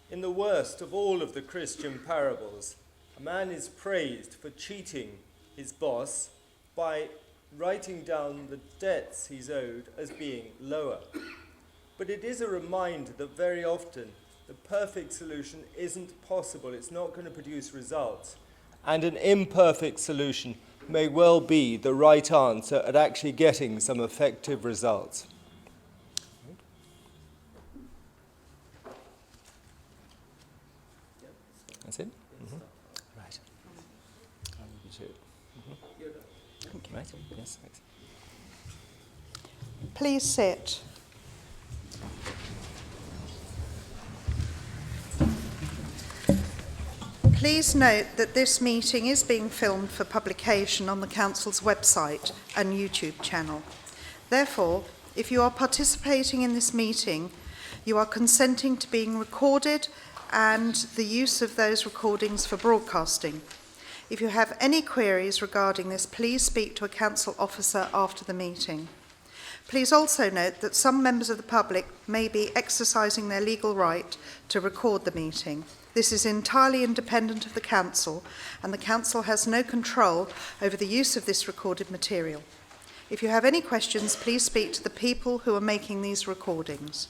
In the worst of all of the Christian parables, a man is praised for cheating his boss by writing down the debts he's owed as being lower. But it is a reminder that very often the perfect solution isn't possible. It's not going to produce results. And an imperfect solution may well be the right answer at actually getting some effective results. That's it? Mm-hmm. Right. I'll leave you to it. Mm-hmm. Right? Yes, thanks. Please sit. Please note that this meeting is being filmed for publication on the Council's website and YouTube channel. Therefore, if you are participating in this meeting, you are consenting to being recorded and the use of those recordings for broadcasting. If you have any queries regarding this, please speak to a Council officer after the meeting. Please also note that some members of the public may be exercising their legal right to record the meeting. This is entirely independent of the Council, and the Council has no control over the use of this recorded material. If you have any questions, please speak to the people who are making these recordings.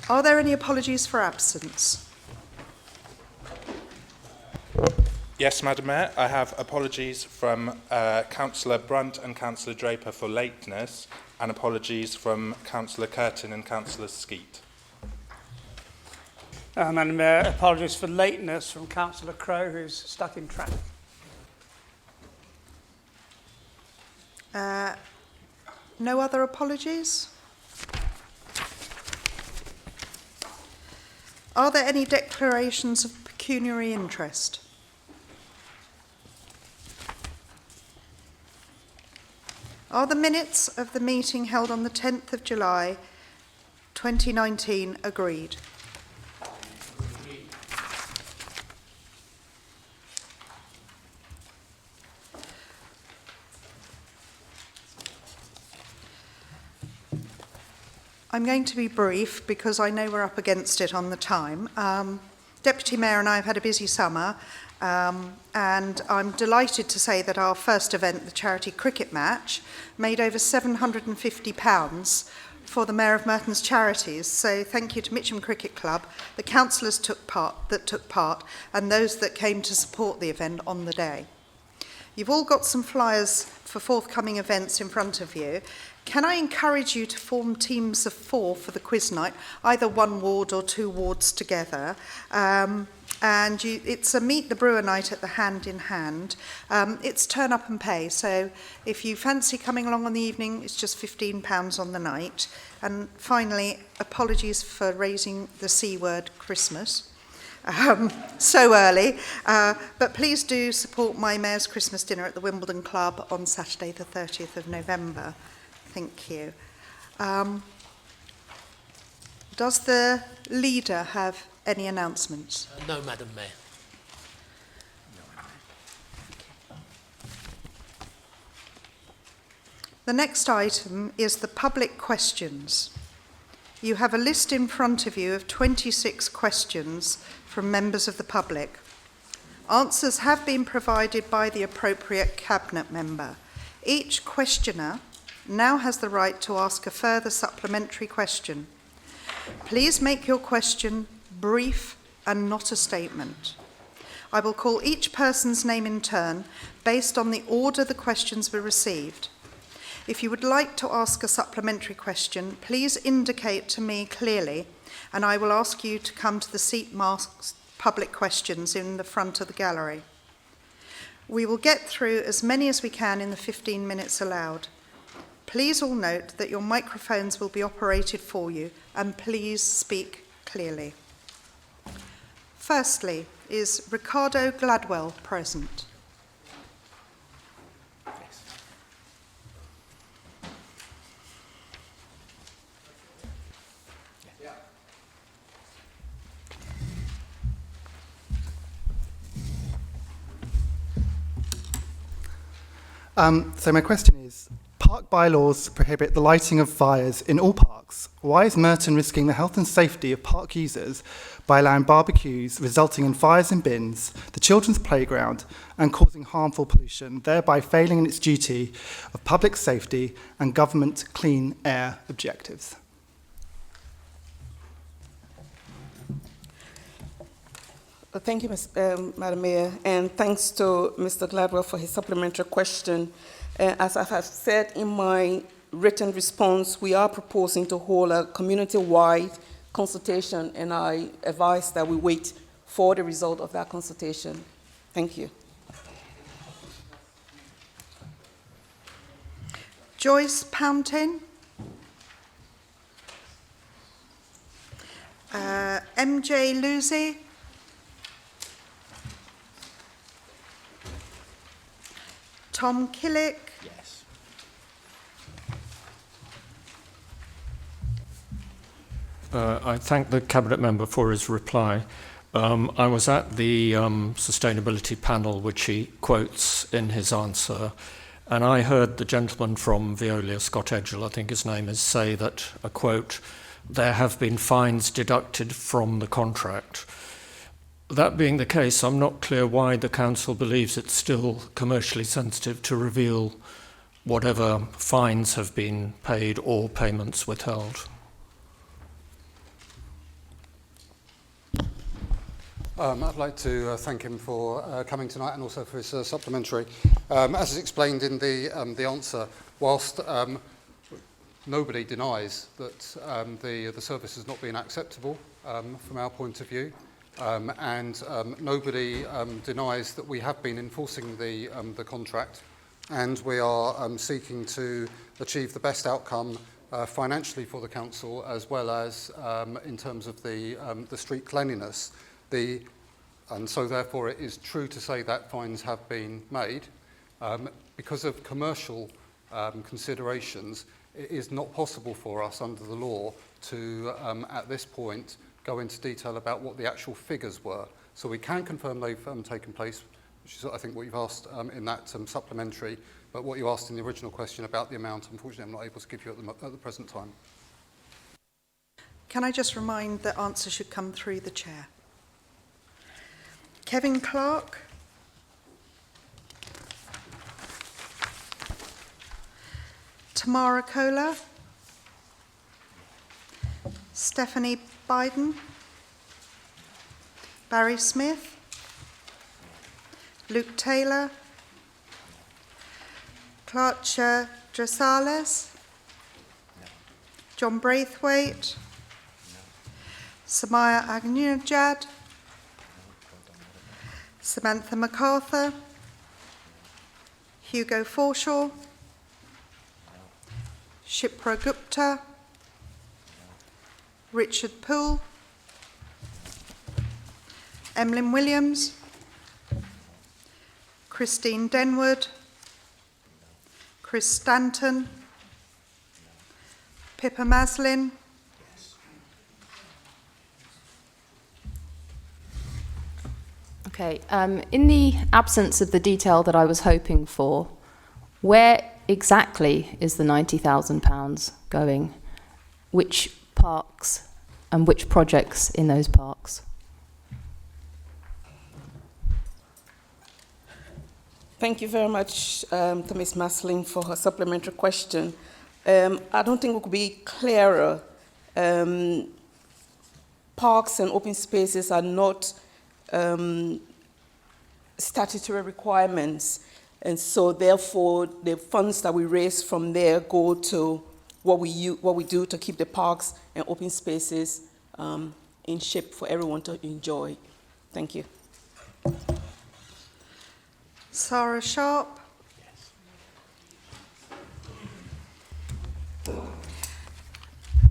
Are there any apologies for absence? Yes, Madam Mayor, I have apologies from Councillor Brunt and Councillor Draper for lateness, and apologies from Councillor Curtin and Councillor Skeet. Madam Mayor, apologies for lateness from Councillor Crowe, who's stuck in traffic. No other apologies? Are there any declarations of pecuniary interest? Are the minutes of the meeting held on the 10th of July 2019 agreed? I'm going to be brief because I know we're up against it on the time. Deputy Mayor and I have had a busy summer, and I'm delighted to say that our first event, the charity cricket match, made over £750 for the Mayor of Merton's charities. So thank you to Mitcham Cricket Club, the councillors took part, and those that came to support the event on the day. You've all got some flyers for forthcoming events in front of you. Can I encourage you to form teams of 4 for the quiz night, either one ward or 2 wards together? It's a Meet the Brewer night at the Hand in Hand. It's turn up and pay, so if you fancy coming along on the evening, it's just £15 on the night. And finally, apologies for raising the C word, Christmas. So early, but please do support my Mayor's Christmas dinner at the Wimbledon Club on Saturday the 30th of November. Thank you. Does the leader have any announcements? No, Madam Mayor. The next item is the public questions. You have a list in front of you of 26 questions from members of the public. Answers have been provided by the appropriate cabinet member. Each questioner now has the right to ask a further supplementary question. Please make your question brief and not a statement. I will call each person's name in turn based on the order the questions were received. If you would like to ask a supplementary question, please indicate to me clearly, and I will ask you to come to the seat marked public questions in the front of the gallery. We will get through as many as we can in the 15 minutes allowed. Please all note that your microphones will be operated for you, and please speak clearly. Firstly, is Ricardo Gladwell present? So my question is, park bylaws prohibit the lighting of fires in all parks asks, why is Merton risking the health and safety of park users by allowing barbecues resulting in fires in bins, the children's playground, and causing harmful pollution, thereby failing in its duty of public safety and government clean air objectives? Thank you, Madam Mayor, and thanks to Mr. Gladwell for his supplementary question. As I have said in my written response, we are proposing to hold a community-wide consultation, and I advise that we wait for the result of that consultation. Thank you. Joyce Pountain. MJ Lucy. Tom Killick. Yes. I thank the Cabinet Member for his reply. I was at the sustainability panel, which he quotes in his answer, and I heard the gentleman from Veolia, Scott Edgell, I think his name is, say that, a quote, there have been fines deducted from the contract. That being the case, I'm not clear why the Council believes it's still commercially sensitive to reveal whatever fines have been paid or payments withheld. I'd like to thank him for coming tonight and also for his supplementary. As is explained in the answer, whilst nobody denies that the service has not been acceptable from our point of view, and nobody denies that we have been enforcing the contract, and we are seeking to achieve the best outcome financially for the council, as well as in terms of the street cleanliness. And so therefore it is true to say that fines have been made. Because of commercial considerations, it is not possible for us under the law to, at this point, go into detail about what the actual figures were. So we can confirm they've taken place, which is I think what you've asked in that supplementary, but what you asked in the original question about the amount, unfortunately I'm not able to give you at the present time. Can I just remind that answers should come through the chair? Kevin Clark. Tamara Kohler. Stephanie Biden. Barry Smith. Luke Taylor. Clarcha Dressales. John Braithwaite. Samaya Aghnujad. Samantha MacArthur. Hugo Forshaw. Shipra Gupta. Richard Poole. Emlyn Williams. Christine Denwood. Chris Stanton. Pippa Maslin. Okay, in the absence of the detail that I was hoping for, where exactly is the £90,000 going? Which parks and which projects in those parks? Thank you very much to Ms. Maslin for her supplementary question. I don't think it could be clearer. Parks and open spaces are not statutory requirements, and so therefore the funds that we raise from there go to what we do to keep the parks and open spaces in shape for everyone to enjoy. Thank you. Sarah Sharp.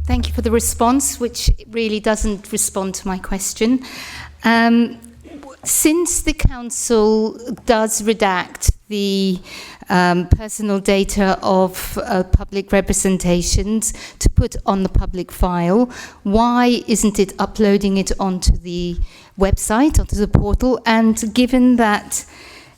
Thank you for the response, which really doesn't respond to my question. Since the Council does redact the personal data of public representations to put on the public file, why isn't it uploading it onto the website, onto the portal? And given that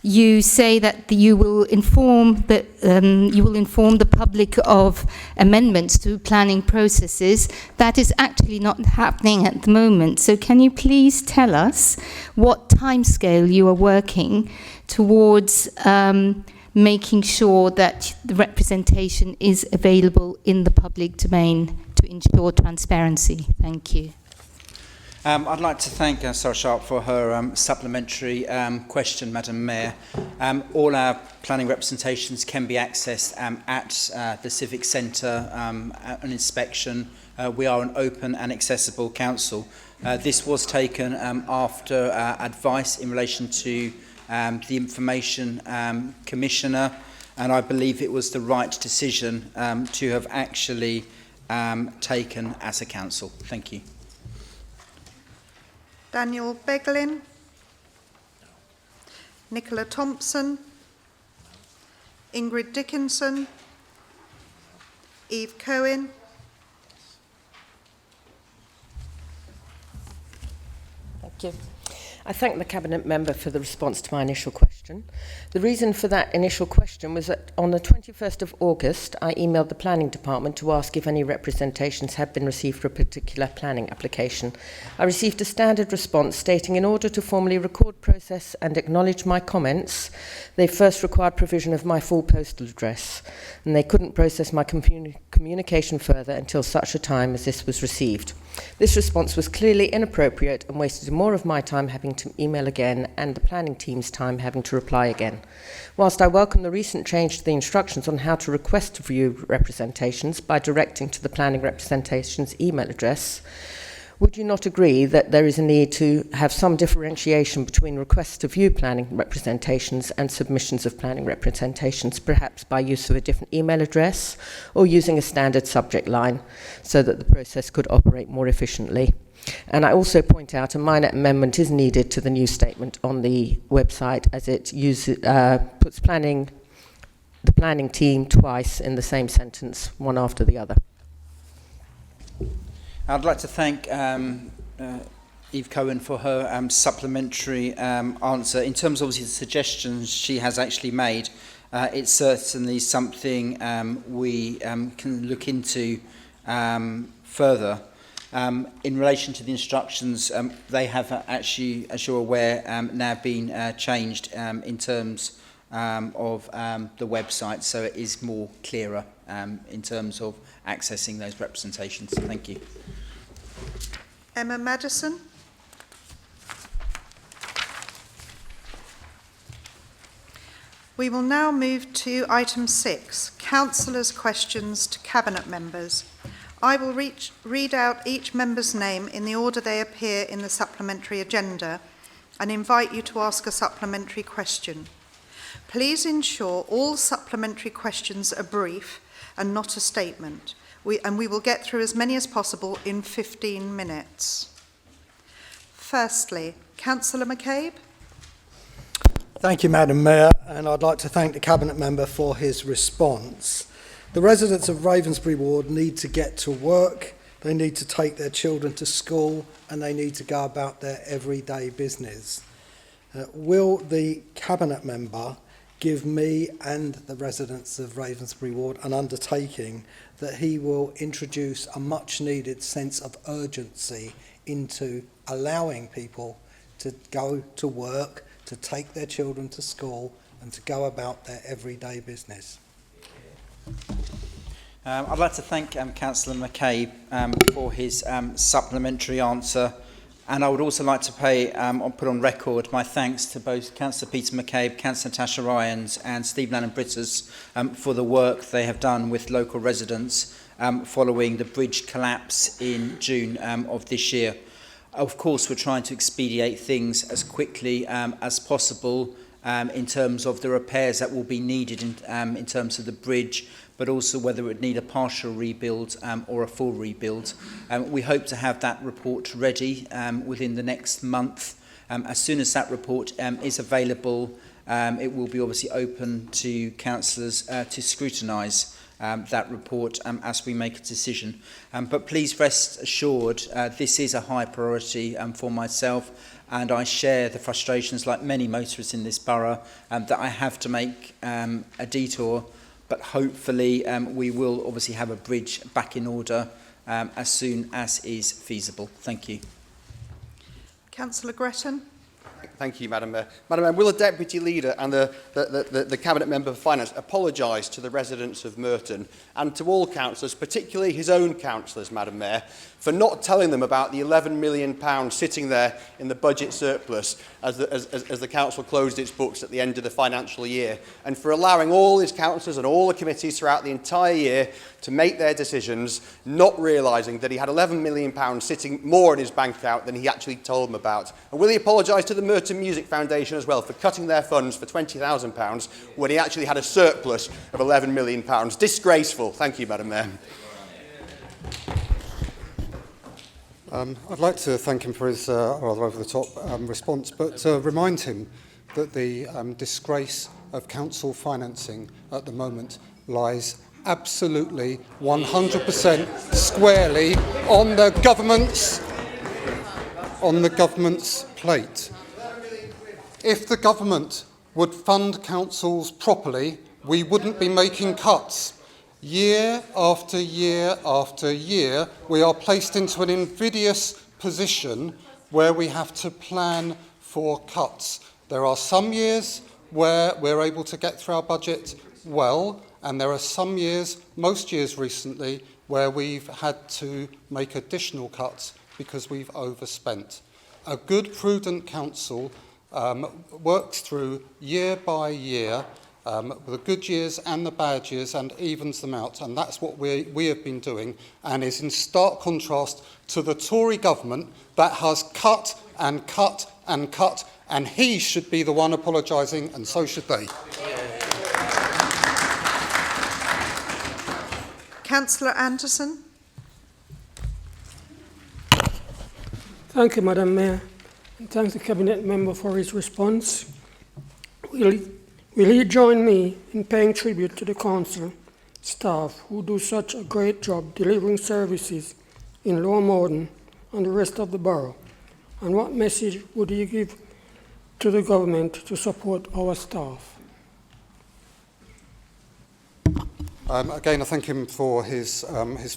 you say that you will inform the public of amendments to planning processes. That is actually not happening at the moment. So can you please tell us what timescale you are working towards making sure that the representation is available in the public domain to ensure transparency? Thank you. I'd like to thank Sarah Sharp for her supplementary question, Madam Mayor. All our planning representations can be accessed at the Civic Centre, at an inspection. We are an open and accessible council. This was taken after advice in relation to the Information Commissioner, and I believe it was the right decision to have actually taken as a council. Thank you. Daniel Beglin, Nicola Thompson, Ingrid Dickinson, Eve Cohen, Thank you. I thank the Cabinet Member for the response to my initial question. The reason for that initial question was that on the 21st of August, I emailed the Planning Department to ask if any representations had been received for a particular planning application. I received a standard response stating in order to formally record, process and acknowledge my comments, they first required provision of my full postal address, and they couldn't process my communication further until such a time as this was received. This response was clearly inappropriate and wasted more of my time having to email again and the planning team's time having to reply again. Whilst I welcome the recent change to the instructions on how to request to view representations by directing to the planning representation's email address, would you not agree that there is a need to have some differentiation between requests to view planning representations and submissions of planning representations, perhaps by use of a different email address or using a standard subject line so that the process could operate more efficiently? And I also point out a minor amendment is needed to the new statement on the website, as it puts the planning team twice in the same sentence, one after the other. I'd like to thank Eve Cohen for her supplementary answer. In terms of obviously the suggestions she has actually made, it's certainly something we can look into further. In relation to the instructions, they have actually, as you're aware, now been changed in terms of the website, so it is more clearer in terms of accessing those representations. Thank you. Emma Madison. We will now move to item 6, Councillors' questions to Cabinet members. I will read out each member's name in the order they appear in the supplementary agenda and invite you to ask a supplementary question. Please ensure all supplementary questions are brief and not a statement. We will get through as many as possible in 15 minutes. Firstly, Councillor McCabe. Thank you, Madam Mayor, and I'd like to thank the Cabinet Member for his response. The residents of Ravensbury Ward need to get to work, they need to take their children to school, and they need to go about their everyday business. Will the Cabinet Member give me and the residents of Ravensbury Ward an undertaking that he will introduce a much needed sense of urgency into allowing people to go to work, to take their children to school and to go about their everyday business? I'd like to thank Councillor McCabe for his supplementary answer. And I would also like to put on record my thanks to both Councillor Peter McCabe, Councillor Natasha Ryans and Stephen Allen Britters for the work they have done with local residents following the bridge collapse in June of this year. Of course, we're trying to expedite things as quickly as possible in terms of the repairs that will be needed in terms of the bridge, but also whether it would need a partial rebuild or a full rebuild. We hope to have that report ready within the next month. As soon as that report is available, it will be obviously open to councillors to scrutinise. that report as we make a decision. But please rest assured, this is a high priority for myself, and I share the frustrations, like many motorists in this borough, that I have to make a detour, but hopefully we will obviously have a bridge back in order as soon as is feasible. Thank you. Councillor Gretton. Thank you, Madam Mayor. Madam Mayor, will the Deputy Leader and the Cabinet Member for Finance apologise to the residents of Merton and to all councillors, particularly his own councillors, Madam Mayor, for not telling them about the £11 million sitting there in the budget surplus as the council closed its books at the end of the financial year, and for allowing all his councillors and all the committees throughout the entire year to make their decisions, not realising that he had £11 million sitting more in his bank account than he actually told them about. And will he apologise to the Merton Music Foundation as well for cutting their funds for £20,000 when he actually had a surplus of £11 million? Disgraceful. Thank you, Madam Mayor. I'd like to thank him for his rather over-the-top response, but remind him that the disgrace of council financing at the moment lies absolutely 100% squarely on the government's plate. If the government would fund councils properly, we wouldn't be making cuts. Year after year after year, we are placed into an invidious position where we have to plan for cuts. There are some years where we're able to get through our budget well, and there are some years, most years recently, where we've had to make additional cuts because we've overspent. A good, prudent council works through year by year the good years and the bad years and evens them out, and that's what we have been doing, and is in stark contrast to the Tory government that has cut and cut and cut, and he should be the one apologising, and so should they. Councillor Anderson. Thank you, Madam Mayor, and thanks the Cabinet Member for his response. Will he join me in paying tribute to the council staff who do such a great job delivering services in Lower Morden and the rest of the borough? And what message would he give to the government to support our staff? Again, I thank him for his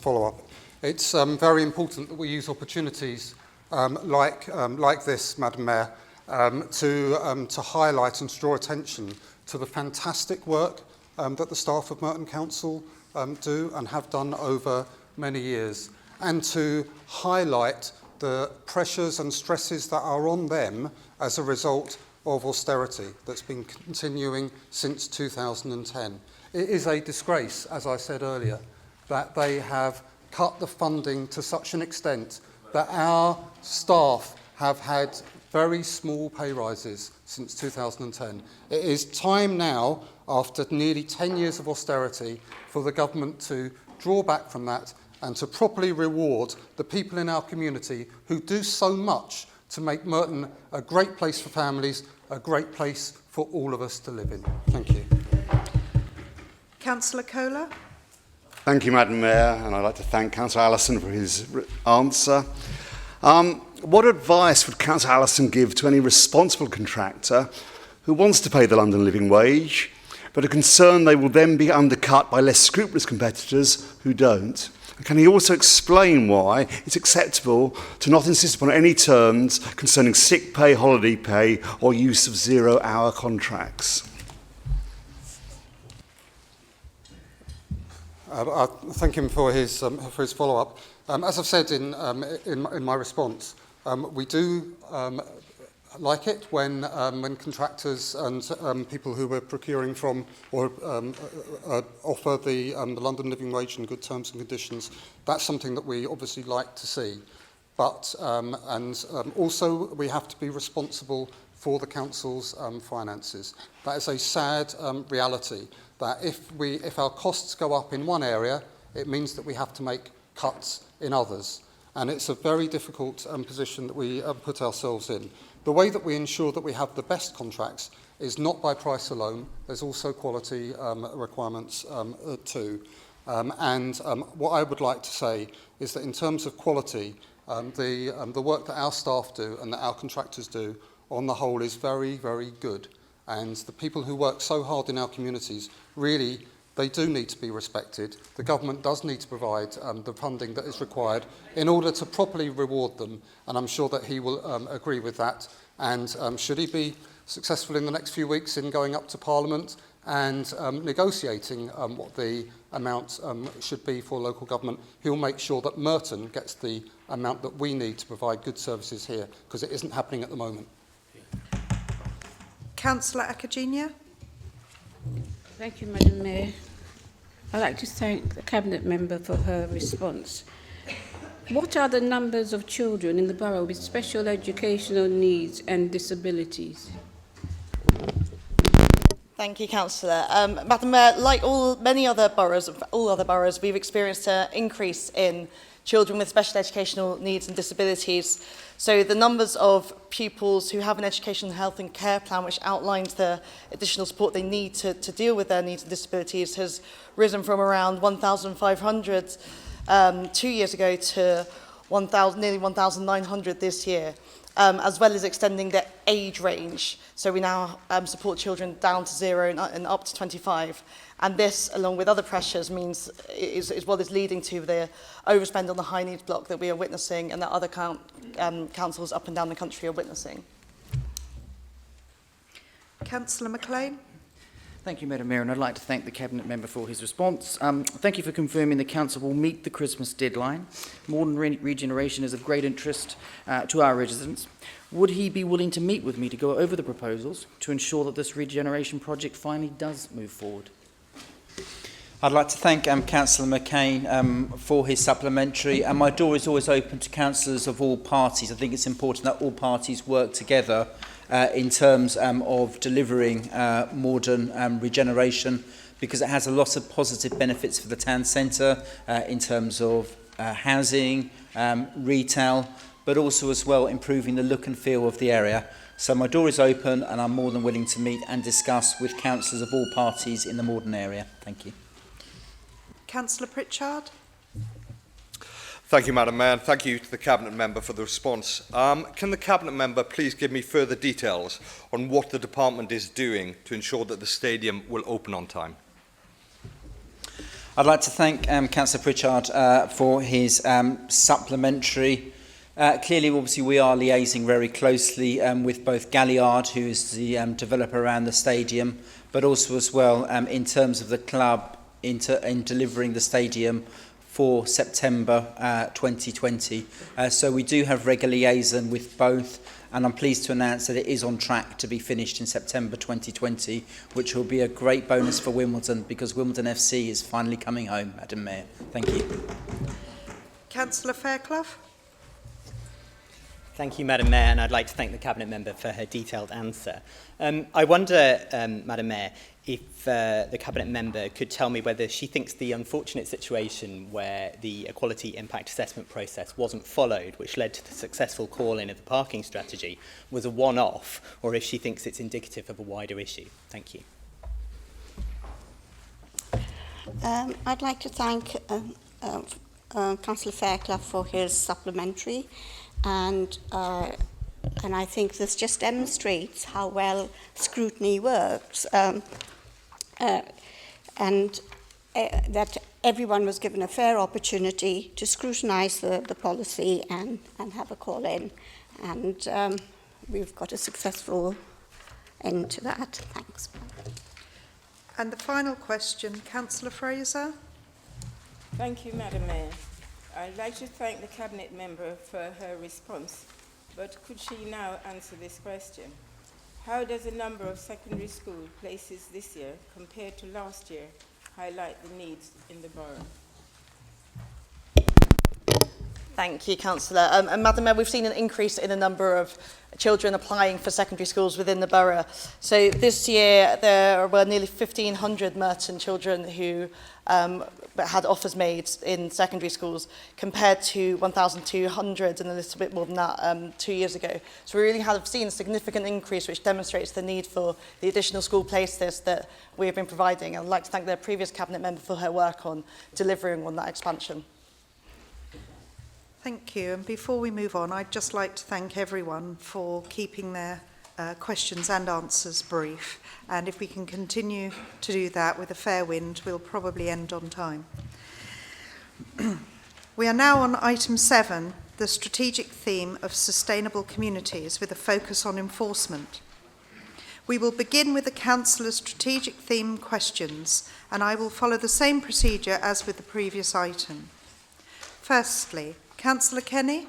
follow-up. It's very important that we use opportunities like this, Madam Mayor, to highlight and to draw attention to the fantastic work that the staff of Merton Council do and have done over many years, and to highlight the pressures and stresses that are on them as a result of austerity that's been continuing since 2010. It is a disgrace, as I said earlier, that they have cut the funding to such an extent that our staff have had very small pay rises since 2010. It is time now, after nearly 10 years of austerity, for the government to draw back from that and to properly reward the people in our community who do so much to make Merton a great place for families, a great place for all of us to live in. Thank you. Councillor Kohler. Thank you, Madam Mayor, and I'd like to thank Councillor Allison for his answer. What advice would Councillor Allison give to any responsible contractor who wants to pay the London living wage, but are concerned they will then be undercut by less scrupulous competitors who don't? And can he also explain why it's acceptable to not insist upon any terms concerning sick pay, holiday pay, or use of zero-hour contracts? I thank him for his follow-up. As I've said in my response, we do like it when contractors and people who we're procuring from or offer the London living wage in good terms and conditions. That's something that we obviously like to see. But also we have to be responsible for the council's finances. That is a sad reality, that if our costs go up in one area, it means that we have to make cuts in others. And it's a very difficult position that we put ourselves in. The way that we ensure that we have the best contracts is not by price alone. There's also quality requirements too. What I would like to say is that in terms of quality, the work that our staff do and that our contractors do on the whole is very, very good. And the people who work so hard in our communities, really, they do need to be respected. The government does need to provide the funding that is required in order to properly reward them. And I'm sure that he will agree with that. And should he be successful in the next few weeks in going up to Parliament and negotiating what the amount should be for local government, he'll make sure that Merton gets the amount that we need to provide good services here, because it isn't happening at the moment. Councillor Akagenia. Thank you, Madam Mayor. I'd like to thank the Cabinet member for her response. What are the numbers of children in the borough with special educational needs and disabilities? Thank you, Councillor. Madam Mayor, like many other boroughs, all other boroughs, we've experienced an increase in children with special educational needs and disabilities. So the numbers of pupils who have an education, health and care plan which outlines the additional support they need to deal with their needs and disabilities has risen from around 1,500 2 years ago to nearly 1,900 this year, as well as extending the age range. So we now support children down to 0 and up to 25. And this, along with other pressures, means is what is leading to the overspend on the high needs block that we are witnessing and that other councils up and down the country are witnessing. Councillor McLean. Thank you, Madam Mayor, and I'd like to thank the Cabinet member for his response. Thank you for confirming the Council will meet the Christmas deadline. Modern regeneration is of great interest to our residents. Would he be willing to meet with me to go over the proposals to ensure that this regeneration project finally does move forward? I'd like to thank Councillor McCain for his supplementary, and my door is always open to councillors of all parties. I think it's important that all parties work together in terms of delivering modern regeneration, because it has a lot of positive benefits for the town centre in terms of housing, retail, but also as well improving the look and feel of the area. So my door is open and I'm more than willing to meet and discuss with councillors of all parties in the Morden area. Thank you. Councillor Pritchard. Thank you, Madam Mayor, and thank you to the Cabinet member for the response. Can the Cabinet member please give me further details on what the department is doing to ensure that the stadium will open on time? I'd like to thank Councillor Pritchard for his supplementary. Clearly, obviously, we are liaising very closely with both Galliard, who is the developer around the stadium, but also as well in terms of the club in delivering the stadium for September 2020. So we do have regular liaison with both, and I'm pleased to announce that it is on track to be finished in September 2020, which will be a great bonus for Wimbledon, because Wimbledon FC is finally coming home, Madam Mayor. Thank you. Councillor Fairclough. Thank you, Madam Mayor, and I'd like to thank the Cabinet member for her detailed answer. I wonder, Madam Mayor, if the Cabinet member could tell me whether she thinks the unfortunate situation where the equality impact assessment process wasn't followed, which led to the successful call-in of the parking strategy, was a one-off, or if she thinks it's indicative of a wider issue. Thank you. I'd like to thank Councillor Fairclough for his supplementary, and I think this just demonstrates how well scrutiny works, and that everyone was given a fair opportunity to scrutinise the policy and have a call-in, and we've got a successful end to that. Thanks. And the final question, Councillor Fraser. Thank you, Madam Mayor. I'd like to thank the Cabinet member for her response, but could she now answer this question? How does the number of secondary school places this year compared to last year highlight the needs in the borough? Thank you, Councillor. And Madam Mayor, we've seen an increase in the number of children applying for secondary schools within the borough. So this year there were nearly 1,500 Merton children who had offers made in secondary schools compared to 1,200 and a little bit more than that 2 years ago. So we really have seen a significant increase, which demonstrates the need for the additional school places that we have been providing. I'd like to thank the previous Cabinet member for her work on delivering on that expansion. Thank you. And before we move on, I'd just like to thank everyone for keeping their questions and answers brief. And if we can continue to do that with a fair wind, we'll probably end on time. We are now on item 7, the strategic theme of sustainable communities with a focus on enforcement. We will begin with the Councillor's strategic theme questions, and I will follow the same procedure as with the previous item. Firstly, Councillor Kenny.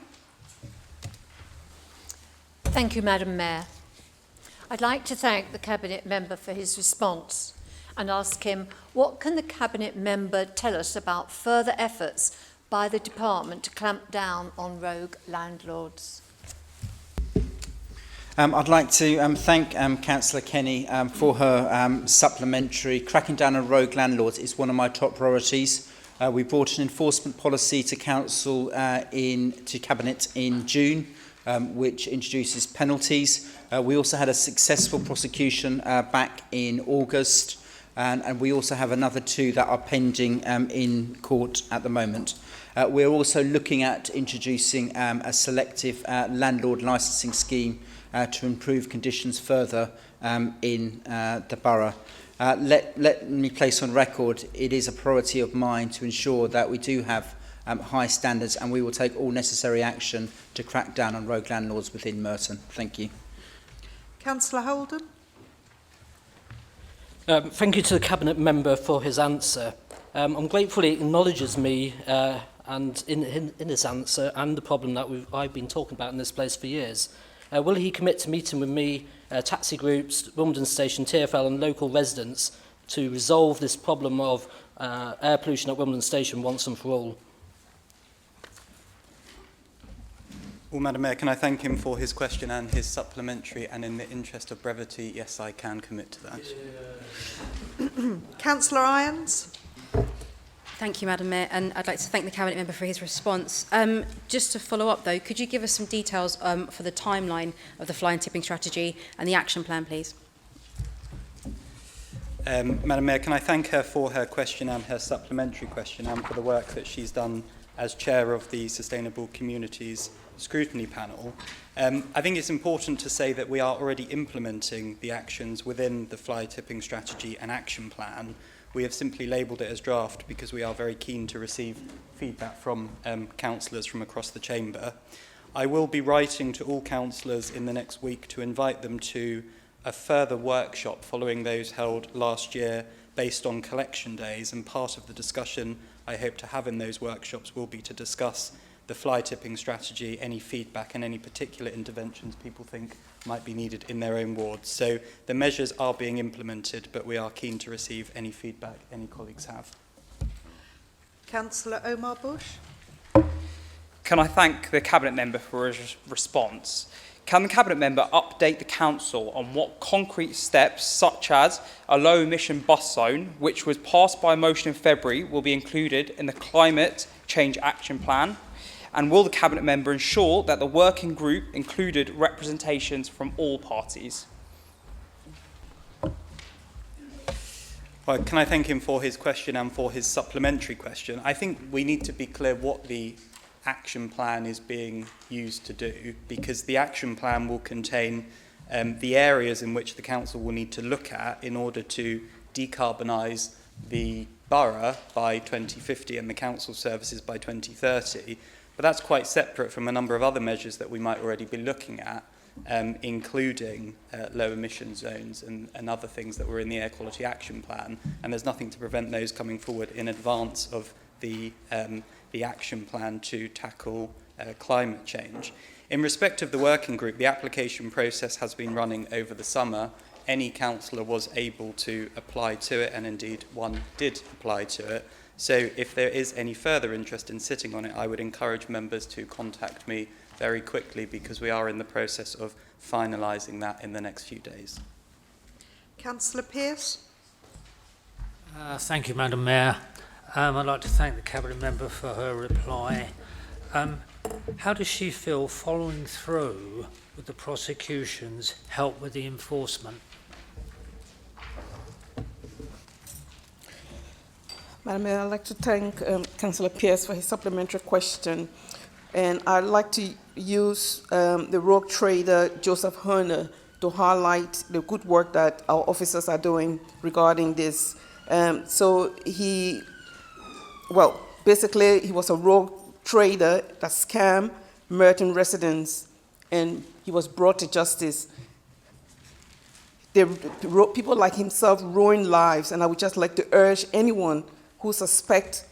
Thank you, Madam Mayor. I'd like to thank the Cabinet member for his response and ask him, what can the Cabinet member tell us about further efforts by the department to clamp down on rogue landlords? I'd like to thank Councillor Kenny for her supplementary. Cracking down on rogue landlords is one of my top priorities. We brought an enforcement policy to Council to Cabinet in June, which introduces penalties. We also had a successful prosecution back in August, and we also have another 2 that are pending in court at the moment. We're also looking at introducing a selective landlord licensing scheme to improve conditions further in the borough. Let me place on record, it is a priority of mine to ensure that we do have high standards, and we will take all necessary action to crack down on rogue landlords within Merton. Thank you. Councillor Holden. Thank you to the Cabinet member for his answer. I'm grateful he acknowledges me and in his answer and the problem that I've been talking about in this place for years. Will he commit to meeting with me, taxi groups, Wimbledon Station, TfL and local residents to resolve this problem of air pollution at Wimbledon Station once and for all? Well, Madam Mayor, can I thank him for his question and his supplementary, and in the interest of brevity, yes, I can commit to that. Councillor Irons. Thank you, Madam Mayor, and I'd like to thank the Cabinet member for his response. Just to follow up, though, could you give us some details for the timeline of the fly and tipping strategy and the action plan, please? Madam Mayor, can I thank her for her question and her supplementary question and for the work that she's done as chair of the Sustainable Communities Scrutiny Panel. I think it's important to say that we are already implementing the actions within the fly tipping strategy and action plan. We have simply labelled it as draft because we are very keen to receive feedback from councillors from across the chamber. I will be writing to all councillors in the next week to invite them to a further workshop following those held last year based on collection days, and part of the discussion I hope to have in those workshops will be to discuss the fly tipping strategy, any feedback and any particular interventions people think might be needed in their own wards. So the measures are being implemented, but we are keen to receive any feedback any colleagues have. Councillor Omar Bush. Can I thank the Cabinet member for his response? Can the Cabinet member update the Council on what concrete steps, such as a low-emission bus zone, which was passed by a motion in February, will be included in the Climate Change Action Plan? And will the Cabinet member ensure that the working group included representations from all parties? Well, can I thank him for his question and for his supplementary question? I think we need to be clear what the action plan is being used to do, because the action plan will contain the areas in which the council will need to look at in order to decarbonise the borough by 2050 and the council services by 2030. But that's quite separate from a number of other measures that we might already be looking at, including low emission zones and other things that were in the Air Quality Action Plan. And there's nothing to prevent those coming forward in advance of the action plan to tackle climate change. In respect of the working group, the application process has been running over the summer. Any councillor was able to apply to it, and indeed one did apply to it. So if there is any further interest in sitting on it, I would encourage members to contact me very quickly, because we are in the process of finalising that in the next few days. Councillor Pearce. Thank you, Madam Mayor. I'd like to thank the Cabinet Member for her reply. How does she feel following through with the prosecution's help with the enforcement? Madam Mayor, I'd like to thank Councillor Pearce for his supplementary question. And I'd like to use the rogue trader, Joseph Horner, to highlight the good work that our officers are doing regarding this. So basically he was a rogue trader that scammed Merton residents, and he was brought to justice. People like himself ruin lives, and I would just like to urge anyone who suspect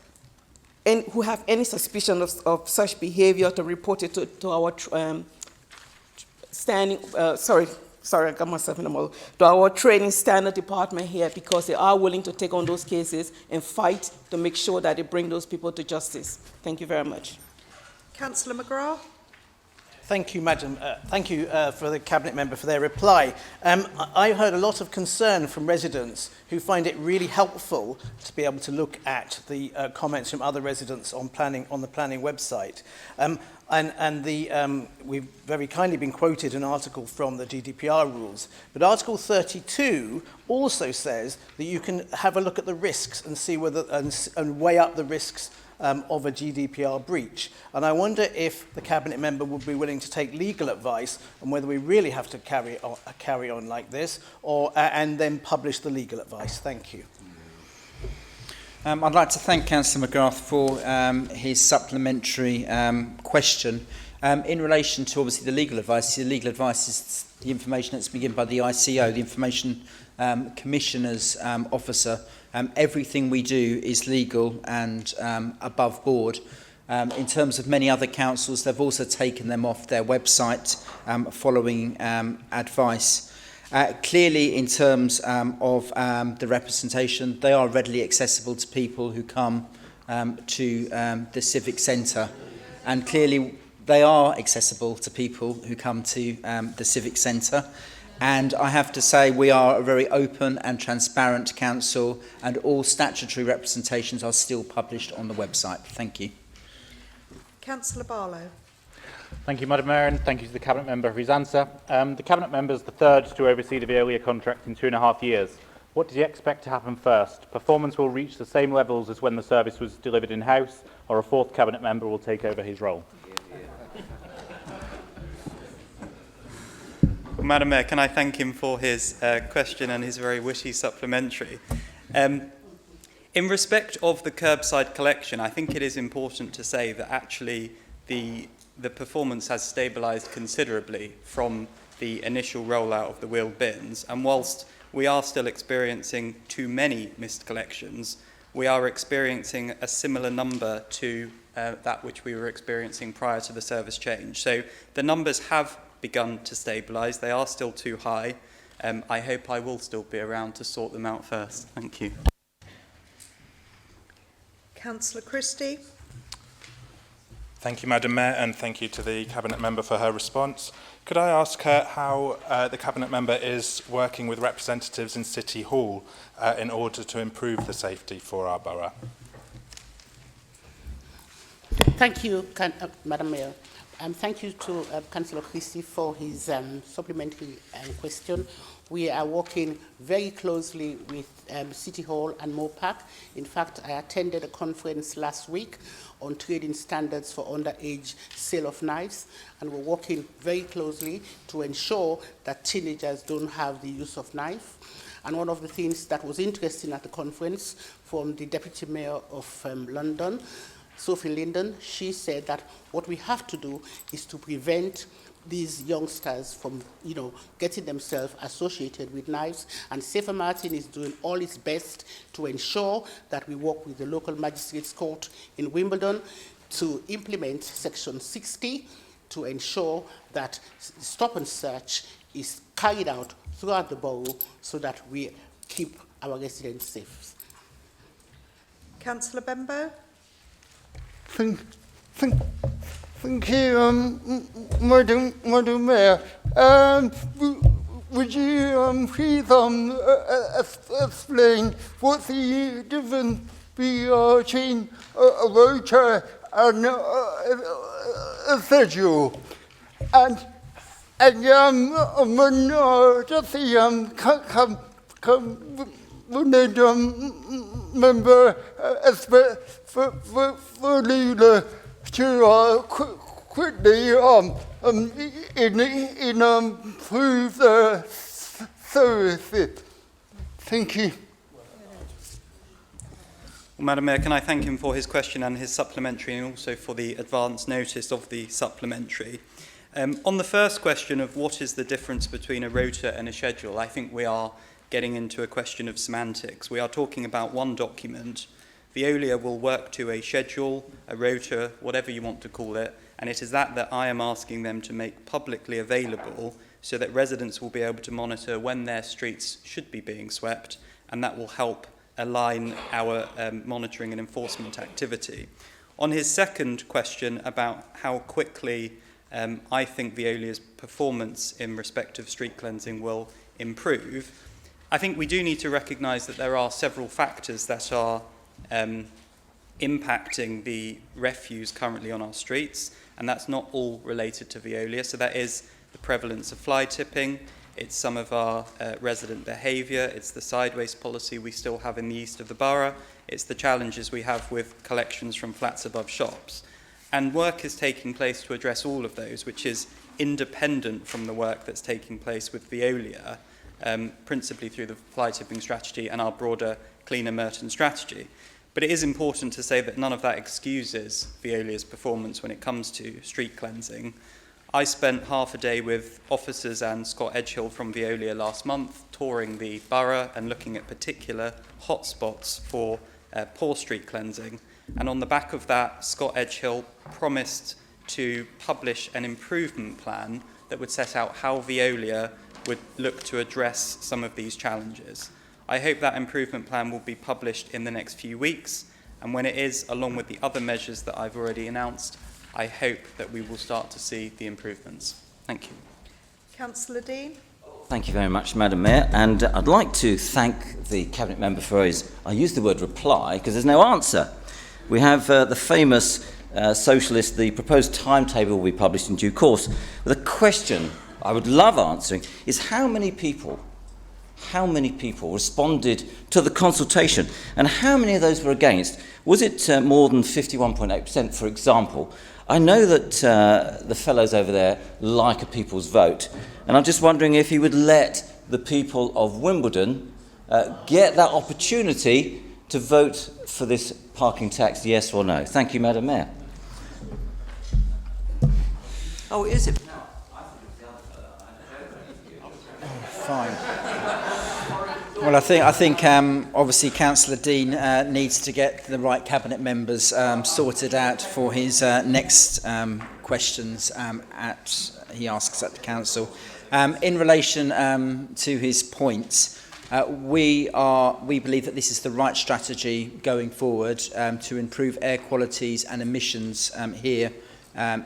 and who have any suspicion of such behavior to report it to our I got myself in a muddle, to our training standard department here, because they are willing to take on those cases and fight to make sure that they bring those people to justice. Thank you very much. Councillor McGrath. Thank you, Madam. Thank you for the Cabinet Member for their reply. I heard a lot of concern from residents who find it really helpful to be able to look at the comments from other residents on the planning website. We've very kindly been quoted an article from the GDPR rules, but Article 32 also says that you can have a look at the risks and see whether and weigh up the risks of a GDPR breach. And I wonder if the Cabinet Member would be willing to take legal advice on whether we really have to carry on like this, and then publish the legal advice. Thank you. I'd like to thank Councillor McGrath for his supplementary question. In relation to obviously the legal advice is the information that's been given by the ICO, the Information Commissioner's Officer. Everything we do is legal and above board. In terms of many other councils, they've also taken them off their website following advice. Clearly, in terms of the representation, they are readily accessible to people who come to the Civic Centre. And clearly, they are accessible to people who come to the Civic Centre. And I have to say we are a very open and transparent council, and all statutory representations are still published on the website. Thank you. Councillor Barlow. Thank you, Madam Mayor, and thank you to the Cabinet Member for his answer. The Cabinet Member is the third to oversee the Veolia contract in 2.5 years. What does he expect to happen first? Performance will reach the same levels as when the service was delivered in-house, or a fourth Cabinet Member will take over his role? Well, Madam Mayor, can I thank him for his question and his very wishy supplementary. In respect of the curbside collection, I think it is important to say that actually the performance has stabilised considerably from the initial rollout of the wheeled bins, and whilst we are still experiencing too many missed collections, we are experiencing a similar number to that which we were experiencing prior to the service change. So the numbers have begun to stabilise. They are still too high. I hope I will still be around to sort them out first. Thank you. Councillor Christie. Thank you, Madam Mayor, and thank you to the Cabinet Member for her response. Could I ask her how the Cabinet Member is working with representatives in City Hall in order to improve the safety for our borough? Thank you, Madam Mayor. Thank you to Councillor Christie for his supplementary question. We are working very closely with City Hall and Mopac. In fact, I attended a conference last week on trading standards for underage sale of knives, and we're working very closely to ensure that teenagers don't have the use of knife. And one of the things that was interesting at the conference from the Deputy Mayor of London, Sophie Linden, she said that what we have to do is to prevent these youngsters from, getting themselves associated with knives. And Safer Martin is doing all its best to ensure that we work with the local magistrates court in Wimbledon to implement Section 60 to ensure that stop and search is carried out throughout the borough so that we keep our residents safe. Councillor Bembo. Thank you, Madam Mayor. Would you please explain what the difference between a rota and a schedule? And when does the member expect for leader to quickly improve the services? Thank you. Well, Madam Mayor, can I thank him for his question and his supplementary, and also for the advance notice of the supplementary. On the first question of what is the difference between a rota and a schedule, I think we are getting into a question of semantics. We are talking about one document. Veolia will work to a schedule, a rota, whatever you want to call it, and it is that I am asking them to make publicly available so that residents will be able to monitor when their streets should be being swept, and that will help align our monitoring and enforcement activity. On his second question about how quickly I think Veolia's performance in respect of street cleansing will improve, I think we do need to recognise that there are several factors that are impacting the refuse currently on our streets, and that's not all related to Veolia. So that is the prevalence of fly tipping, it's some of our resident behaviour, it's the sideways policy we still have in the east of the borough, it's the challenges we have with collections from flats above shops. And work is taking place to address all of those, which is independent from the work that's taking place with Veolia, principally through the fly tipping strategy and our broader Cleaner Merton strategy. But it is important to say that none of that excuses Veolia's performance when it comes to street cleansing. I spent half a day with officers and Scott Edgehill from Veolia last month, touring the borough and looking at particular hotspots for poor street cleansing. And on the back of that, Scott Edgehill promised to publish an improvement plan that would set out how Veolia would look to address some of these challenges. I hope that improvement plan will be published in the next few weeks, and when it is, along with the other measures that I've already announced, I hope that we will start to see the improvements. Thank you. Councillor Dean. Thank you very much, Madam Mayor, and I'd like to thank the Cabinet Member for his, I use the word reply because there's no answer. We have the famous socialist, the proposed timetable will be published in due course. The question I would love answering is how many people responded to the consultation, and how many of those were against? Was it more than 51.8%, for example? I know that the fellows over there like a people's vote, and I'm just wondering if you would let the people of Wimbledon get that opportunity to vote for this parking tax, yes or no. Thank you, Madam Mayor. Oh, is it? Fine. Well, I think obviously Councillor Dean needs to get the right cabinet members sorted out for his next questions he asks at the council. In relation to his points, we believe that this is the right strategy going forward to improve air qualities and emissions here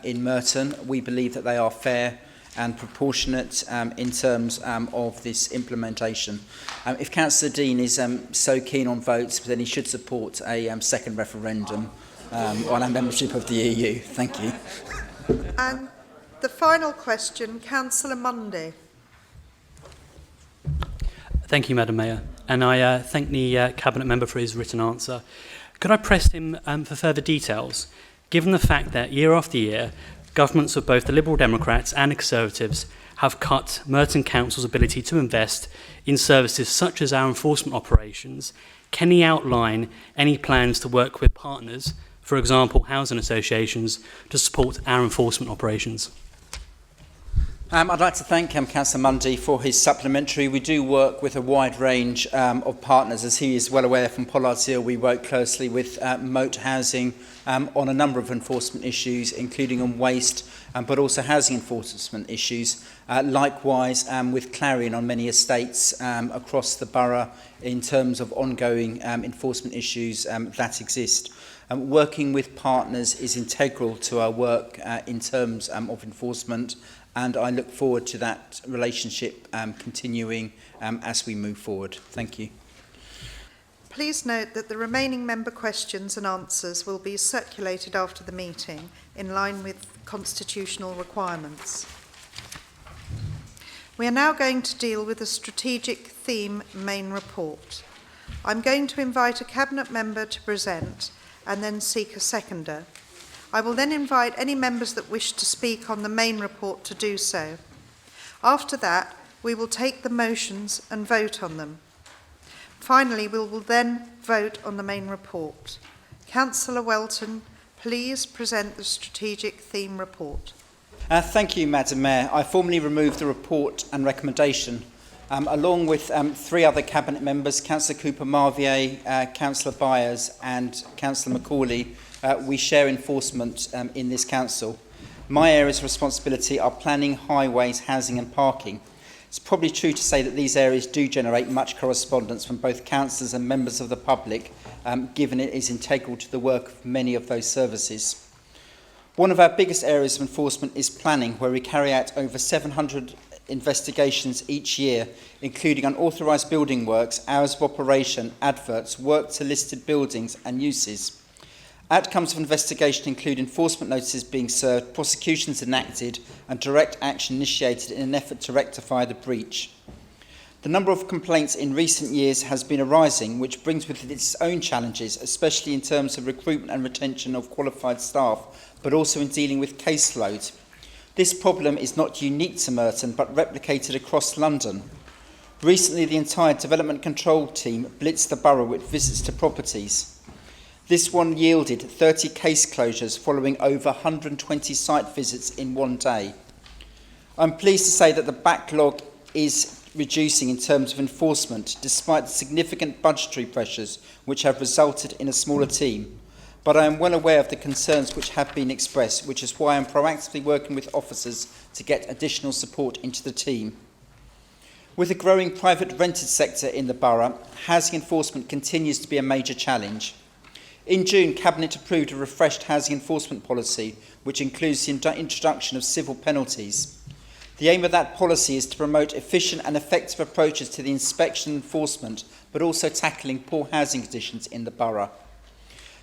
in Merton. We believe that they are fair and proportionate in terms of this implementation. If Councillor Dean is so keen on votes, then he should support a second referendum on our membership of the EU. Thank you. And the final question, Councillor Mundy. Thank you, Madam Mayor. And I thank the Cabinet Member for his written answer. Could I press him for further details? Given the fact that year after year, governments of both the Liberal Democrats and the Conservatives have cut Merton Council's ability to invest in services such as our enforcement operations, can he outline any plans to work with partners, for example housing associations, to support our enforcement operations? I'd like to thank Councillor Mundy for his supplementary. We do work with a wide range of partners. As he is well aware from Pollard's Hill, we work closely with Moat Housing on a number of enforcement issues, including on waste, but also housing enforcement issues. Likewise, with Clarion on many estates across the borough in terms of ongoing enforcement issues that exist. Working with partners is integral to our work in terms of enforcement, and I look forward to that relationship continuing as we move forward. Thank you. Please note that the remaining member questions and answers will be circulated after the meeting in line with constitutional requirements. We are now going to deal with the strategic theme main report. I'm going to invite a Cabinet member to present and then seek a seconder. I will then invite any members that wish to speak on the main report to do so. After that, we will take the motions and vote on them. Finally, we will then vote on the main report. Councillor Welton, please present the strategic theme report. Thank you, Madam Mayor. I formally remove the report and recommendation. Along with three other Cabinet members, Councillor Cooper-Marvier, Councillor Byers and Councillor Macaulay, we share enforcement in this council. My areas of responsibility are planning, highways, housing and parking. It's probably true to say that these areas do generate much correspondence from both councillors and members of the public, given it is integral to the work of many of those services. One of our biggest areas of enforcement is planning, where we carry out over 700 investigations each year, including unauthorised building works, hours of operation, adverts, work to listed buildings and uses. Outcomes of investigation include enforcement notices being served, prosecutions enacted and direct action initiated in an effort to rectify the breach. The number of complaints in recent years has been arising, which brings with it its own challenges, especially in terms of recruitment and retention of qualified staff, but also in dealing with caseload. This problem is not unique to Merton, but replicated across London. Recently, the entire development control team blitzed the borough with visits to properties. This one yielded 30 case closures following over 120 site visits in one day. I'm pleased to say that the backlog is reducing in terms of enforcement, despite the significant budgetary pressures which have resulted in a smaller team. But I am well aware of the concerns which have been expressed, which is why I'm proactively working with officers to get additional support into the team. With a growing private rented sector in the borough, housing enforcement continues to be a major challenge. In June, Cabinet approved a refreshed housing enforcement policy, which includes the introduction of civil penalties. The aim of that policy is to promote efficient and effective approaches to the inspection and enforcement, but also tackling poor housing conditions in the borough.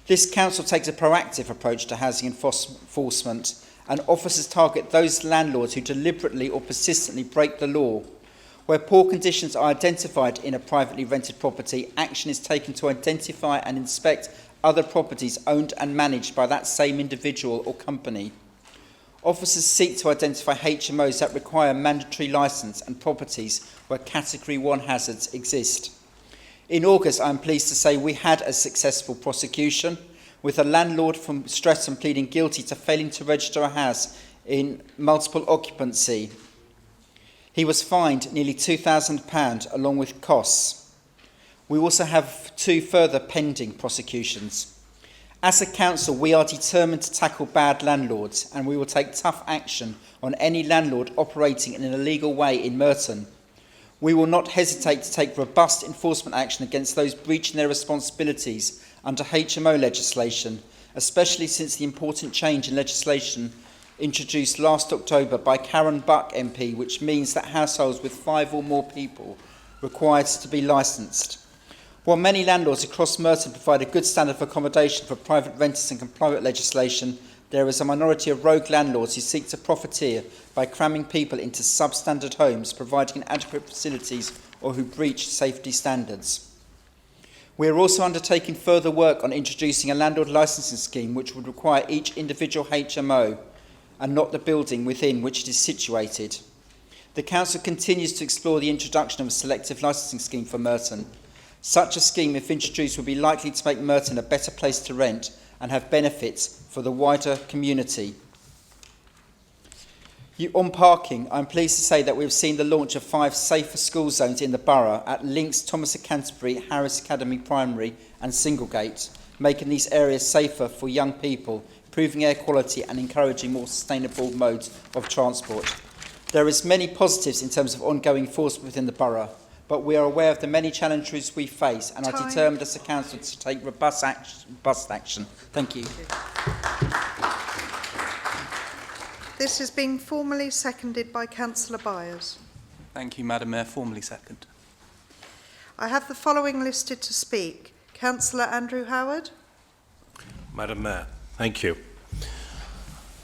This council takes a proactive approach to housing enforcement, and officers target those landlords who deliberately or persistently break the law. Where poor conditions are identified in a privately rented property, action is taken to identify and inspect other properties owned and managed by that same individual or company. Officers seek to identify HMOs that require mandatory licence and properties where Category 1 hazards exist. In August, I am pleased to say we had a successful prosecution, with a landlord from Streatham pleading guilty to failing to register a house in multiple occupancy. He was fined nearly £2,000 along with costs. We also have 2 further pending prosecutions. As a council, we are determined to tackle bad landlords, and we will take tough action on any landlord operating in an illegal way in Merton. We will not hesitate to take robust enforcement action against those breaching their responsibilities under HMO legislation, especially since the important change in legislation introduced last October by Karen Buck MP, which means that households with 5 or more people required to be licensed. While many landlords across Merton provide a good standard of accommodation for private renters and comply with legislation, there is a minority of rogue landlords who seek to profiteer by cramming people into substandard homes, providing inadequate facilities, or who breach safety standards. We are also undertaking further work on introducing a landlord licensing scheme which would require each individual HMO and not the building within which it is situated. The Council continues to explore the introduction of a selective licensing scheme for Merton. Such a scheme, if introduced, would be likely to make Merton a better place to rent and have benefits for the wider community. On parking, I'm pleased to say that we've seen the launch of 5 safer school zones in the borough at Links, Thomas of Canterbury, Harris Academy Primary and Singlegate, making these areas safer for young people, improving air quality and encouraging more sustainable modes of transport. There is many positives in terms of ongoing enforcement within the borough, but we are aware of the many challenges we face and are determined as a council to take robust action. Thank you. This is being formally seconded by Councillor Byers. Thank you, Madam Mayor. Formally second. I have the following listed to speak. Councillor Andrew Howard. Madam Mayor, thank you.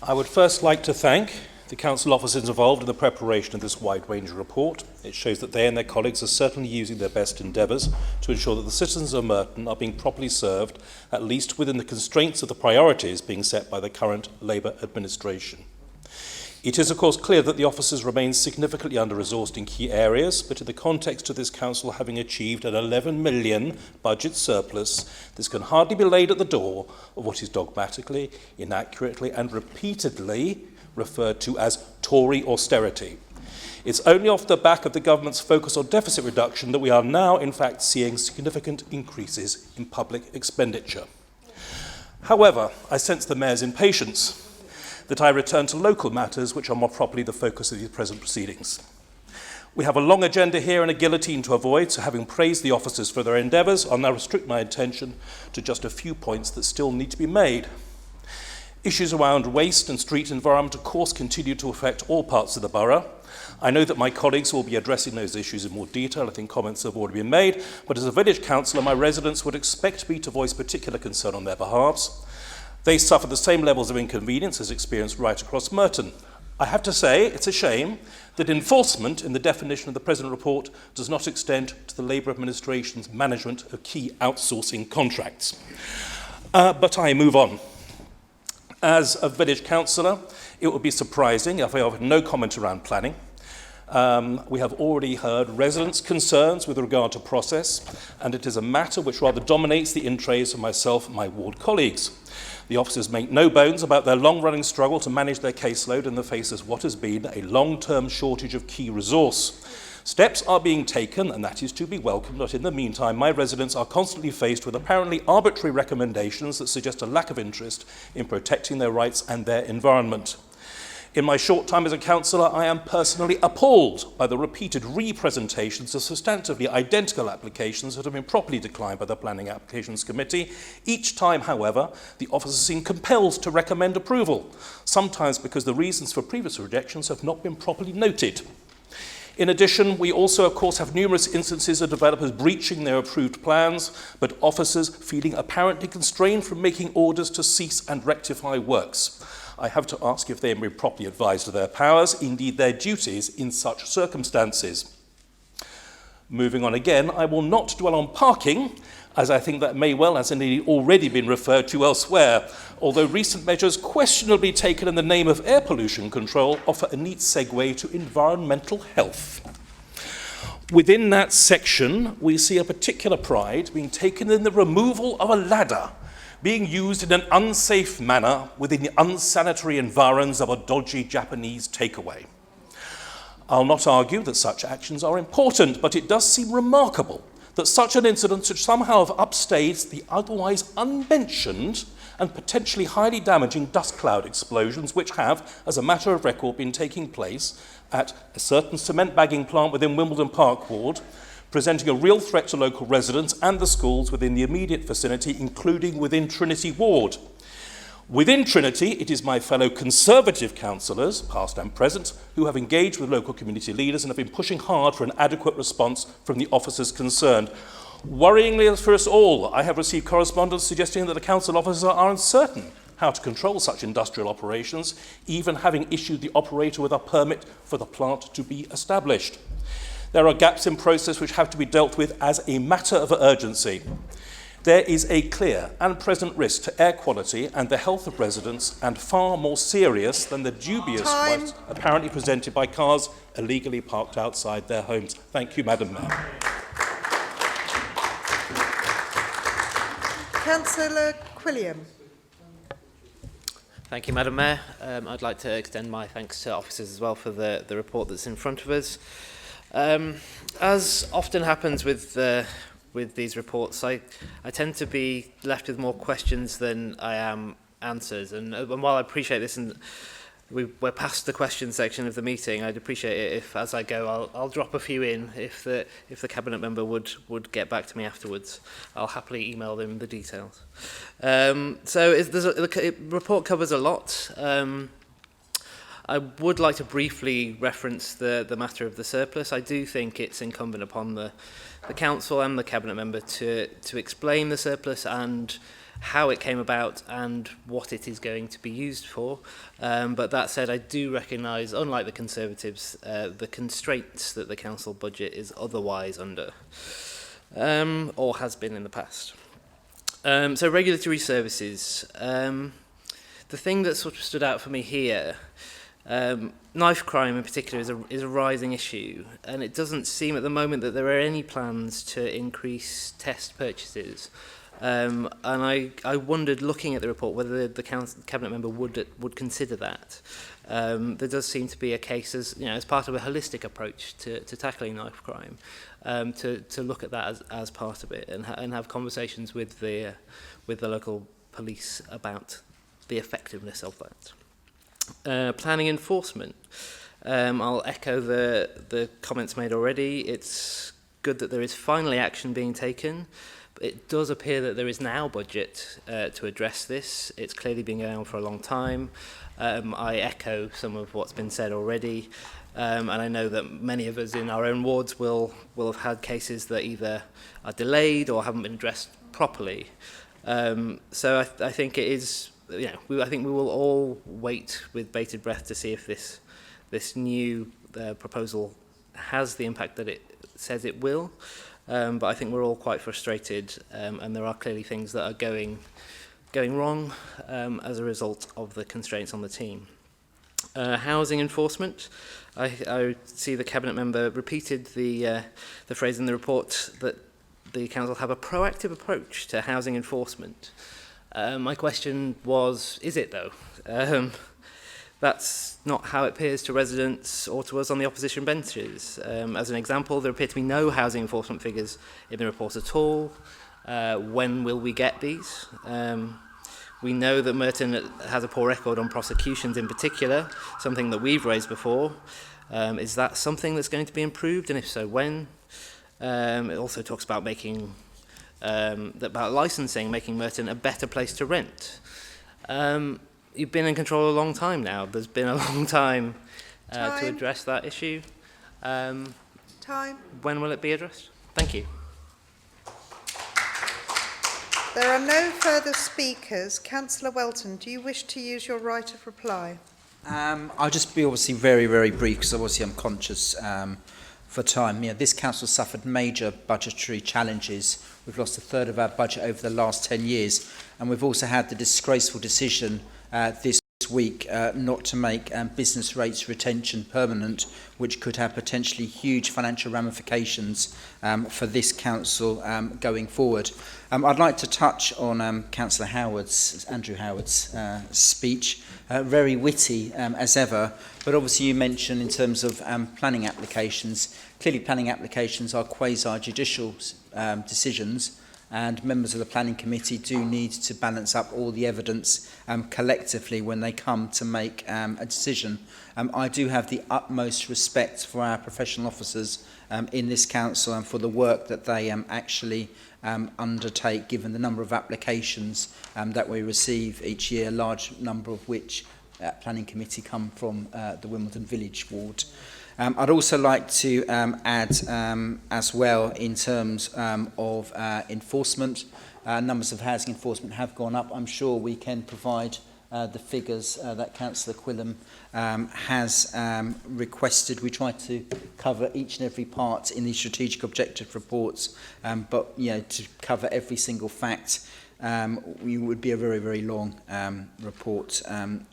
I would first like to thank the council officers involved in the preparation of this wide-ranging report. It shows that they and their colleagues are certainly using their best endeavours to ensure that the citizens of Merton are being properly served, at least within the constraints of the priorities being set by the current Labour administration. It is, of course, clear that the officers remain significantly under-resourced in key areas, but in the context of this council having achieved an 11 million budget surplus, this can hardly be laid at the door of what is dogmatically, inaccurately and repeatedly referred to as Tory austerity. It's only off the back of the government's focus on deficit reduction that we are now, in fact, seeing significant increases in public expenditure. However, I sense the Mayor's impatience that I return to local matters which are more properly the focus of these present proceedings. We have a long agenda here and a guillotine to avoid, so having praised the officers for their endeavours, I'll now restrict my attention to just a few points that still need to be made. Issues around waste and street environment, of course, continue to affect all parts of the borough. I know that my colleagues will be addressing those issues in more detail. I think comments have already been made, but as a village councillor, my residents would expect me to voice particular concern on their behalves. They suffer the same levels of inconvenience as experienced right across Merton. I have to say it's a shame that enforcement in the definition of the present report does not extend to the Labour administration's management of key outsourcing contracts. But I move on. As a village councillor, it would be surprising if I offered no comment around planning. We have already heard residents' concerns with regard to process, and it is a matter which rather dominates the in-trays of myself and my ward colleagues. The officers make no bones about their long-running struggle to manage their caseload in the face of what has been a long-term shortage of key resource. Steps are being taken, and that is to be welcomed, but in the meantime, my residents are constantly faced with apparently arbitrary recommendations that suggest a lack of interest in protecting their rights and their environment. In my short time as a councillor, I am personally appalled by the repeated re-presentations of substantively identical applications that have been properly declined by the Planning Applications Committee. Each time, however, the officers seem compelled to recommend approval, sometimes because the reasons for previous rejections have not been properly noted. In addition, we also, of course, have numerous instances of developers breaching their approved plans, but officers feeling apparently constrained from making orders to cease and rectify works. I have to ask if they have been properly advised of their powers, indeed their duties, in such circumstances. Moving on again, I will not dwell on parking, as I think that may well, as indeed already been referred to elsewhere, although recent measures questionably taken in the name of air pollution control offer a neat segue to environmental health. Within that section, we see a particular pride being taken in the removal of a ladder being used in an unsafe manner within the unsanitary environs of a dodgy Japanese takeaway. I'll not argue that such actions are important, but it does seem remarkable that such an incident should somehow have upstaged the otherwise unmentioned and potentially highly damaging dust cloud explosions which have, as a matter of record, been taking place at a certain cement bagging plant within Wimbledon Park Ward, presenting a real threat to local residents and the schools within the immediate vicinity, including within Trinity Ward. Within Trinity, it is my fellow Conservative councillors, past and present, who have engaged with local community leaders and have been pushing hard for an adequate response from the officers concerned. Worryingly for us all, I have received correspondence suggesting that the council officers are uncertain how to control such industrial operations, even having issued the operator with a permit for the plant to be established. There are gaps in process which have to be dealt with as a matter of urgency. There is a clear and present risk to air quality and the health of residents, and far more serious than the dubious ones apparently presented by cars illegally parked outside their homes. Thank you, Madam Mayor. Councillor Quilliam. Thank you, Madam Mayor. I'd like to extend my thanks to officers as well for the report that's in front of us. As often happens with these reports, I tend to be left with more questions than I am answers. And while I appreciate this, and we're past the question section of the meeting, I'd appreciate it if, as I go, I'll drop a few in. If the cabinet member would get back to me afterwards, I'll happily email them the details. The report covers a lot. I would like to briefly reference the matter of the surplus. I do think it's incumbent upon the council and the cabinet member to explain the surplus and how it came about and what it is going to be used for. But that said, I do recognise, unlike the Conservatives, the constraints that the council budget is otherwise under, or has been in the past. So regulatory services. The thing that sort of stood out for me here, knife crime in particular is a rising issue, and it doesn't seem at the moment that there are any plans to increase test purchases. And I wondered, looking at the report, whether the cabinet member would consider that. There does seem to be a case, as part of a holistic approach to tackling knife crime, to look at that as part of it and have conversations with the local police about the effectiveness of that. Planning enforcement. I'll echo the comments made already. It's good that there is finally action being taken. It does appear that there is now budget to address this. It's clearly been going on for a long time. I echo some of what's been said already, and I know that many of us in our own wards will have had cases that either are delayed or haven't been addressed properly. So I think it is. I think we will all wait with bated breath to see if this new proposal has the impact that it says it will. But I think we're all quite frustrated, and there are clearly things that are going wrong as a result of the constraints on the team. Housing enforcement. I see the cabinet member repeated the phrase in the report that the council have a proactive approach to housing enforcement. My question was, is it though? That's not how it appears to residents or to us on the opposition benches. As an example, there appear to be no housing enforcement figures in the report at all. When will we get these? We know that Merton has a poor record on prosecutions in particular, something that we've raised before. Is that something that's going to be improved, and if so, when? It also talks about about licensing, making Merton a better place to rent. You've been in control a long time now. There's been a long time to address that issue. Time. When will it be addressed? Thank you. There are no further speakers. Councillor Welton, do you wish to use your right of reply? I'll just be obviously very, very brief, because obviously I'm conscious for time. This council suffered major budgetary challenges. We've lost a third of our budget over the last 10 years, and we've also had the disgraceful decision this week not to make business rates retention permanent, which could have potentially huge financial ramifications for this council going forward. I'd like to touch on Councillor Andrew Howard's speech, very witty as ever, but obviously you mentioned in terms of planning applications. Clearly planning applications are quasi-judicial decisions, and members of the planning committee do need to balance up all the evidence collectively when they come to make a decision. I do have the utmost respect for our professional officers in this council and for the work that they actually undertake, given the number of applications that we receive each year, a large number of which planning committee come from the Wimbledon Village ward. I'd also like to add as well in terms of enforcement. Numbers of housing enforcement have gone up. I'm sure we can provide the figures that Councillor Quillam has requested. We try to cover each and every part in the strategic objective reports, but to cover every single fact would be a very, very long report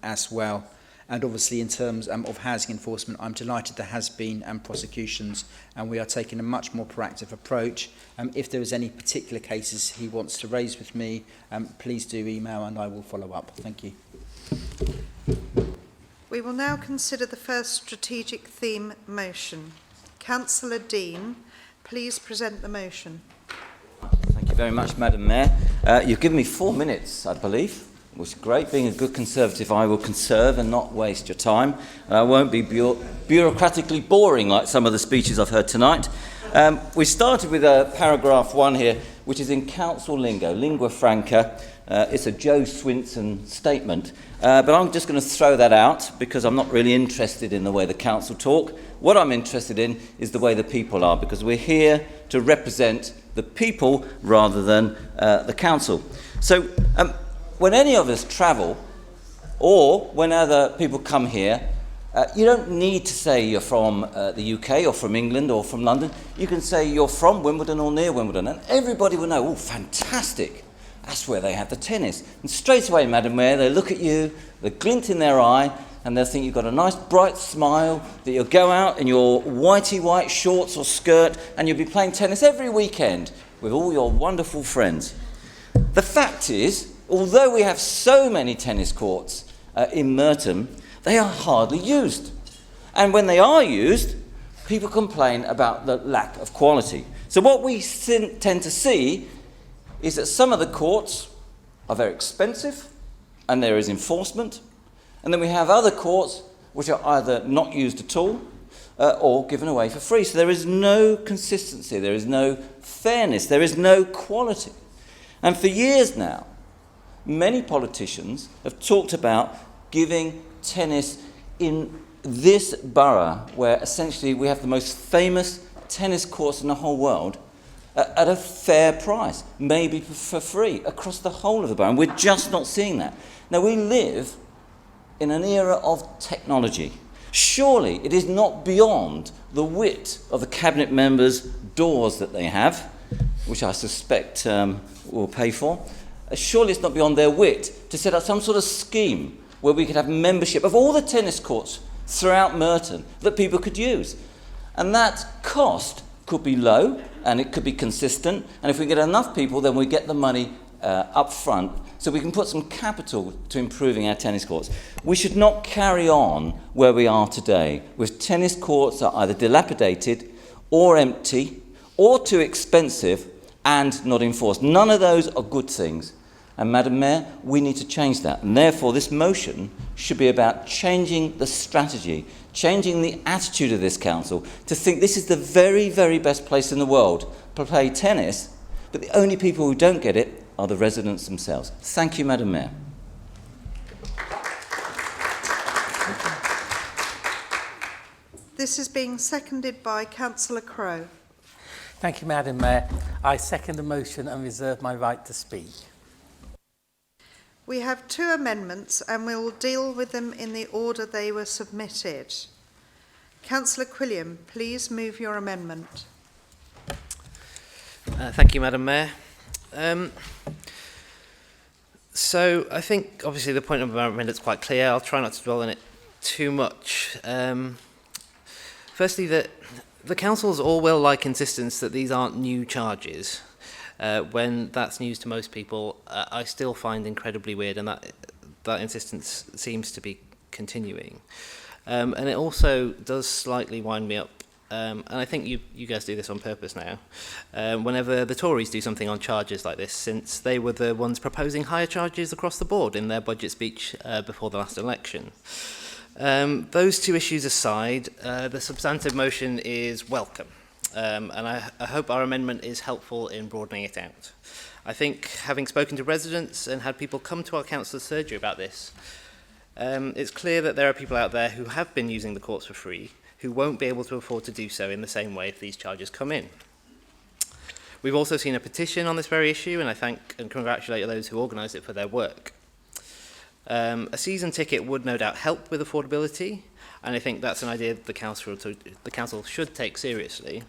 as well. And obviously in terms of housing enforcement, I'm delighted there has been prosecutions, and we are taking a much more proactive approach. If there is any particular cases he wants to raise with me, please do email and I will follow up. Thank you. We will now consider the first strategic theme motion. Councillor Dean, please present the motion. Thank you very much, Madam Mayor. You've given me 4 minutes, I believe, which is great. Being a good Conservative, I will conserve and not waste your time. I won't be bureaucratically boring like some of the speeches I've heard tonight. We started with paragraph 1 here, which is in council lingo, lingua franca. It's a Joe Swinson statement, but I'm just going to throw that out because I'm not really interested in the way the council talk. What I'm interested in is the way the people are, because we're here to represent the people rather than the council. So when any of us travel, or when other people come here, you don't need to say you're from the UK or from England or from London. You can say you're from Wimbledon or near Wimbledon, and everybody will know, oh, fantastic. That's where they have the tennis. And straight away, Madam Mayor, they look at you, the glint in their eye, and they'll think you've got a nice bright smile, that you'll go out in your whitey white shorts or skirt, and you'll be playing tennis every weekend with all your wonderful friends. The fact is, although we have so many tennis courts in Merton, they are hardly used. And when they are used, people complain about the lack of quality. So what we tend to see is that some of the courts are very expensive and there is enforcement, and then we have other courts which are either not used at all or given away for free. So there is no consistency, there is no fairness, there is no quality. And for years now, many politicians have talked about giving tennis in this borough, where essentially we have the most famous tennis courts in the whole world, at a fair price, maybe for free, across the whole of the borough. And we're just not seeing that. Now, we live in an era of technology. Surely it is not beyond the wit of the cabinet members' doors that they have, which I suspect will pay for. Surely it's not beyond their wit to set up some sort of scheme where we could have membership of all the tennis courts throughout Merton that people could use. And that cost could be low and it could be consistent, and if we get enough people, then we get the money up front so we can put some capital to improving our tennis courts. We should not carry on where we are today with tennis courts that are either dilapidated or empty or too expensive and not enforced. None of those are good things. And Madam Mayor, we need to change that. And therefore, this motion should be about changing the strategy, changing the attitude of this council to think this is the very, very best place in the world to play tennis, but the only people who don't get it are the residents themselves. Thank you, Madam Mayor. This is being seconded by Councillor Crowe. Thank you, Madam Mayor. I second the motion and reserve my right to speak. We have 2 amendments and we will deal with them in the order they were submitted. Councillor Quilliam, please move your amendment. Thank you, Madam Mayor. So I think obviously the point of my amendment is quite clear. I'll try not to dwell on it too much. Firstly, the council's all will like insistence that these aren't new charges. When that's news to most people, I still find incredibly weird, and that insistence seems to be continuing. And it also does slightly wind me up, and I think you guys do this on purpose now, whenever the Tories do something on charges like this, since they were the ones proposing higher charges across the board in their budget speech before the last election. Those 2 issues aside, the substantive motion is welcome. And I hope our amendment is helpful in broadening it out. I think, having spoken to residents and had people come to our councillor's surgery about this, it's clear that there are people out there who have been using the courts for free, who won't be able to afford to do so in the same way if these charges come in. We've also seen a petition on this very issue, and I thank and congratulate those who organised it for their work. A season ticket would no doubt help with affordability, and I think that's an idea that the council should take seriously.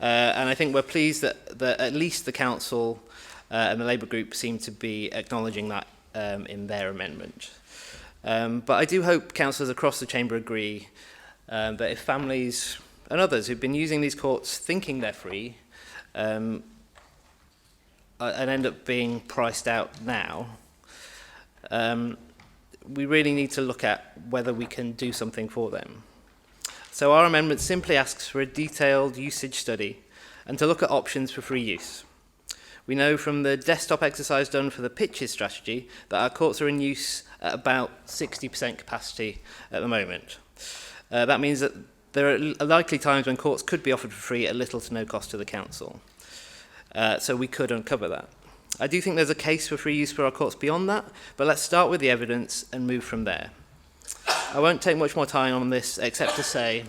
And I think we're pleased that at least the council and the Labour group seem to be acknowledging that in their amendment. But I do hope councillors across the chamber agree that if families and others who've been using these courts thinking they're free and end up being priced out now, we really need to look at whether we can do something for them. So our amendment simply asks for a detailed usage study and to look at options for free use. We know from the desktop exercise done for the pitches strategy that our courts are in use at about 60% capacity at the moment. That means that there are likely times when courts could be offered for free at little to no cost to the council. So we could uncover that. I do think there's a case for free use for our courts beyond that, but let's start with the evidence and move from there. I won't take much more time on this except to say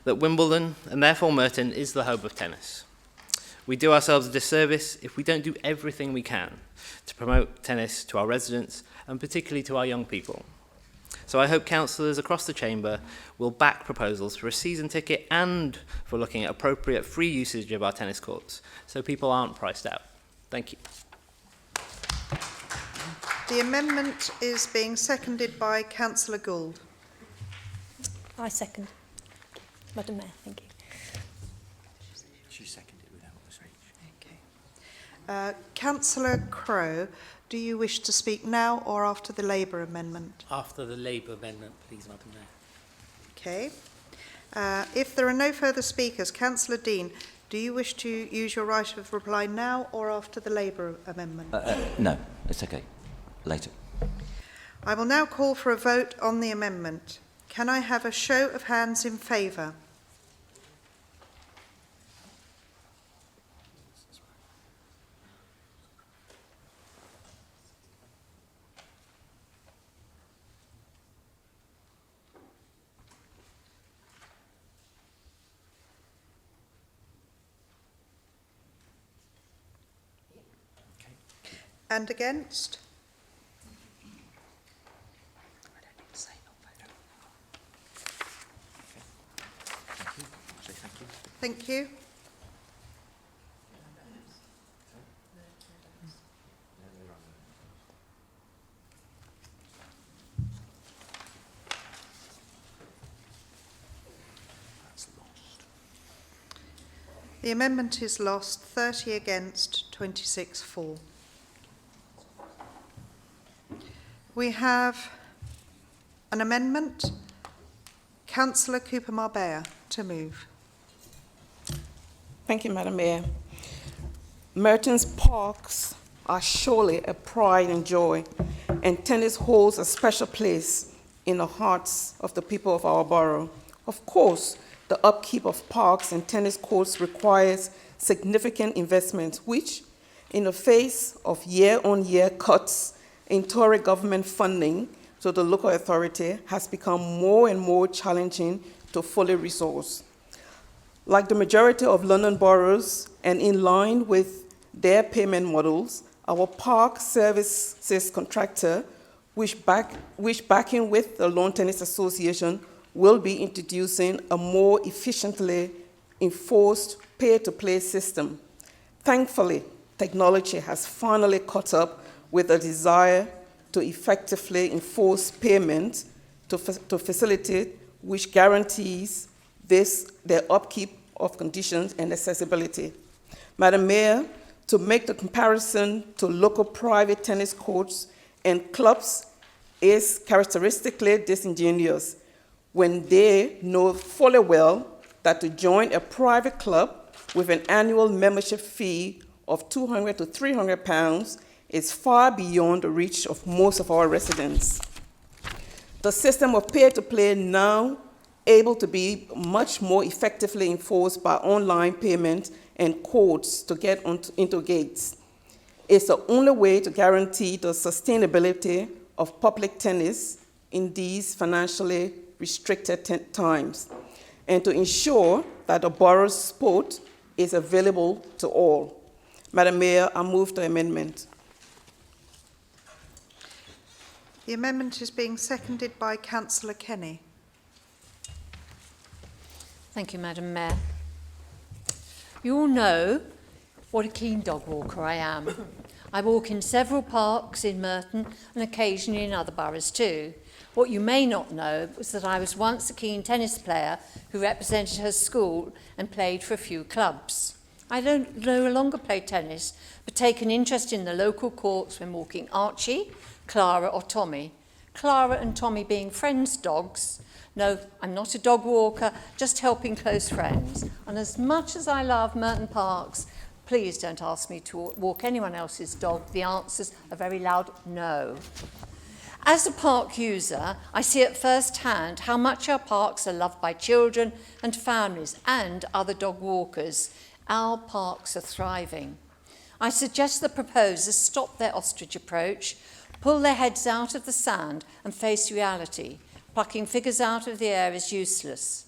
that Wimbledon, and therefore Merton, is the home of tennis. We do ourselves a disservice if we don't do everything we can to promote tennis to our residents and particularly to our young people. So I hope councillors across the chamber will back proposals for a season ticket and for looking at appropriate free usage of our tennis courts so people aren't priced out. Thank you. The amendment is being seconded by Councillor Gould. I second. Madam Mayor, thank you. She seconded without the speech. Okay. Councillor Crowe, do you wish to speak now or after the Labour amendment? After the Labour amendment, please, Madam Mayor. Okay. If there are no further speakers, Councillor Dean, do you wish to use your right of reply now or after the Labour amendment? No, it's okay. Later. I will now call for a vote on the amendment. Can I have a show of hands in favour? And against? Thank you. The amendment is lost, 30 against, 26 for. We have an amendment. Councillor Cooper-Marbella to move. Thank you, Madam Mayor. Merton's parks are surely a pride and joy, and tennis holds a special place in the hearts of the people of our borough. Of course, the upkeep of parks and tennis courts requires significant investment, which, in the face of year-on-year cuts in Tory government funding to the local authority, has become more and more challenging to fully resource. Like the majority of London boroughs, and in line with their payment models, our park services contractor, which backing with the Lawn Tennis Association, will be introducing a more efficiently enforced pay-to-play system. Thankfully, technology has finally caught up with a desire to effectively enforce payment to facilitate, which guarantees their upkeep of conditions and accessibility. Madam Mayor, to make the comparison to local private tennis courts and clubs is characteristically disingenuous when they know fully well that to join a private club with an annual membership fee of £200 to £300 is far beyond the reach of most of our residents. The system of pay-to-play now able to be much more effectively enforced by online payment and codes to get into gates. It's the only way to guarantee the sustainability of public tennis in these financially restricted times, and to ensure that the borough's sport is available to all. Madam Mayor, I move the amendment. The amendment is being seconded by Councillor Kenny. Thank you, Madam Mayor. You all know what a keen dog walker I am. I walk in several parks in Merton and occasionally in other boroughs too. What you may not know was that I was once a keen tennis player who represented her school and played for a few clubs. I don't no longer play tennis, but take an interest in the local courts when walking Archie, Clara or Tommy. Clara and Tommy being friends' dogs. No, I'm not a dog walker, just helping close friends. And as much as I love Merton Parks, please don't ask me to walk anyone else's dog. The answer's a very loud no. As a park user, I see at first hand how much our parks are loved by children and families and other dog walkers. Our parks are thriving. I suggest the proposers stop their ostrich approach, pull their heads out of the sand and face reality. Plucking figures out of the air is useless.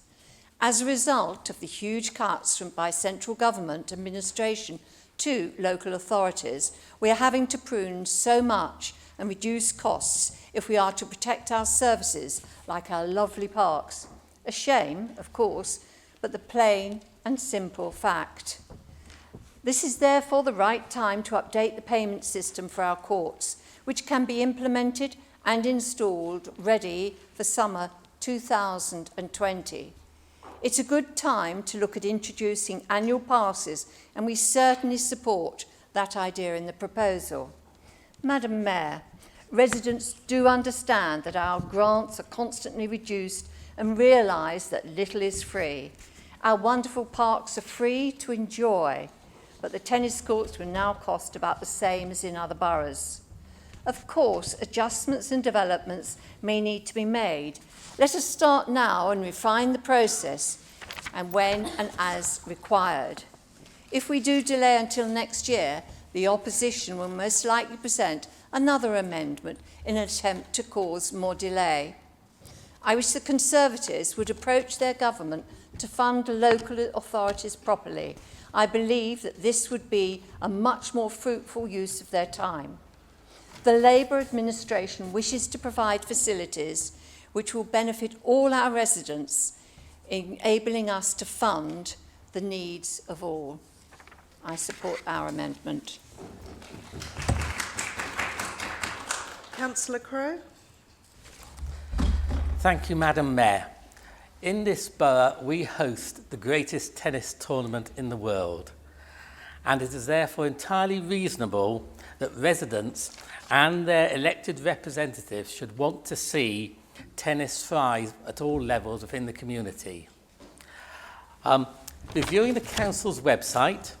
As a result of the huge cuts by central government administration to local authorities, we are having to prune so much and reduce costs if we are to protect our services like our lovely parks. A shame, of course, but the plain and simple fact. This is therefore the right time to update the payment system for our courts, which can be implemented and installed ready for summer 2020. It's a good time to look at introducing annual passes, and we certainly support that idea in the proposal. Madam Mayor, residents do understand that our grants are constantly reduced and realise that little is free. Our wonderful parks are free to enjoy, but the tennis courts will now cost about the same as in other boroughs. Of course, adjustments and developments may need to be made. Let us start now and refine the process and when and as required. If we do delay until next year, the opposition will most likely present another amendment in an attempt to cause more delay. I wish the Conservatives would approach their government to fund local authorities properly. I believe that this would be a much more fruitful use of their time. The Labour administration wishes to provide facilities which will benefit all our residents, enabling us to fund the needs of all. I support our amendment. Councillor Crowe. Thank you, Madam Mayor. In this borough, we host the greatest tennis tournament in the world, and it is therefore entirely reasonable that residents and their elected representatives should want to see tennis thrive at all levels within the community. Reviewing the council's website,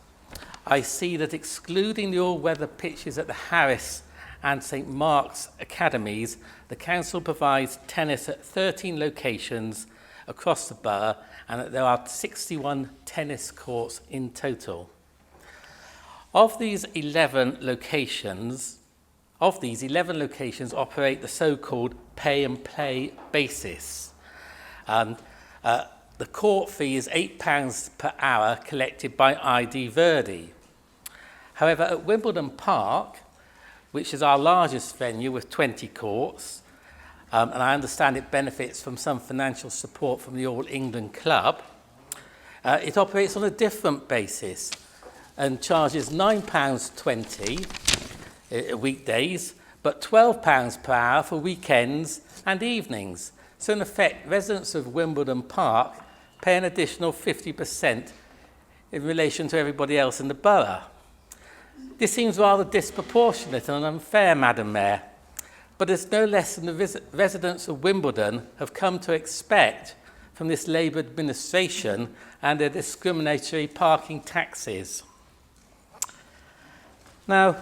I see that excluding the all-weather pitches at the Harris and St Mark's academies, the council provides tennis at 13 locations across the borough, and that there are 61 tennis courts in total. Of these 11 locations operate the so-called pay and play basis. The court fee is £8 per hour collected by ID Verdi. However, at Wimbledon Park, which is our largest venue with 20 courts, and I understand it benefits from some financial support from the All England Club, it operates on a different basis and charges £9.20 weekdays, but £12 per hour for weekends and evenings. So in effect, residents of Wimbledon Park pay an additional 50% in relation to everybody else in the borough. This seems rather disproportionate and unfair, Madam Mayor, but it's no less than the residents of Wimbledon have come to expect from this Labour administration and their discriminatory parking taxes. Now,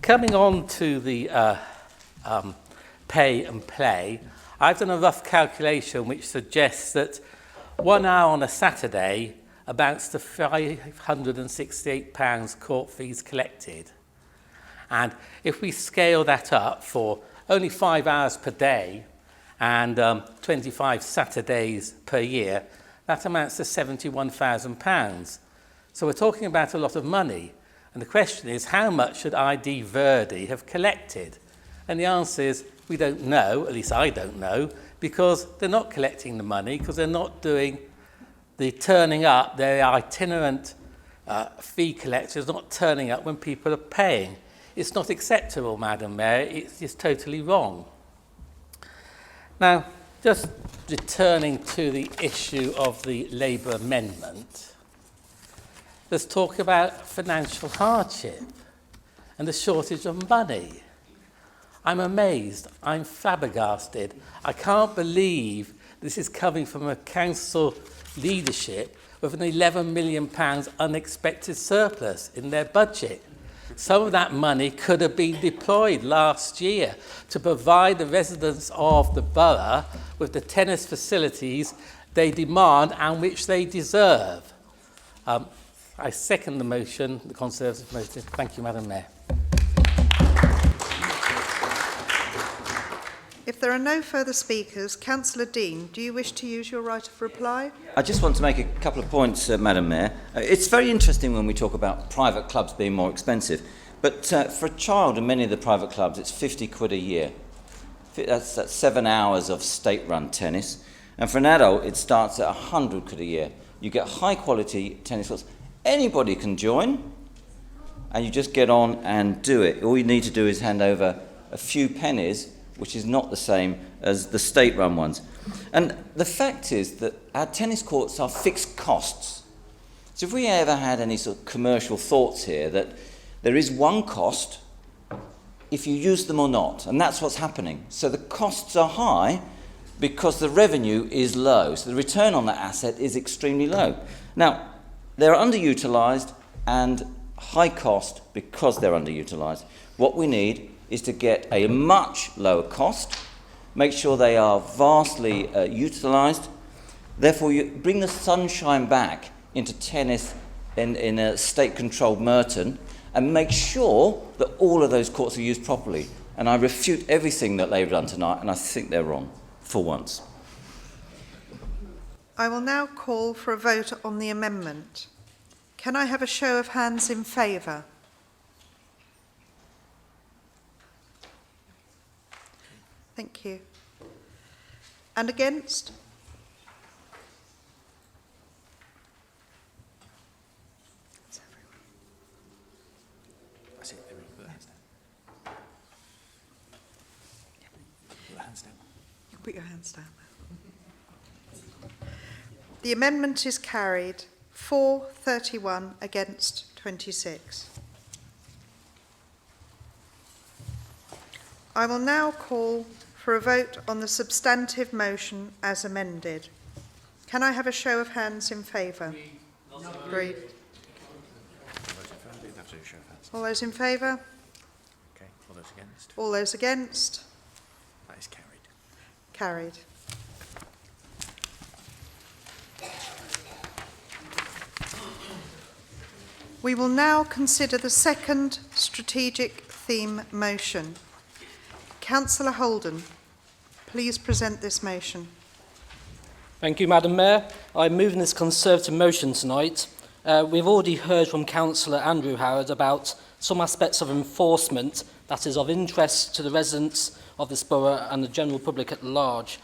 coming on to the pay and play, I've done a rough calculation which suggests that 1 hour on a Saturday amounts to £568 court fees collected. And if we scale that up for only 5 hours per day and 25 Saturdays per year, that amounts to £71,000. So we're talking about a lot of money. And the question is, how much should ID Verdi have collected? And the answer is, we don't know, at least I don't know, because they're not collecting the money, because they're not doing the turning up. Their itinerant fee collectors not turning up when people are paying. It's not acceptable, Madam Mayor. It's just totally wrong. Now, just returning to the issue of the Labour amendment, there's talk about financial hardship and the shortage of money. I'm amazed, I'm flabbergasted. I can't believe this is coming from a council leadership with an £11 million unexpected surplus in their budget. Some of that money could have been deployed last year to provide the residents of the borough with the tennis facilities they demand and which they deserve. I second the motion, the Conservative motion. Thank you, Madam Mayor. If there are no further speakers, Councillor Dean, do you wish to use your right of reply? I just want to make a couple of points, Madam Mayor. It's very interesting when we talk about private clubs being more expensive, but for a child in many of the private clubs, it's 50 quid a year. That's 7 hours of state-run tennis. And for an adult, it starts at 100 quid a year. You get high-quality tennis courts. Anybody can join, and you just get on and do it. All you need to do is hand over a few pennies, which is not the same as the state-run ones. And the fact is that our tennis courts are fixed costs. So if we ever had any sort of commercial thoughts here, that there is one cost if you use them or not, and that's what's happening. So the costs are high because the revenue is low. So the return on that asset is extremely low. Now, they're underutilised and high cost because they're underutilised. What we need is to get a much lower cost, make sure they are vastly utilised. Therefore, you bring the sunshine back into tennis in a state-controlled Merton and make sure that all of those courts are used properly. And I refute everything that they've done tonight, and I think they're wrong, for once. I will now call for a vote on the amendment. Can I have a show of hands in favour? Thank you. And against? You can put your hands down. The amendment is carried. 431 against 26. I will now call for a vote on the substantive motion as amended. Can I have a show of hands in favour? Agreed. All those in favour? Okay. All those against? All those against? That is carried. Carried. We will now consider the second strategic theme motion. Councillor Holden, please present this motion. Thank you, Madam Mayor. I'm moving this Conservative motion tonight. We've already heard from Councillor Andrew Howard about some aspects of enforcement that is of interest to the residents of this borough and the general public at large.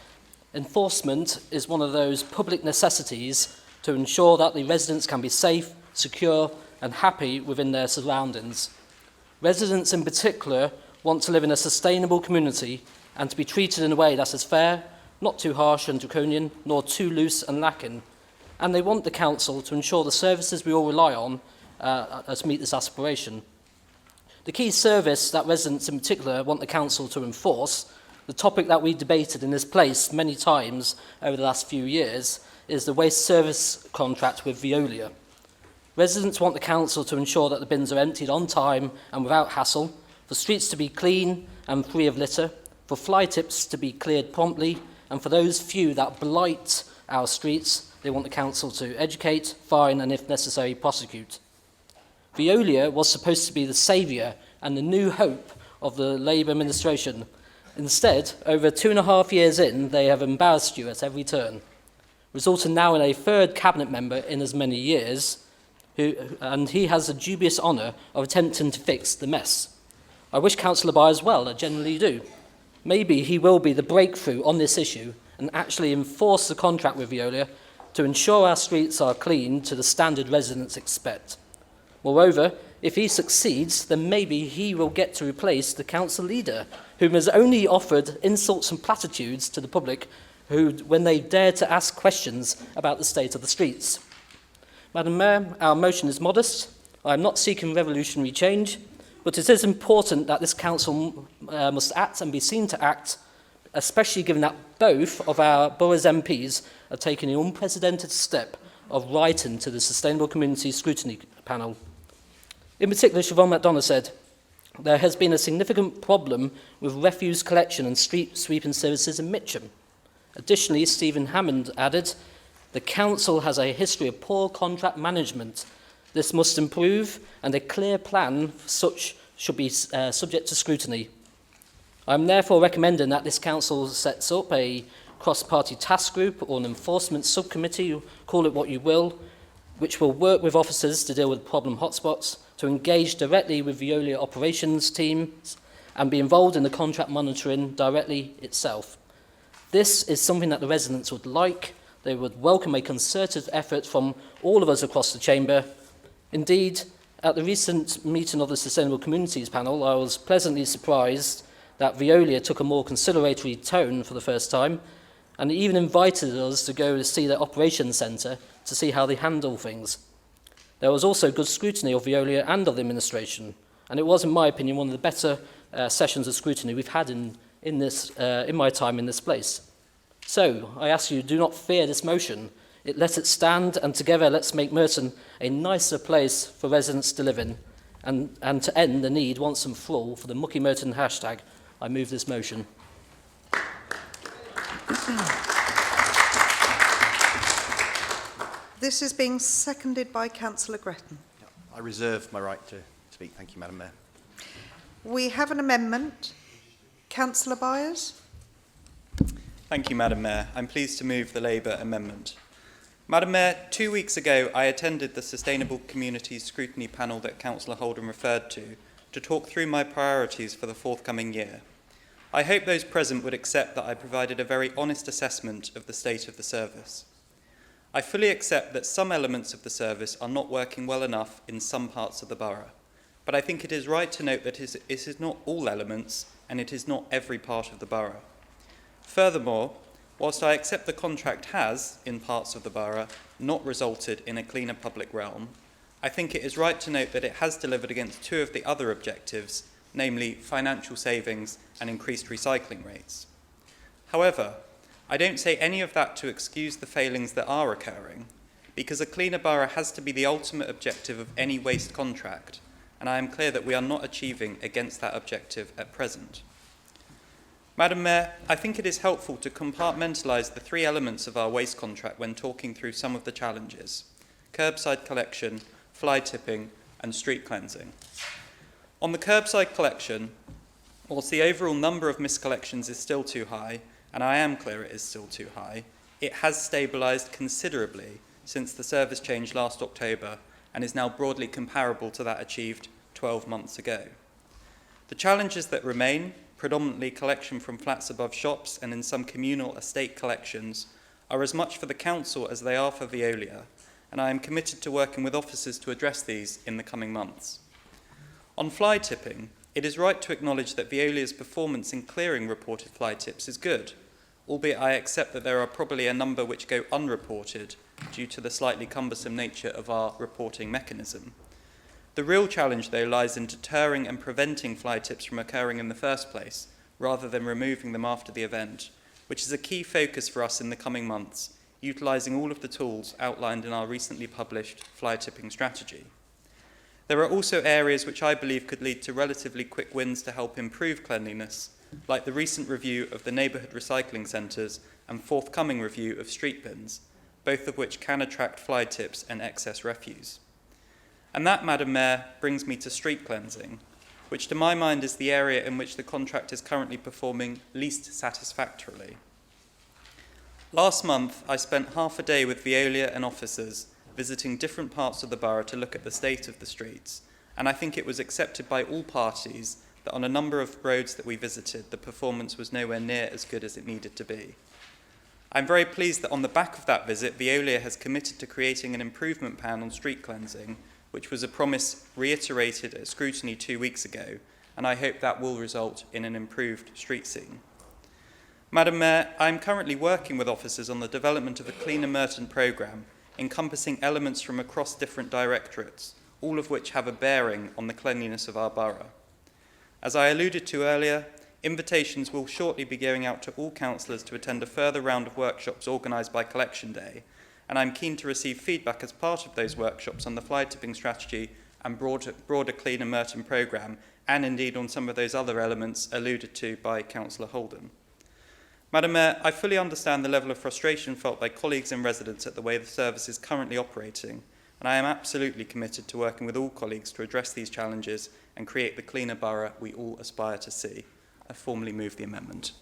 Enforcement is one of those public necessities to ensure that the residents can be safe, secure and happy within their surroundings. Residents in particular want to live in a sustainable community and to be treated in a way that is fair, not too harsh and draconian, nor too loose and lacking. And they want the council to ensure the services we all rely on to meet this aspiration. The key service that residents in particular want the council to enforce, the topic that we debated in this place many times over the last few years, is the waste service contract with Veolia. Residents want the council to ensure that the bins are emptied on time and without hassle, for streets to be clean and free of litter, for fly tips to be cleared promptly, and for those few that blight our streets, they want the council to educate, fine and if necessary prosecute. Veolia was supposed to be the saviour and the new hope of the Labour administration. Instead, over 2.5 years in, they have embarrassed you at every turn, resulting now in a third cabinet member in as many years, and he has the dubious honour of attempting to fix the mess. I wish Councillor Byers well, I generally do. Maybe he will be the breakthrough on this issue and actually enforce the contract with Veolia to ensure our streets are clean to the standard residents expect. Moreover, if he succeeds, then maybe he will get to replace the council leader, whom has only offered insults and platitudes to the public when they dare to ask questions about the state of the streets. Madam Mayor, our motion is modest. I am not seeking revolutionary change, but it is important that this council must act and be seen to act, especially given that both of our borough's MPs are taking the unprecedented step of writing to the Sustainable Community Scrutiny Panel. In particular, Siobhan McDonough said, there has been a significant problem with refuse collection and street sweeping services in Mitcham. Additionally, Stephen Hammond added, the council has a history of poor contract management. This must improve, and a clear plan for such should be subject to scrutiny. I am therefore recommending that this council sets up a cross-party task group or an enforcement subcommittee, call it what you will, which will work with officers to deal with problem hotspots, to engage directly with Veolia operations teams and be involved in the contract monitoring directly itself. This is something that the residents would like. They would welcome a concerted effort from all of us across the chamber. Indeed, at the recent meeting of the Sustainable Communities panel, I was pleasantly surprised that Veolia took a more conciliatory tone for the first time and even invited us to go to see their operations centre to see how they handle things. There was also good scrutiny of Veolia and of the administration, and it was, in my opinion, one of the better sessions of scrutiny we've had in my time in this place. So, I ask you, do not fear this motion. Let it stand, and together let's make Merton a nicer place for residents to live in, and to end the need once and for all for the Mucky Merton hashtag. I move this motion. This is being seconded by Councillor Gretton. I reserve my right to speak. Thank you, Madam Mayor. We have an amendment. Councillor Byers. Thank you, Madam Mayor. I'm pleased to move the Labour amendment. Madam Mayor, 2 weeks ago I attended the Sustainable Communities Scrutiny Panel that Councillor Holden referred to talk through my priorities for the forthcoming year. I hope those present would accept that I provided a very honest assessment of the state of the service. I fully accept that some elements of the service are not working well enough in some parts of the borough, but I think it is right to note that it is not all elements and it is not every part of the borough. Furthermore, whilst I accept the contract has, in parts of the borough, not resulted in a cleaner public realm, I think it is right to note that it has delivered against two of the other objectives, namely financial savings and increased recycling rates. However, I don't say any of that to excuse the failings that are occurring, because a cleaner borough has to be the ultimate objective of any waste contract, and I am clear that we are not achieving against that objective at present. Madam Mayor, I think it is helpful to compartmentalise the three elements of our waste contract when talking through some of the challenges: curbside collection, fly tipping, and street cleansing. On the curbside collection, whilst the overall number of miscollections is still too high, and I am clear it is still too high, it has stabilised considerably since the service change last October and is now broadly comparable to that achieved 12 months ago. The challenges that remain, predominantly collection from flats above shops and in some communal estate collections, are as much for the council as they are for Veolia, and I am committed to working with officers to address these in the coming months. On fly tipping, it is right to acknowledge that Veolia's performance in clearing reported fly tips is good, albeit I accept that there are probably a number which go unreported due to the slightly cumbersome nature of our reporting mechanism. The real challenge, though, lies in deterring and preventing fly tips from occurring in the first place, rather than removing them after the event, which is a key focus for us in the coming months, utilising all of the tools outlined in our recently published fly tipping strategy. There are also areas which I believe could lead to relatively quick wins to help improve cleanliness, like the recent review of the neighbourhood recycling centres and forthcoming review of street bins, both of which can attract fly tips and excess refuse. And that, Madam Mayor, brings me to street cleansing, which to my mind is the area in which the contract is currently performing least satisfactorily. Last month, I spent half a day with Veolia and officers visiting different parts of the borough to look at the state of the streets, and I think it was accepted by all parties that on a number of roads that we visited, the performance was nowhere near as good as it needed to be. I'm very pleased that on the back of that visit, Veolia has committed to creating an improvement plan on street cleansing, which was a promise reiterated at scrutiny 2 weeks ago, and I hope that will result in an improved street scene. Madam Mayor, I am currently working with officers on the development of a Cleaner Merton programme, encompassing elements from across different directorates, all of which have a bearing on the cleanliness of our borough. As I alluded to earlier, invitations will shortly be going out to all councillors to attend a further round of workshops organised by Collection Day, and I'm keen to receive feedback as part of those workshops on the fly tipping strategy and broader Cleaner Merton programme, and indeed on some of those other elements alluded to by Councillor Holden. Madam Mayor, I fully understand the level of frustration felt by colleagues and residents at the way the service is currently operating, and I am absolutely committed to working with all colleagues to address these challenges and create the cleaner borough we all aspire to see. I formally move the amendment.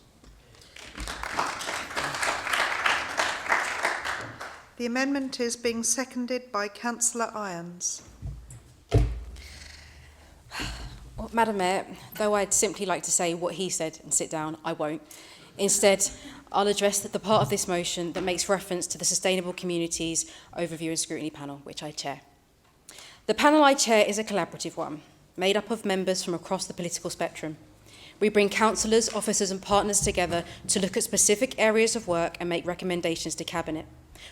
The amendment is being seconded by Councillor Irons. Well, Madam Mayor, though I'd simply like to say what he said and sit down, I won't. Instead, I'll address the part of this motion that makes reference to the Sustainable Communities Overview and Scrutiny Panel, which I chair. The panel I chair is a collaborative one, made up of members from across the political spectrum. We bring councillors, officers and partners together to look at specific areas of work and make recommendations to Cabinet.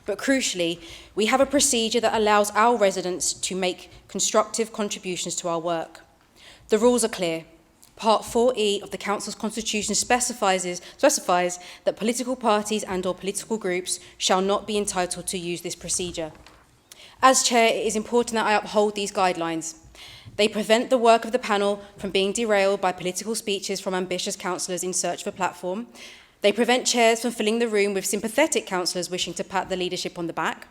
But crucially, we have a procedure that allows our residents to make constructive contributions to our work. The rules are clear. Part 4E of the Council's Constitution specifies that political parties and or political groups shall not be entitled to use this procedure. As Chair, it is important that I uphold these guidelines. They prevent the work of the panel from being derailed by political speeches from ambitious councillors in search of a platform. They prevent chairs from filling the room with sympathetic councillors wishing to pat the leadership on the back.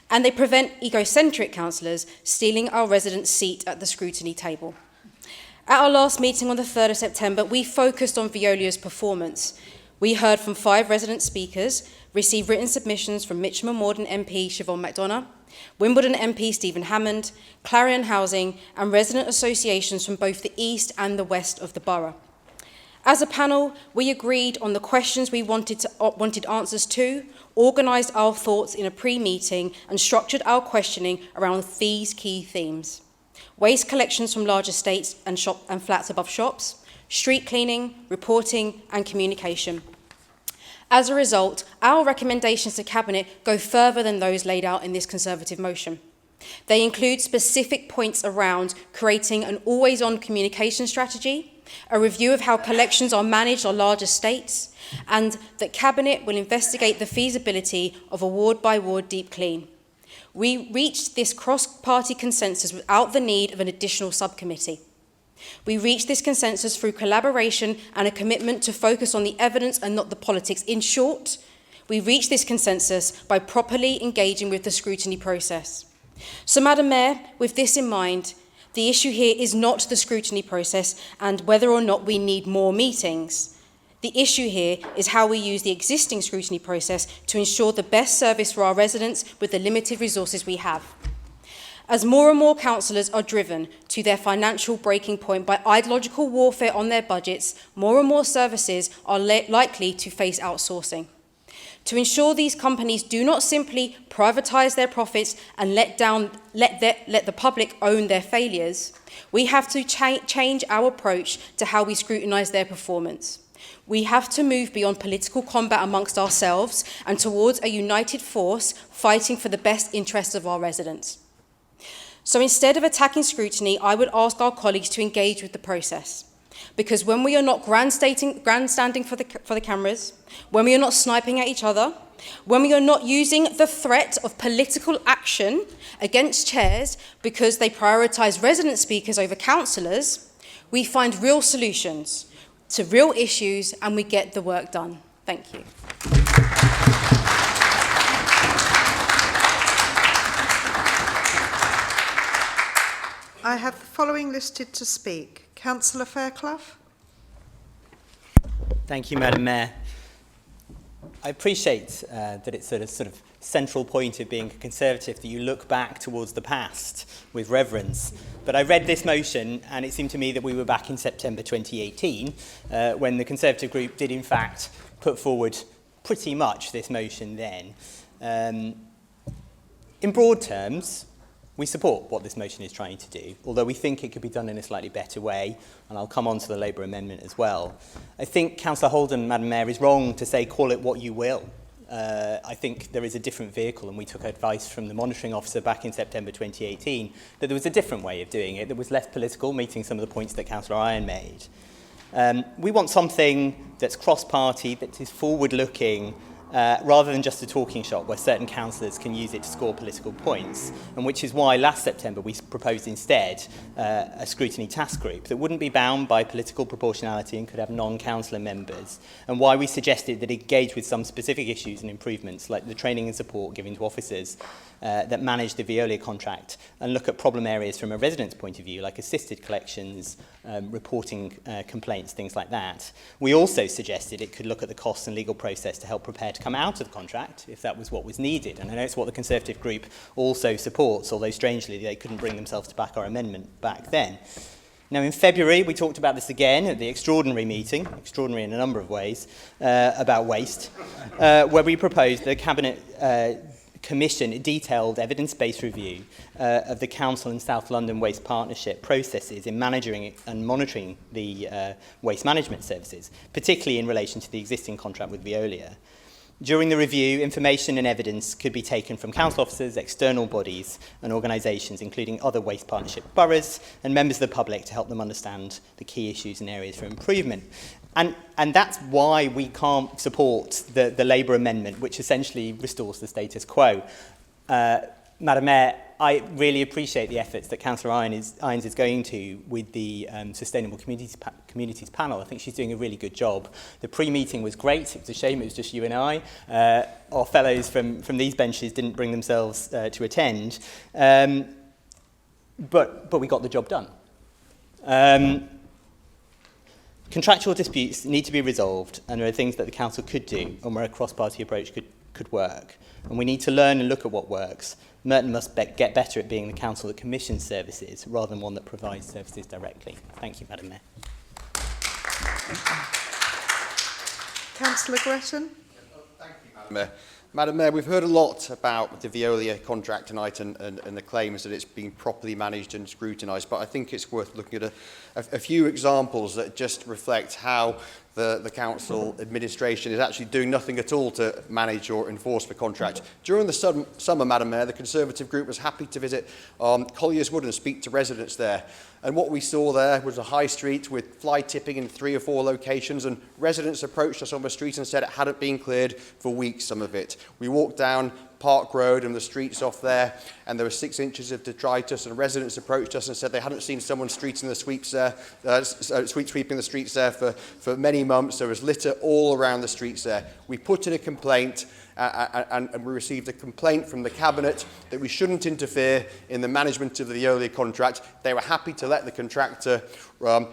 And they prevent egocentric councillors stealing our residents' seat at the scrutiny table. At our last meeting on the 3rd of September, we focused on Veolia's performance. We heard from 5 resident speakers, received written submissions from Mitcham and Morden MP Siobhan McDonough, Wimbledon MP Stephen Hammond, Clarion Housing and resident associations from both the east and the west of the borough. As a panel, we agreed on the questions we wanted answers to, organised our thoughts in a pre-meeting and structured our questioning around these key themes. Waste collections from large estates and flats above shops, street cleaning, reporting and communication. As a result, our recommendations to Cabinet go further than those laid out in this Conservative motion. They include specific points around creating an always-on communication strategy, a review of how collections are managed on large estates, and that Cabinet will investigate the feasibility of a ward-by-ward deep clean. We reached this cross-party consensus without the need of an additional subcommittee. We reached this consensus through collaboration and a commitment to focus on the evidence and not the politics. In short, we reached this consensus by properly engaging with the scrutiny process. So, Madam Mayor, with this in mind, the issue here is not the scrutiny process and whether or not we need more meetings. The issue here is how we use the existing scrutiny process to ensure the best service for our residents with the limited resources we have. As more and more councillors are driven to their financial breaking point by ideological warfare on their budgets, more and more services are likely to face outsourcing. To ensure these companies do not simply privatise their profits and let the public own their failures, we have to change our approach to how we scrutinise their performance. We have to move beyond political combat amongst ourselves and towards a united force fighting for the best interests of our residents. So instead of attacking scrutiny, I would ask our colleagues to engage with the process. Because when we are not grandstanding for the cameras, when we are not sniping at each other, when we are not using the threat of political action against chairs because they prioritise resident speakers over councillors, we find real solutions to real issues and we get the work done. Thank you. I have the following listed to speak. Councillor Fairclough. Thank you, Madam Mayor. I appreciate that it's a sort of central point of being a Conservative that you look back towards the past with reverence. But I read this motion and it seemed to me that we were back in September 2018 when the Conservative group did in fact put forward pretty much this motion then. In broad terms, we support what this motion is trying to do, although we think it could be done in a slightly better way, and I'll come on to the Labour amendment as well. I think Councillor Holden, Madam Mayor, is wrong to say call it what you will. I think there is a different vehicle, and we took advice from the monitoring officer back in September 2018 that there was a different way of doing it that was less political, meeting some of the points that Councillor Iron made. We want something that's cross-party, that is forward-looking, rather than just a talking shop where certain councillors can use it to score political points, and which is why last September we proposed instead a scrutiny task group that wouldn't be bound by political proportionality and could have non-councillor members, and why we suggested that it engage with some specific issues and improvements like the training and support given to officers that manage the Veolia contract and look at problem areas from a resident's point of view, like assisted collections, reporting complaints, things like that. We also suggested it could look at the costs and legal process to help prepare to come out of the contract if that was what was needed. And I know it's what the Conservative group also supports, although strangely they couldn't bring themselves to back our amendment back then. Now, in February, we talked about this again at the extraordinary meeting, extraordinary in a number of ways, about waste, where we proposed the Cabinet commission a detailed evidence-based review of the Council and South London Waste Partnership processes in managing and monitoring the waste management services, particularly in relation to the existing contract with Veolia. During the review, information and evidence could be taken from council officers, external bodies and organisations, including other waste partnership boroughs and members of the public, to help them understand the key issues and areas for improvement. And that's why we can't support the Labour amendment, which essentially restores the status quo. Madam Mayor, I really appreciate the efforts that Councillor Irons is going to with the Sustainable Communities panel. I think she's doing a really good job. The pre-meeting was great. It was a shame it was just you and I. Our fellows from these benches didn't bring themselves to attend. But we got the job done. Contractual disputes need to be resolved, and there are things that the council could do and where a cross-party approach could work. And we need to learn and look at what works. Merton must get better at being the council that commissions services rather than one that provides services directly. Thank you, Madam Mayor. Councillor Gretton. Thank you, Madam Mayor. Madam Mayor, we've heard a lot about the Veolia contract tonight and the claims that it's been properly managed and scrutinised, but I think it's worth looking at a few examples that just reflect how the council administration is actually doing nothing at all to manage or enforce the contract. During the summer, Madam Mayor, the Conservative group was happy to visit Colliers Wood and speak to residents there. And what we saw there was a high street with fly tipping in 3 or 4 locations, and residents approached us on the street and said it hadn't been cleared for weeks, some of it. We walked down Park Road and the streets off there, and there were 6 inches of detritus, and residents approached us and said they hadn't seen someone sweeping the streets there for many months. There was litter all around the streets there. We put in a complaint, and we received a complaint from the Cabinet that we shouldn't interfere in the management of the Veolia contract. They were happy to let the contractor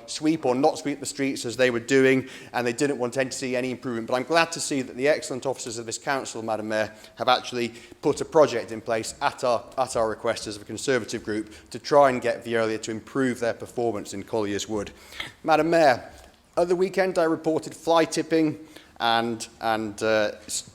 sweep or not sweep the streets as they were doing, and they didn't want to see any improvement. But I'm glad to see that the excellent officers of this council, Madam Mayor, have actually put a project in place at our request as a Conservative group to try and get Veolia to improve their performance in Colliers Wood. Madam Mayor, at the weekend I reported fly tipping and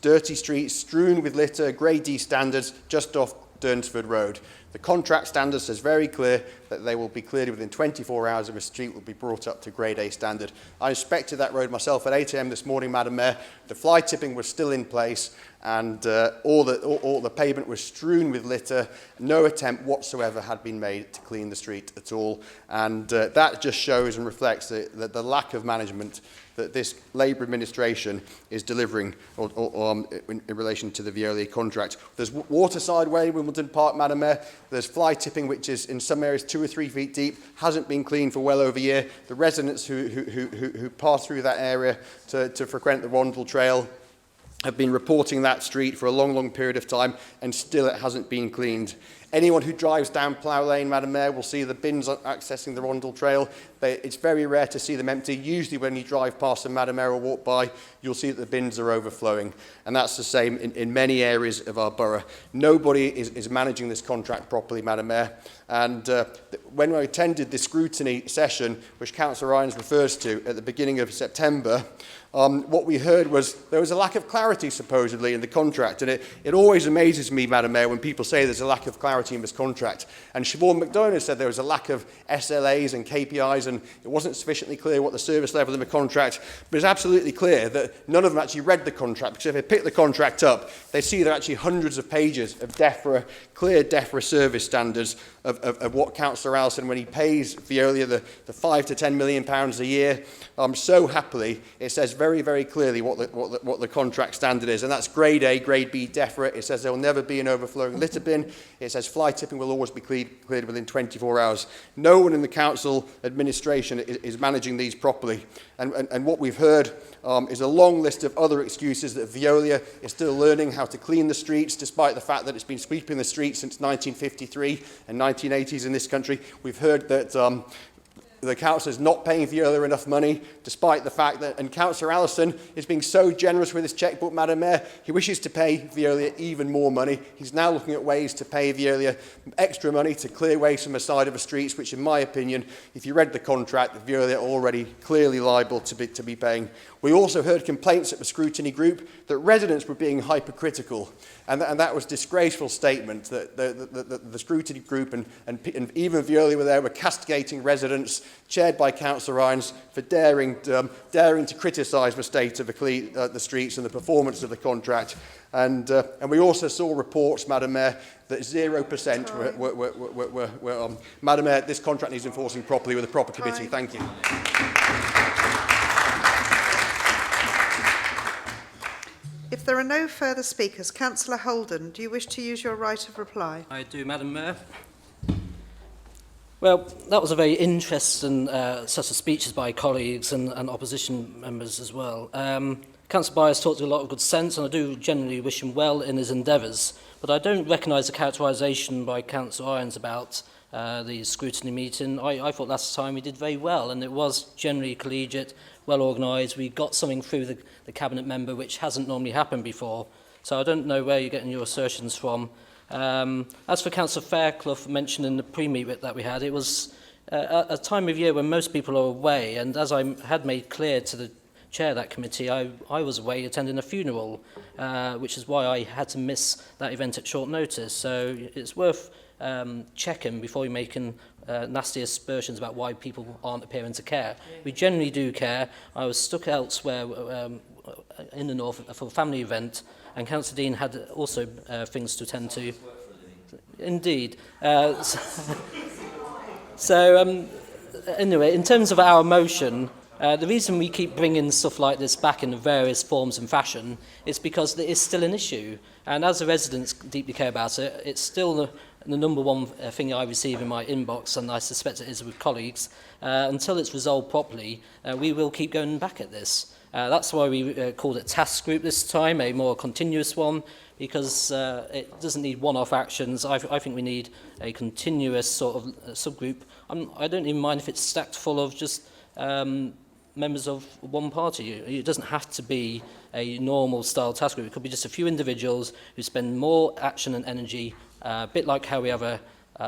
dirty streets strewn with litter, Grade D standards, just off Durnsford Road. The contract standard says very clear that they will be cleared within 24 hours and the street will be brought up to Grade A standard. I inspected that road myself at 8 a.m. this morning, Madam Mayor. The fly tipping was still in place, and all the pavement was strewn with litter. No attempt whatsoever had been made to clean the street at all. And that just shows and reflects the lack of management that this Labour administration is delivering in relation to the Veolia contract. There's Waterside Way, Wimbledon Park, Madam Mayor. There's fly tipping, which is in some areas 2 or 3 feet deep, hasn't been cleaned for well over a year. The residents who pass through that area to frequent the Rondell Trail have been reporting that street for a long, long period of time, and still it hasn't been cleaned. Anyone who drives down Plough Lane, Madam Mayor, will see the bins accessing the Rondell Trail. It's very rare to see them empty. Usually when you drive past them, Madam Mayor, or walk by, you'll see that the bins are overflowing. And that's the same in many areas of our borough. Nobody is managing this contract properly, Madam Mayor. And when I attended the scrutiny session, which Councillor Irons refers to at the beginning of September, what we heard was there was a lack of clarity, supposedly, in the contract. And it always amazes me, Madam Mayor, when people say there's a lack of clarity clarity in this contract. And Siobhan McDonough said there was a lack of SLAs and KPIs and it wasn't sufficiently clear what the service level in the contract, but it's absolutely clear that none of them actually read the contract, because if they pick the contract up, they see there are actually hundreds of pages of DEFRA, clear DEFRA service standards of what Councillor Allison, when he pays Veolia the £5 to £10 million a year, so happily, it says very, very clearly what the contract standard is, and that's grade A, grade B DEFRA. It says there will never be an overflowing litter bin. It says fly tipping will always be cleared within 24 hours. No one in the council administration is managing these properly, and what we've heard is a long list of other excuses that Veolia is still learning how to clean the streets, despite the fact that it's been sweeping the streets since 1953 and 1980s in this country. We've heard that the council is not paying Veolia enough money, despite the fact that, and Councillor Allison is being so generous with his chequebook, Madam Mayor, he wishes to pay Veolia even more money. He's now looking at ways to pay Veolia extra money to clear waste from the side of the streets, which in my opinion, if you read the contract, Veolia are already clearly liable to be paying. We also heard complaints at the scrutiny group that residents were being hypercritical, and that was a disgraceful statement that the scrutiny group and even Veolia were castigating residents, chaired by Councillor Rines, for daring to criticise the state of the streets and the performance of the contract. And we also saw reports, Madam Mayor, that 0% were Madam Mayor, this contract needs enforcing properly with a proper committee. Thank you. If there are no further speakers, Councillor Holden, do you wish to use your right of reply? I do, Madam Mayor. Well, that was a very interesting set of speeches by colleagues and opposition members as well. Councillor Byers talked a lot of good sense, and I do generally wish him well in his endeavours. But I don't recognise the characterisation by Councillor Irons about the scrutiny meeting. I thought last time we did very well, and it was generally collegiate, well organised. We got something through the Cabinet member, which hasn't normally happened before. So I don't know where you're getting your assertions from. As for Councillor Fairclough mentioned in the pre-meet that we had, it was a time of year when most people are away, and as I had made clear to the chair of that committee, I was away attending a funeral, which is why I had to miss that event at short notice. So it's worth checking before you're making nasty aspersions about why people aren't appearing to care. We generally do care. I was stuck elsewhere in the north for a family event, and Councillor Dean had also things to attend to. Indeed. Anyway, in terms of our motion, the reason we keep bringing stuff like this back in various forms and fashion is because it is still an issue. And as the residents deeply care about it, it's still the number one thing I receive in my inbox, and I suspect it is with colleagues. Until it's resolved properly, we will keep going back at this. That's why we called it task group this time, a more continuous one, because it doesn't need one-off actions. I think we need a continuous sort of subgroup. I don't even mind if it's stacked full of just members of one party. It doesn't have to be a normal style task group. It could be just a few individuals who spend more action and energy, a bit like how we have a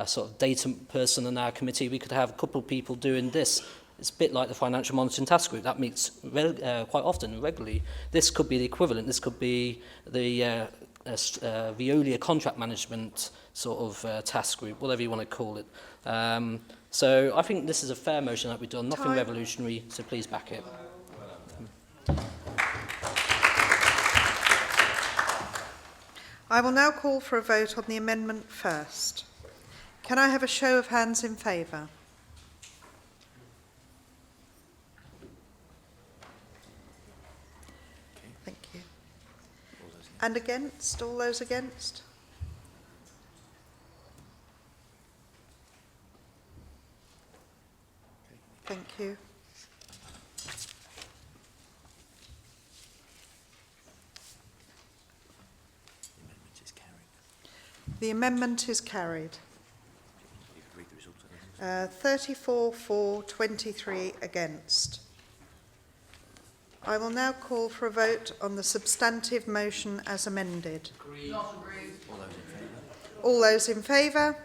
sort of data person in our committee. We could have a couple of people doing this. It's a bit like the Financial Monitoring Task Group. That meets quite often, regularly. This could be the equivalent. This could be the Veolia contract management sort of task group, whatever you want to call it. So I think this is a fair motion that we've done, nothing revolutionary, so please back it. I will now call for a vote on the amendment first. Can I have a show of hands in favour? Thank you. And against? All those against? Thank you. The amendment is carried. 34 for, 23 against. I will now call for a vote on the substantive motion as amended. Agreed. Not agreed. All those in favour?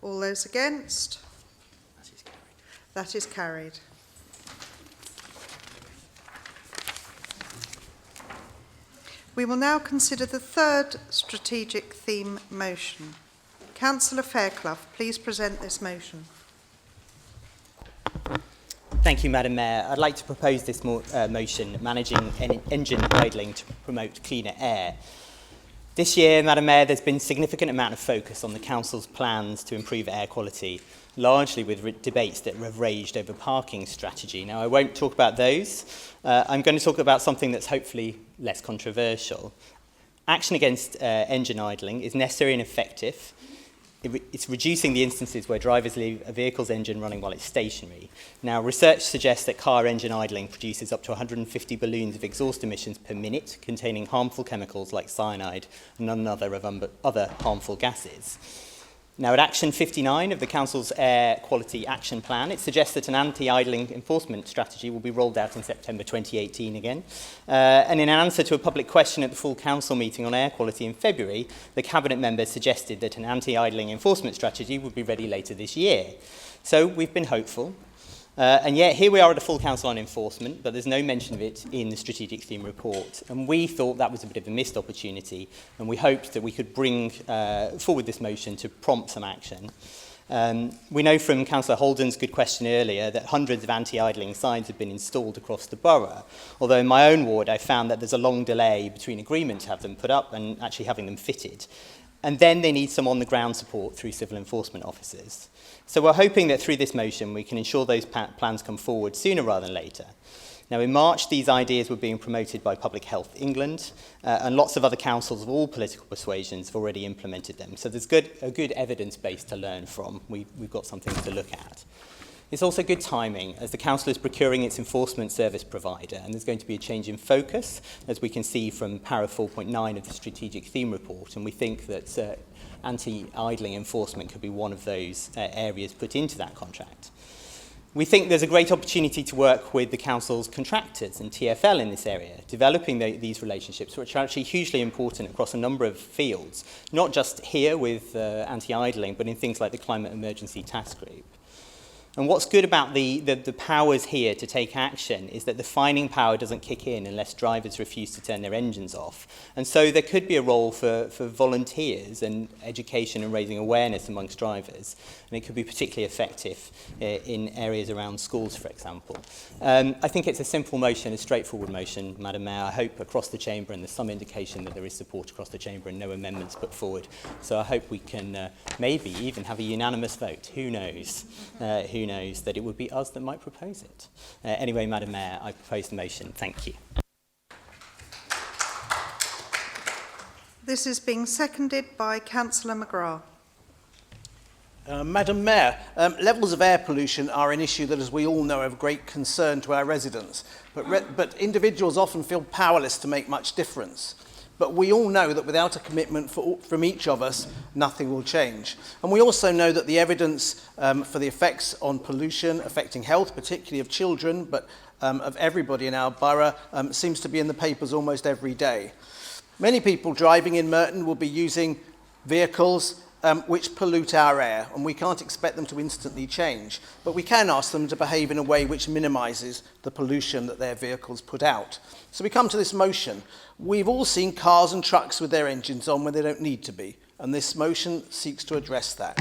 All those against? That is carried. We will now consider the third strategic theme motion. Councillor Fairclough, please present this motion. Thank you, Madam Mayor. I'd like to propose this motion, managing engine idling to promote cleaner air. This year, Madam Mayor, there's been a significant amount of focus on the Council's plans to improve air quality, largely with debates that have raged over parking strategy. Now, I won't talk about those. I'm going to talk about something that's hopefully less controversial. Action against engine idling is necessary and effective. It's reducing the instances where drivers leave a vehicle's engine running while it's stationary. Now, research suggests that car engine idling produces up to 150 balloons of exhaust emissions per minute, containing harmful chemicals like cyanide and none other of other harmful gases. Now, at Action 59 of the Council's Air Quality Action Plan, it suggests that an anti-idling enforcement strategy will be rolled out in September 2018 again. And in an answer to a public question at the full Council meeting on air quality in February, the Cabinet members suggested that an anti-idling enforcement strategy would be ready later this year. So we've been hopeful. And yet here we are at a full council on enforcement, but there's no mention of it in the strategic theme report. And we thought that was a bit of a missed opportunity, and we hoped that we could bring forward this motion to prompt some action. We know from Councillor Holden's good question earlier that hundreds of anti-idling signs have been installed across the borough, although in my own ward I found that there's a long delay between agreement to have them put up and actually having them fitted. And then they need some on-the-ground support through civil enforcement officers. So we're hoping that through this motion we can ensure those plans come forward sooner rather than later. Now, in March, these ideas were being promoted by Public Health England, and lots of other councils of all political persuasions have already implemented them. So there's a good evidence base to learn from. We've got something to look at. It's also good timing, as the Council is procuring its enforcement service provider, and there's going to be a change in focus, as we can see from para 4.9 of the strategic theme report, and we think that anti-idling enforcement could be one of those areas put into that contract. We think there's a great opportunity to work with the Council's contractors and TfL in this area, developing these relationships, which are actually hugely important across a number of fields, not just here with anti-idling, but in things like the Climate Emergency Task Group. And what's good about the powers here to take action is that the fining power doesn't kick in unless drivers refuse to turn their engines off. And so there could be a role for volunteers and education and raising awareness amongst drivers. And it could be particularly effective in areas around schools, for example. I think it's a simple motion, a straightforward motion, Madam Mayor. I hope across the Chamber, and there's some indication that there is support across the Chamber and no amendments put forward. So I hope we can maybe even have a unanimous vote. Who knows? Who knows that it would be us that might propose it. Anyway, Madam Mayor, I propose the motion. Thank you. This is being seconded by Councillor McGrath. Madam Mayor, levels of air pollution are an issue that, as we all know, are of great concern to our residents. But individuals often feel powerless to make much difference. But we all know that without a commitment from each of us, nothing will change. And we also know that the evidence for the effects on pollution, affecting health, particularly of children, but of everybody in our borough, seems to be in the papers almost every day. Many people driving in Merton will be using vehicles which pollute our air, and we can't expect them to instantly change. But we can ask them to behave in a way which minimises the pollution that their vehicles put out. So we come to this motion. We've all seen cars and trucks with their engines on when they don't need to be, and this motion seeks to address that.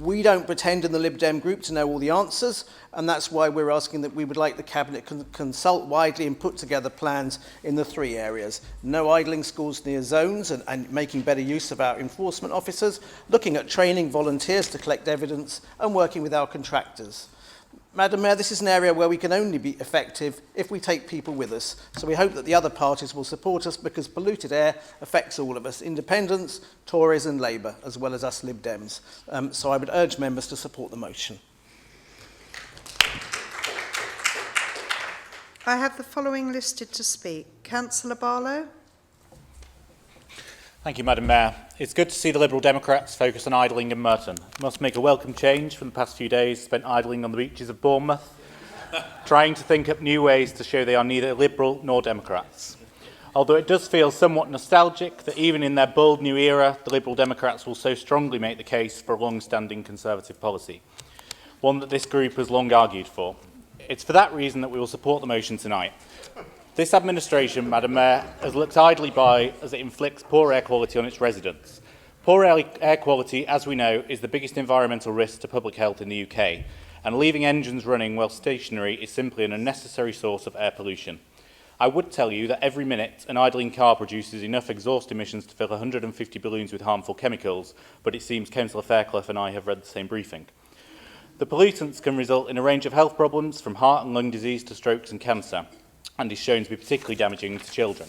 We don't pretend in the Lib Dem group to know all the answers, and that's why we're asking that we would like the Cabinet consult widely and put together plans in the three areas. No idling schools near zones and making better use of our enforcement officers, looking at training volunteers to collect evidence, and working with our contractors. Madam Mayor, this is an area where we can only be effective if we take people with us. So we hope that the other parties will support us, because polluted air affects all of us, independents, Tories and Labour, as well as us Lib Dems. So I would urge members to support the motion. I have the following listed to speak. Councillor Barlow. Thank you, Madam Mayor. It's good to see the Liberal Democrats focus on idling in Merton. It must make a welcome change from the past few days spent idling on the beaches of Bournemouth, trying to think up new ways to show they are neither Liberal nor Democrats. Although it does feel somewhat nostalgic that even in their bold new era, the Liberal Democrats will so strongly make the case for a long-standing Conservative policy, one that this group has long argued for. It's for that reason that we will support the motion tonight. This administration, Madam Mayor, has looked idly by as it inflicts poor air quality on its residents. Poor air quality, as we know, is the biggest environmental risk to public health in the UK, and leaving engines running while stationary is simply an unnecessary source of air pollution. I would tell you that every minute an idling car produces enough exhaust emissions to fill 150 balloons with harmful chemicals, but it seems Councillor Fairclough and I have read the same briefing. The pollutants can result in a range of health problems, from heart and lung disease to strokes and cancer, and is shown to be particularly damaging to children.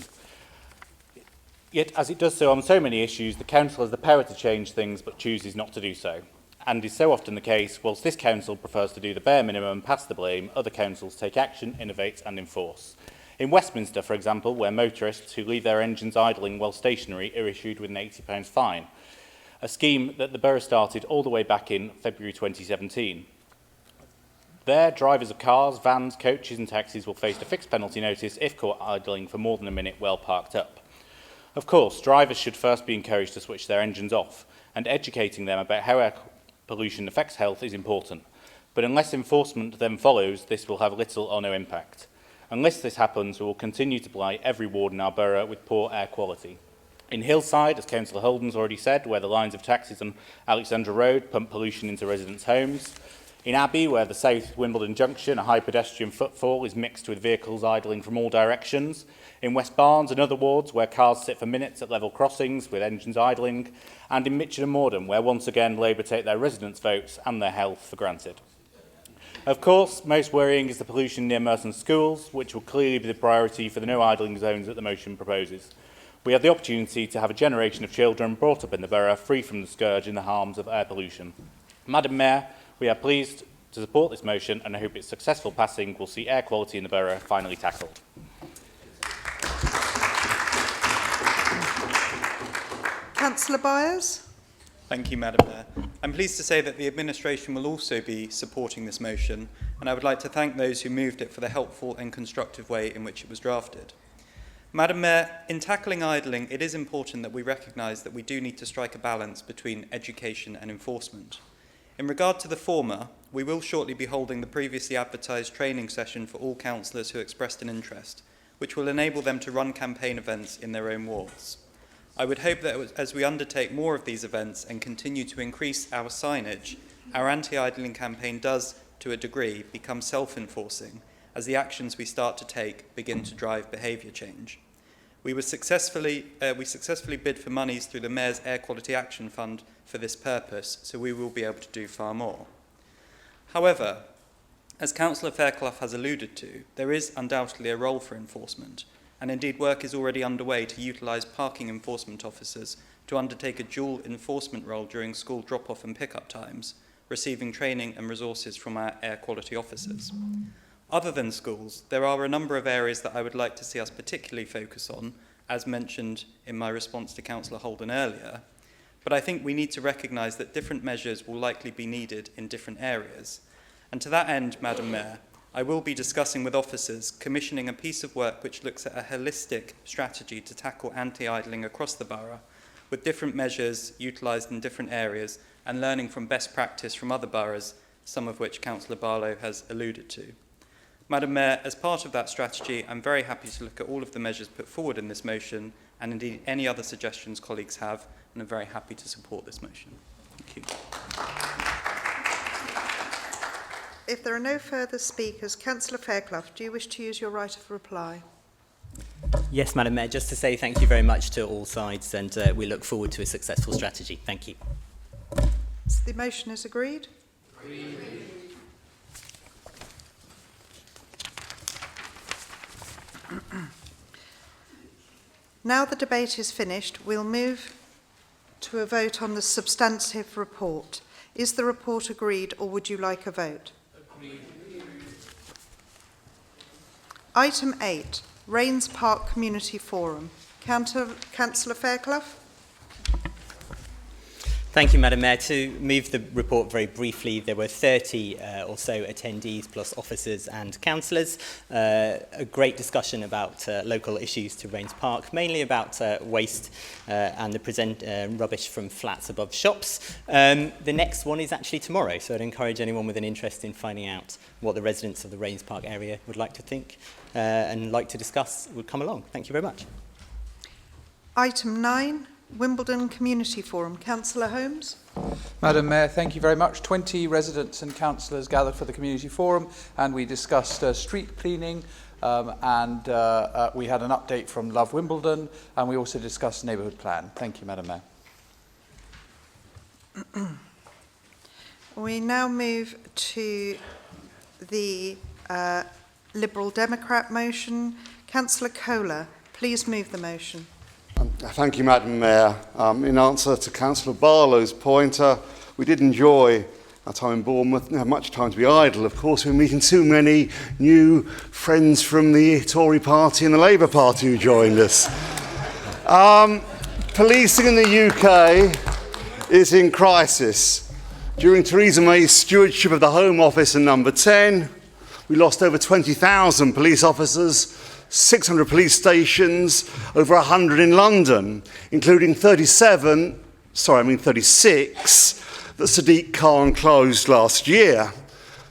Yet, as it does so on so many issues, the Council has the power to change things but chooses not to do so. And is so often the case, whilst this Council prefers to do the bare minimum and pass the blame, other councils take action, innovate and enforce. In Westminster, for example, where motorists who leave their engines idling while stationary are issued with an £80 fine, a scheme that the borough started all the way back in February 2017. There, drivers of cars, vans, coaches and taxis will face a fixed penalty notice if caught idling for more than a minute well parked up. Of course, drivers should first be encouraged to switch their engines off, and educating them about how air pollution affects health is important. But unless enforcement then follows, this will have little or no impact. Unless this happens, we will continue to blight every ward in our borough with poor air quality. In Hillside, as Councillor Holden's already said, where the lines of taxis on Alexandra Road pump pollution into residents' homes. In Abbey, where the South Wimbledon Junction, a high pedestrian footfall, is mixed with vehicles idling from all directions. In West Barnes and other wards, where cars sit for minutes at level crossings with engines idling. And in Mitchell and Morden, where once again Labour take their residents' votes and their health for granted. Of course, most worrying is the pollution near Merton schools, which will clearly be the priority for the no idling zones that the motion proposes. We have the opportunity to have a generation of children brought up in the borough free from the scourge and the harms of air pollution. Madam Mayor, we are pleased to support this motion and I hope its successful passing will see air quality in the borough finally tackled. Councillor Byers. Thank you, Madam Mayor. I'm pleased to say that the administration will also be supporting this motion, and I would like to thank those who moved it for the helpful and constructive way in which it was drafted. Madam Mayor, in tackling idling, it is important that we recognise that we do need to strike a balance between education and enforcement. In regard to the former, we will shortly be holding the previously advertised training session for all councillors who expressed an interest, which will enable them to run campaign events in their own wards. I would hope that as we undertake more of these events and continue to increase our signage, our anti-idling campaign does, to a degree, become self-enforcing as the actions we start to take begin to drive behaviour change. We successfully bid for monies through the Mayor's Air Quality Action Fund for this purpose, so we will be able to do far more. However, as Councillor Fairclough has alluded to, there is undoubtedly a role for enforcement, and indeed work is already underway to utilise parking enforcement officers to undertake a dual enforcement role during school drop-off and pick-up times, receiving training and resources from our air quality officers. Other than schools, there are a number of areas that I would like to see us particularly focus on, as mentioned in my response to Councillor Holden earlier, but I think we need to recognise that different measures will likely be needed in different areas. And to that end, Madam Mayor, I will be discussing with officers commissioning a piece of work which looks at a holistic strategy to tackle anti-idling across the borough, with different measures utilised in different areas and learning from best practice from other boroughs, some of which Councillor Barlow has alluded to. Madam Mayor, as part of that strategy, I'm very happy to look at all of the measures put forward in this motion and indeed any other suggestions colleagues have, and I'm very happy to support this motion. Thank you. If there are no further speakers, Councillor Fairclough, do you wish to use your right of reply? Yes, Madam Mayor, just to say thank you very much to all sides, and we look forward to a successful strategy. Thank you. So the motion is agreed? Agreed. Now the debate is finished, we'll move to a vote on the substantive report. Is the report agreed, or would you like a vote? Agreed. Item 8, Rains Park Community Forum. Councillor Fairclough. Thank you, Madam Mayor. To move the report very briefly, there were 30 or so attendees plus officers and councillors. A great discussion about local issues to Rains Park, mainly about waste and the rubbish from flats above shops. The next one is actually tomorrow, so I'd encourage anyone with an interest in finding out what the residents of the Rains Park area would like to think and like to discuss would come along. Thank you very much. Item 9, Wimbledon Community Forum. Councillor Holmes. Madam Mayor, thank you very much. 20 residents and councillors gathered for the Community Forum, and we discussed street cleaning, and we had an update from Love Wimbledon, and we also discussed neighbourhood plan. Thank you, Madam Mayor. We now move to the Liberal Democrat motion. Councillor Kohler, please move the motion. Thank you, Madam Mayor. In answer to Councillor Barlow's point, we did enjoy our time in Bournemouth. Didn't have much time to be idle. Of course, we're meeting too many new friends from the Tory party and the Labour Party who joined us. Policing in the UK is in crisis. During Theresa May's stewardship of the Home Office and Number 10, we lost over 20,000 police officers, 600 police stations, over 100 in London, including 36 that Sadiq Khan closed last year.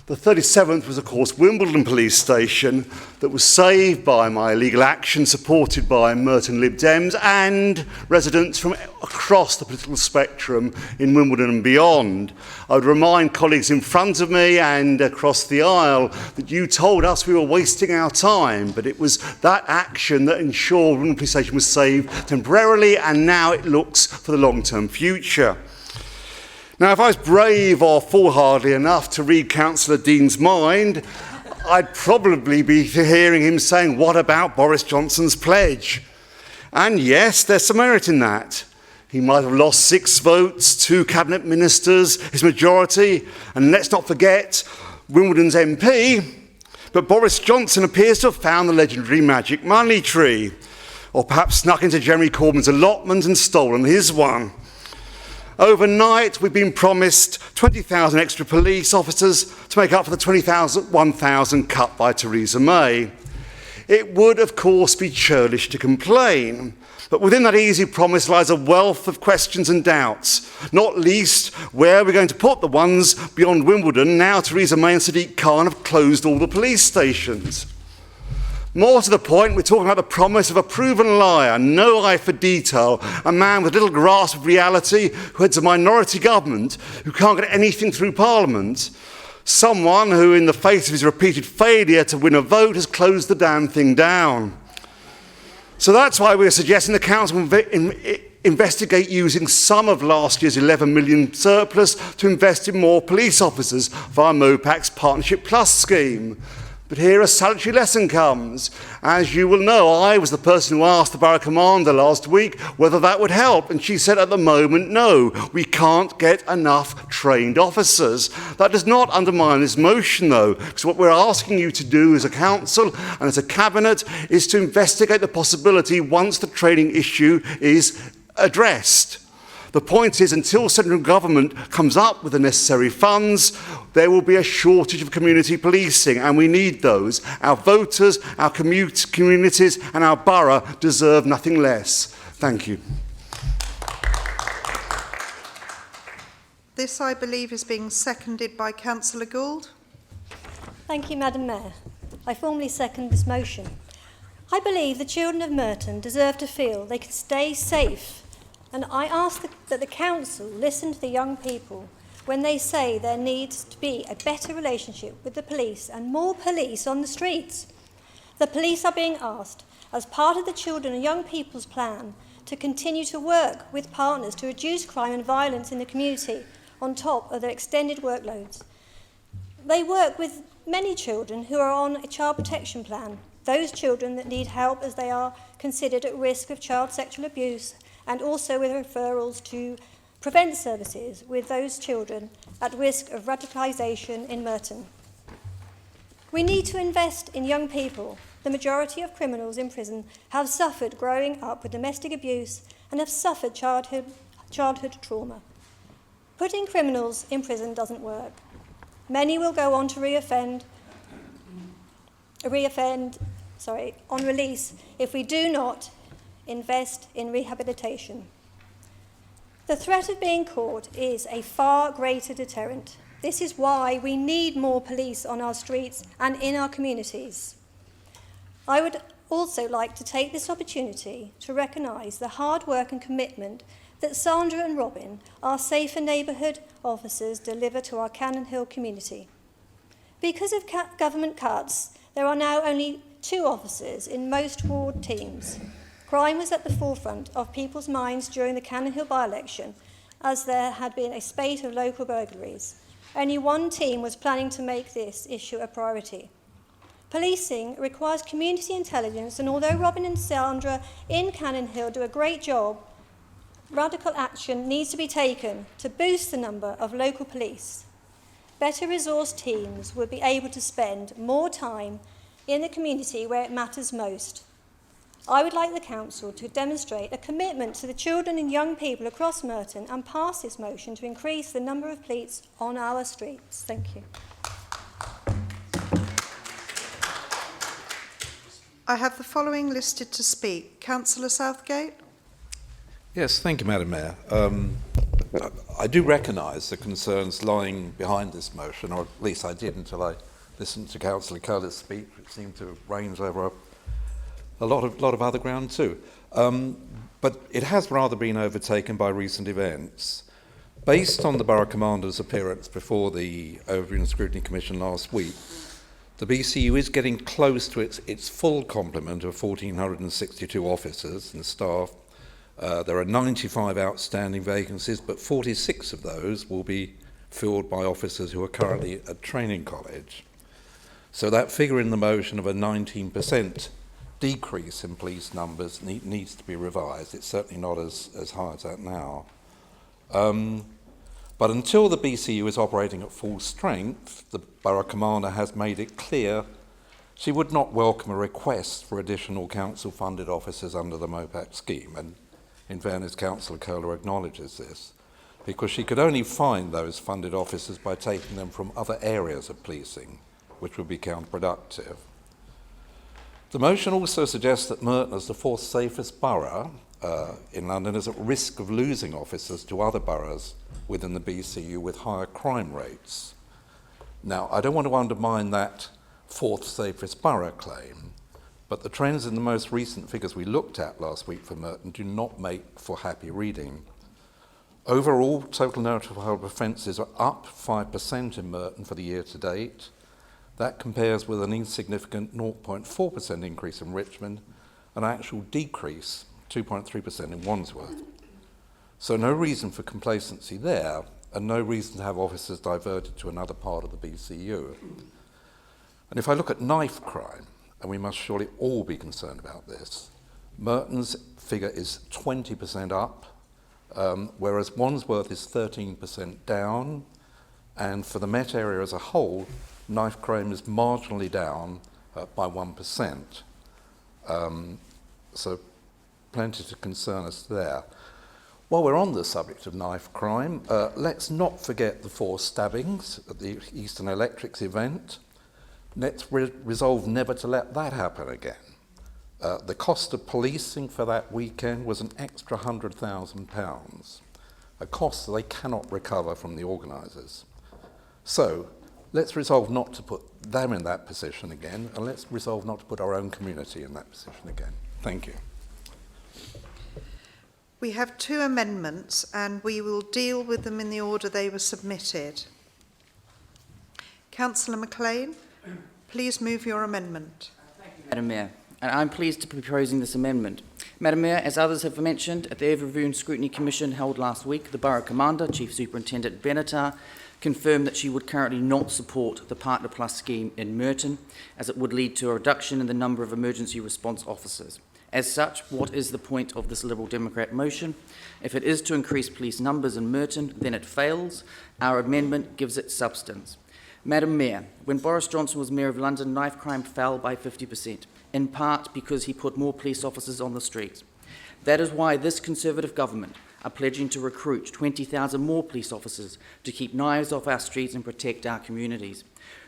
The 37th was, of course, Wimbledon Police Station that was saved by my legal action, supported by Merton Lib Dems and residents from across the political spectrum in Wimbledon and beyond. I would remind colleagues in front of me and across the aisle that you told us we were wasting our time, but it was that action that ensured Wimbledon Police Station was saved temporarily, and now it looks for the long-term future. Now, if I was brave or foolhardy enough to read Councillor Dean's mind, I'd probably be hearing him saying, what about Boris Johnson's pledge? And yes, there's some merit in that. He might have lost 6 votes, 2 cabinet ministers, his majority, and let's not forget Wimbledon's MP. But Boris Johnson appears to have found the legendary magic money tree, or perhaps snuck into Jeremy Corbyn's allotment and stolen his one. Overnight, we've been promised 20,000 extra police officers to make up for the 1,000 cut by Theresa May. It would, of course, be churlish to complain, but within that easy promise lies a wealth of questions and doubts, not least where we're going to put the ones beyond Wimbledon now Theresa May and Sadiq Khan have closed all the police stations. More to the point, we're talking about the promise of a proven liar, no eye for detail, a man with little grasp of reality who heads a minority government, who can't get anything through Parliament, someone who, in the face of his repeated failure to win a vote, has closed the damn thing down. So that's why we're suggesting the Council investigate using some of last year's 11 million surplus to invest in more police officers via MOPAC's Partnership Plus scheme. But here a salutary lesson comes. As you will know, I was the person who asked the Borough Commander last week whether that would help, and she said at the moment, no, we can't get enough trained officers. That does not undermine this motion, though, because what we're asking you to do as a council and as a cabinet is to investigate the possibility once the training issue is addressed. The point is, until central government comes up with the necessary funds, there will be a shortage of community policing, and we need those. Our voters, our communities and our borough deserve nothing less. Thank you. This, I believe, is being seconded by Councillor Gould. Thank you, Madam Mayor. I formally second this motion. I believe the children of Merton deserve to feel they can stay safe, and I ask that the Council listen to the young people when they say there needs to be a better relationship with the police and more police on the streets. The police are being asked, as part of the children and young people's plan, to continue to work with partners to reduce crime and violence in the community on top of their extended workloads. They work with many children who are on a child protection plan, those children that need help as they are considered at risk of child sexual abuse, and also with referrals to prevent services with those children at risk of radicalisation in Merton. We need to invest in young people. The majority of criminals in prison have suffered growing up with domestic abuse and have suffered childhood trauma. Putting criminals in prison doesn't work. Many will go on to reoffend on release if we do not invest in rehabilitation. The threat of being caught is a far greater deterrent. This is why we need more police on our streets and in our communities. I would also like to take this opportunity to recognise the hard work and commitment that Sandra and Robin, our safer neighbourhood officers, deliver to our Cannon Hill community. Because of government cuts, there are now only 2 officers in most ward teams. Crime was at the forefront of people's minds during the Cannon Hill by-election, as there had been a spate of local burglaries. Only 1 team was planning to make this issue a priority. Policing requires community intelligence, and although Robin and Sandra in Cannon Hill do a great job, radical action needs to be taken to boost the number of local police. Better resourced teams would be able to spend more time in the community where it matters most. I would like the Council to demonstrate a commitment to the children and young people across Merton and pass this motion to increase the number of police on our streets. Thank you. I have the following listed to speak. Councillor Southgate. Yes, thank you, Madam Mayor. I do recognise the concerns lying behind this motion, or at least I did until I listened to Councillor Curler's speech, which seemed to range over a lot of other ground too. But it has rather been overtaken by recent events. Based on the Borough Commander's appearance before the Overview and Scrutiny Commission last week, the BCU is getting close to its full complement of 1,462 officers and staff. There are 95 outstanding vacancies, but 46 of those will be filled by officers who are currently at training college. So that figure in the motion of a 19% decrease in police numbers needs to be revised. It's certainly not as high as that now. But until the BCU is operating at full strength, the Borough Commander has made it clear she would not welcome a request for additional council-funded officers under the MOPAC scheme. And in fairness, Councillor Curler acknowledges this, because she could only find those funded officers by taking them from other areas of policing, which would be counterproductive. The motion also suggests that Merton, as the 4th safest borough in London, is at risk of losing officers to other boroughs within the BCU with higher crime rates. Now, I don't want to undermine that 4th safest borough claim, but the trends in the most recent figures we looked at last week for Merton do not make for happy reading. Overall, total notifiable offences are up 5% in Merton for the year to date. That compares with an insignificant 0.4% increase in Richmond, an actual decrease, 2.3% in Wandsworth. So no reason for complacency there, and no reason to have officers diverted to another part of the BCU. And if I look at knife crime, and we must surely all be concerned about this, Merton's figure is 20% up, whereas Wandsworth is 13% down, and for the Met area as a whole, knife crime is marginally down by 1%. So plenty to concern us there. While we're on the subject of knife crime, let's not forget the 4 stabbings at the Eastern Electrics event. Let's resolve never to let that happen again. The cost of policing for that weekend was an extra £100,000, a cost that they cannot recover from the organisers. So let's resolve not to put them in that position again, and let's resolve not to put our own community in that position again. Thank you. We have 2 amendments, and we will deal with them in the order they were submitted. Councillor McLean, please move your amendment. Madam Mayor, and I'm pleased to be proposing this amendment. Madam Mayor, as others have mentioned, at the Overview and Scrutiny Commission held last week, the Borough Commander, Chief Superintendent Benatar, confirmed that she would currently not support the Partner Plus scheme in Merton, as it would lead to a reduction in the number of emergency response officers. As such, what is the point of this Liberal Democrat motion? If it is to increase police numbers in Merton, then it fails. Our amendment gives it substance. Madam Mayor, when Boris Johnson was Mayor of London, knife crime fell by 50%, in part because he put more police officers on the streets. That is why this Conservative government, are pledging to recruit 20,000 more police officers to keep knives off our streets and protect our communities.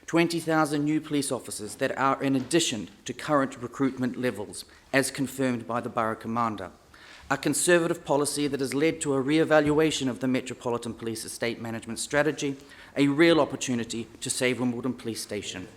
20,000 new police officers that are in addition to current recruitment levels, as confirmed by the Borough Commander. A Conservative policy that has led to a re-evaluation of the Metropolitan Police estate management strategy, a real opportunity to save Wimbledon Police Station.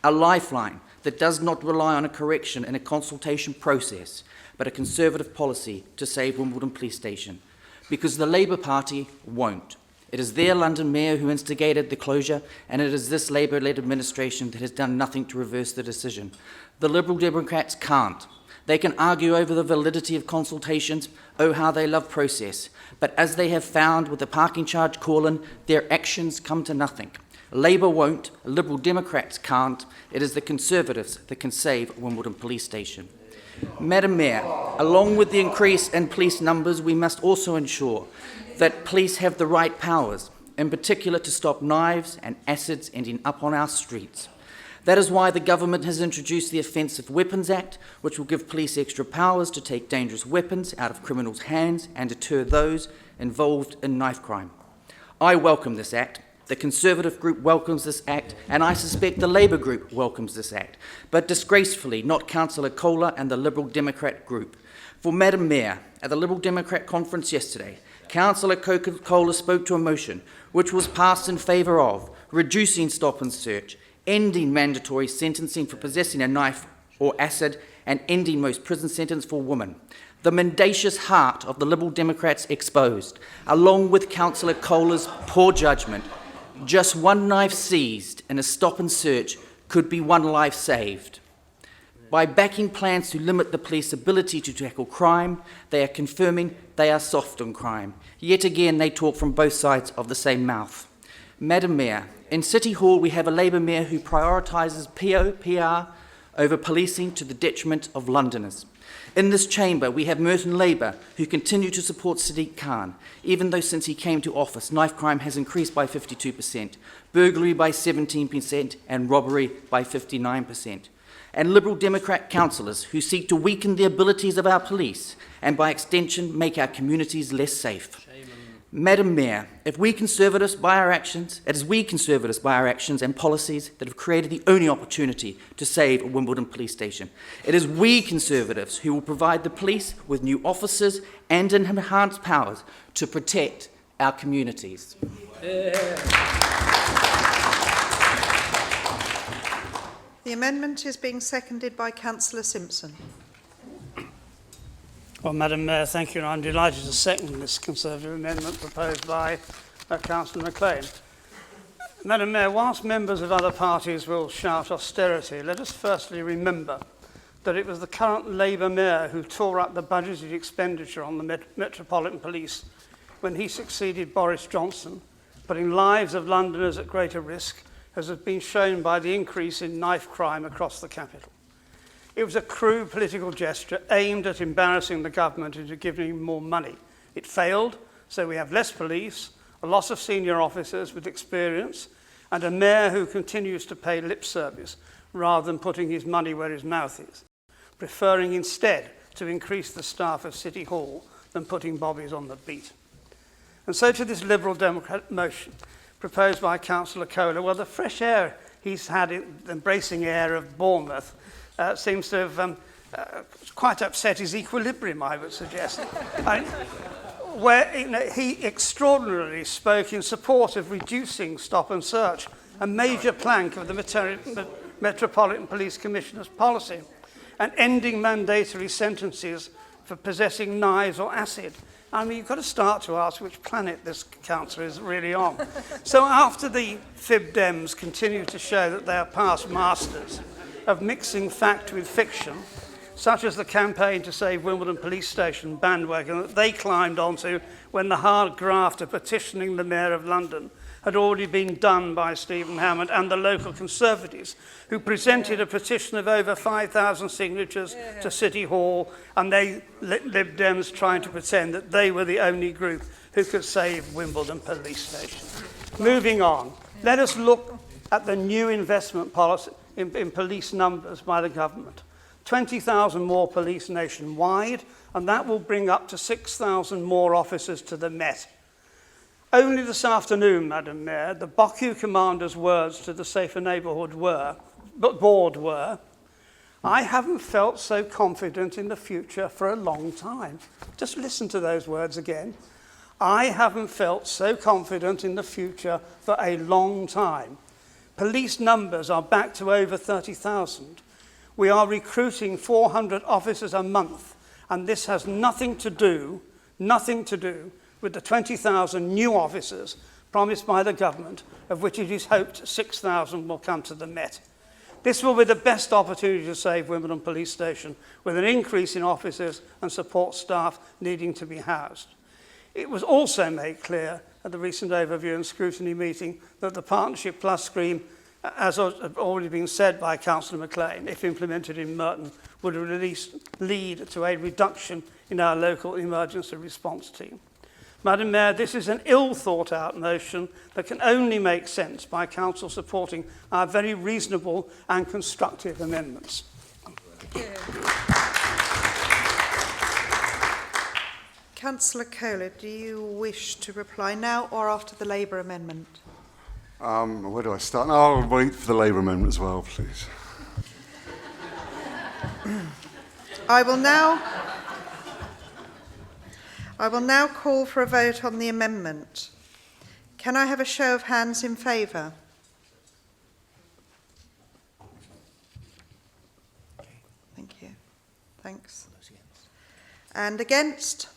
A lifeline that does not rely on a correction in a consultation process, but a Conservative policy to save Wimbledon Police Station. Because the Labour Party won't. It is their London Mayor who instigated the closure, and it is this Labour-led administration that has done nothing to reverse the decision. The Liberal Democrats can't. They can argue over the validity of consultations, oh how they love process, but as they have found with the parking charge call-in, their actions come to nothing. Labour won't, Liberal Democrats can't, it is the Conservatives that can save Wimbledon Police Station. Madam Mayor, along with the increase in police numbers, we must also ensure that police have the right powers, in particular to stop knives and acids ending up on our streets. That is why the government has introduced the Offensive Weapons Act, which will give police extra powers to take dangerous weapons out of criminals' hands and deter those involved in knife crime. I welcome this act. The Conservative group welcomes this act, and I suspect the Labour group welcomes this act, but disgracefully not Councillor Kohler and the Liberal Democrat group. For Madam Mayor, at the Liberal Democrat conference yesterday, Councillor Kohler spoke to a motion which was passed in favour of reducing stop and search, ending mandatory sentencing for possessing a knife or acid, and ending most prison sentence for women. The mendacious heart of the Liberal Democrats exposed, along with Councillor Kohler's poor judgment. Just one knife seized in a stop and search could be one life saved. By backing plans to limit the police's ability to tackle crime, they are confirming they are soft on crime. Yet again, they talk from both sides of the same mouth. Madam Mayor, in City Hall we have a Labour Mayor who prioritises PR over policing to the detriment of Londoners. In this chamber we have Merton Labour who continue to support Sadiq Khan, even though since he came to office knife crime has increased by 52%, burglary by 17% and robbery by 59%. And Liberal Democrat councillors who seek to weaken the abilities of our police and by extension make our communities less safe. Madam Mayor, if we Conservatives by our actions, it is we Conservatives by our actions and policies that have created the only opportunity to save a Wimbledon police station. It is we Conservatives who will provide the police with new officers and enhanced powers to protect our communities. The amendment is being seconded by Councillor Simpson. Well, Madam Mayor, thank you. And I'm delighted to second this Conservative amendment proposed by Councillor McLean. Madam Mayor, whilst members of other parties will shout austerity, let us firstly remember that it was the current Labour Mayor who tore up the budgeted expenditure on the Metropolitan Police when he succeeded Boris Johnson, putting lives of Londoners at greater risk, as has been shown by the increase in knife crime across the capital. It was a crude political gesture aimed at embarrassing the government into giving him more money. It failed, so we have less police, a loss of senior officers with experience, and a mayor who continues to pay lip service rather than putting his money where his mouth is, preferring instead to increase the staff of City Hall than putting bobbies on the beat. And so to this Liberal Democrat motion proposed by Councillor Kohler, well, the fresh air he's had, the embracing air of Bournemouth, seems to have quite upset his equilibrium, I would suggest. Where he extraordinarily spoke in support of reducing stop and search, a major plank of the Metropolitan Police Commissioner's policy, and ending mandatory sentences for possessing knives or acid. I mean, you've got to start to ask which planet this council is really on. So after the Fib Dems continue to show that they are past masters of mixing fact with fiction, such as the campaign to save Wimbledon Police Station bandwagon that they climbed onto when the hard graft of petitioning the Mayor of London had already been done by Stephen Hammond and the local Conservatives, who presented a petition of over 5,000 signatures to City Hall, and they Lib Dems trying to pretend that they were the only group who could save Wimbledon Police Station. Moving on, let us look at the new investment policy in police numbers by the government. 20,000 more police nationwide, and that will bring up to 6,000 more officers to the Met. Only this afternoon, Madam Mayor, the Baku commander's words to the Safer Neighbourhood board were, "I haven't felt so confident in the future for a long time." Just listen to those words again. "I haven't felt so confident in the future for a long time." Police numbers are back to over 30,000. We are recruiting 400 officers a month, and this has nothing to do with the 20,000 new officers promised by the government, of which it is hoped 6,000 will come to the Met. This will be the best opportunity to save Wimbledon Police Station, with an increase in officers and support staff needing to be housed. It was also made clear at the recent overview and scrutiny meeting that the Partnership Plus scheme, as already been said by Councillor McLean, if implemented in Merton, would at least lead to a reduction in our local emergency response team. Madam Mayor, this is an ill-thought-out motion that can only make sense by Council supporting our very reasonable and constructive amendments. Councillor Kohler, do you wish to reply now or after the Labour amendment? Where do I start? No, I'll wait for the Labour amendment as well, please. I will now call for a vote on the amendment. Can I have a show of hands in favour? Thank you. Thanks. And against?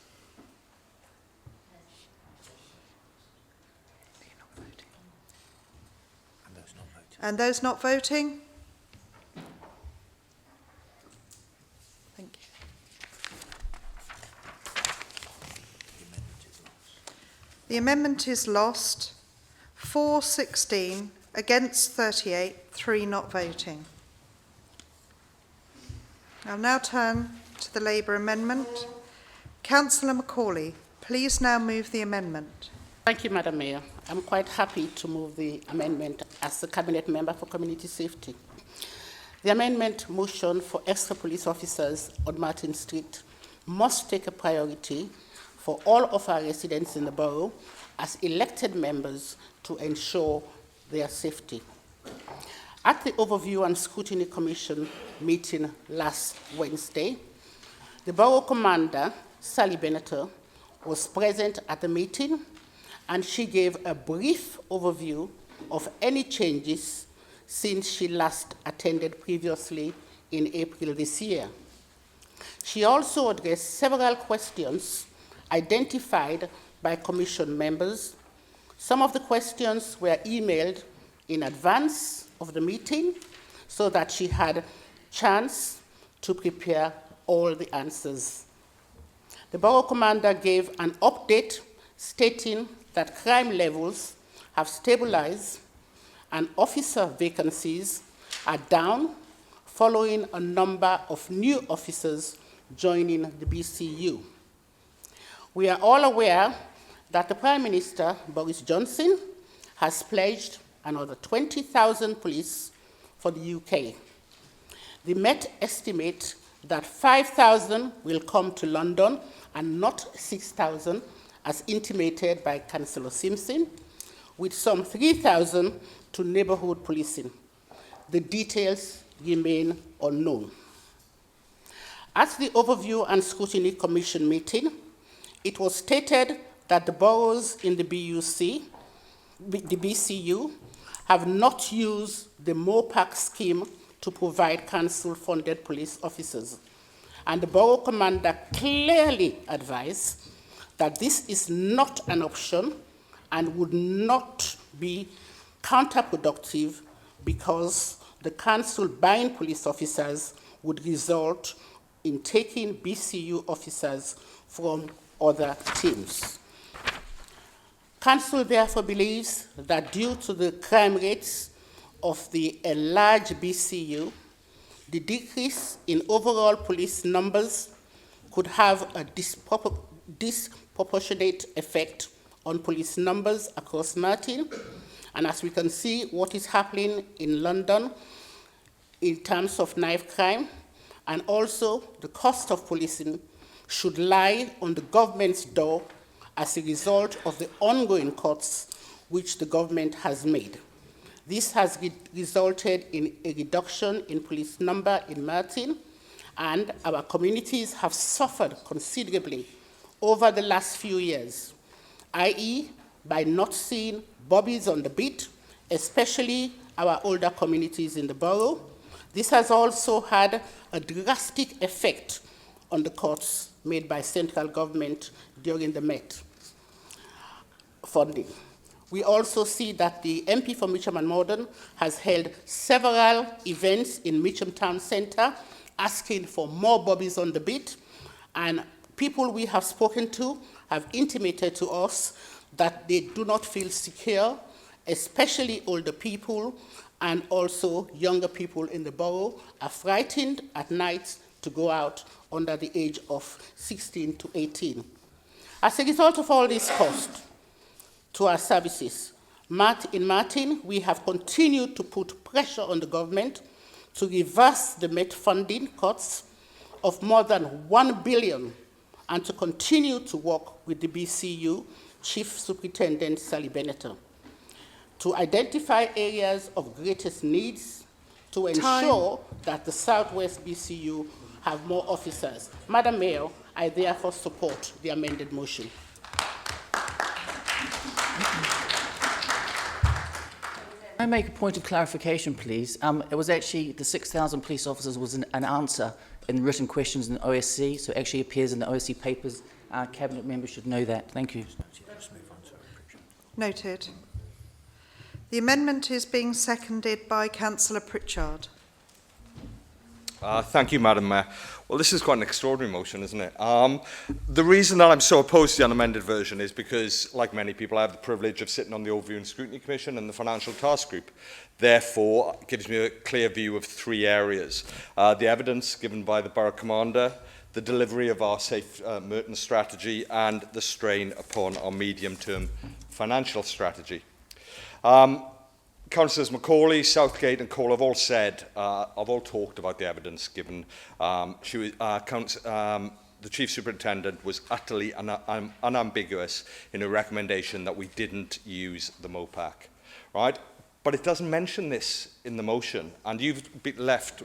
And those not voting? Thank you. The amendment is lost. 416, against 38, 3 not voting. I'll now turn to the Labour amendment. Councillor Macaulay, please now move the amendment. Thank you, Madam Mayor. I'm quite happy to move the amendment as the Cabinet Member for Community Safety. The amendment motion for extra police officers on Martin Street must take a priority for all of our residents in the borough as elected members to ensure their safety. At the Overview and Scrutiny Commission meeting last Wednesday, the Borough Commander, Sally Benneter, was present at the meeting, and she gave a brief overview of any changes since she last attended previously in April this year. She also addressed several questions identified by Commission members. Some of the questions were emailed in advance of the meeting so that she had a chance to prepare all the answers. The Borough Commander gave an update stating that crime levels have stabilized and officer vacancies are down following a number of new officers joining the BCU. We are all aware that the Prime Minister, Boris Johnson, has pledged another 20,000 police for the UK. The Met estimate that 5,000 will come to London and not 6,000, as intimated by Councillor Simpson, with some 3,000 to neighbourhood policing. The details remain unknown. At the Overview and Scrutiny Commission meeting, it was stated that the boroughs in the BCU, have not used the MOPAC scheme to provide council-funded police officers. And the Borough Commander clearly advised that this is not an option and would not be counterproductive because the council buying police officers would result in taking BCU officers from other teams. Council therefore believes that due to the crime rates of the enlarged BCU, the decrease in overall police numbers could have a disproportionate effect on police numbers across Merton. And as we can see what is happening in London in terms of knife crime, And also, the cost of policing should lie on the government's door as a result of the ongoing cuts which the government has made. This has resulted in a reduction in police number in Merton, and our communities have suffered considerably over the last few years, i.e., by not seeing bobbies on the beat, especially our older communities in the borough. This has also had a drastic effect on the cuts made by central government during the Met funding. We also see that the MP for Mitcham and Morden has held several events in Mitcham Town Centre asking for more bobbies on the beat, and people we have spoken to have intimated to us that they do not feel secure, especially older people and also younger people in the borough are frightened at night to go out under the age of 16 to 18. As a result of all this cost to our services, in Merton, we have continued to put pressure on the government to reverse the Met funding cuts of more than 1 billion and to continue to work with the BCU Chief Superintendent Sally Benneter to identify areas of greatest needs to ensure that the Southwest BCU have more officers. Madam Mayor, I therefore support the amended motion. Can I make a point of clarification, please? It was actually the 6,000 police officers was an answer in written questions in the OSC, so it actually appears in the OSC papers. Cabinet members should know that. Thank you. Noted. The amendment is being seconded by Councillor Pritchard. Thank you, Madam Mayor. Well, this is quite an extraordinary motion, isn't it? The reason that I'm so opposed to the unamended version is because, like many people, I have the privilege of sitting on the Overview and Scrutiny Commission and the Financial Task Group. Therefore, it gives me a clear view of three areas. The evidence given by the Borough Commander, the delivery of our Safe Merton strategy, and the strain upon our medium-term financial strategy. Councillors Macaulay, Southgate and Cole have all said, have all talked about the evidence given. The Chief Superintendent was utterly unambiguous in a recommendation that we didn't use the MOPAC, right? But it doesn't mention this in the motion, and you've been left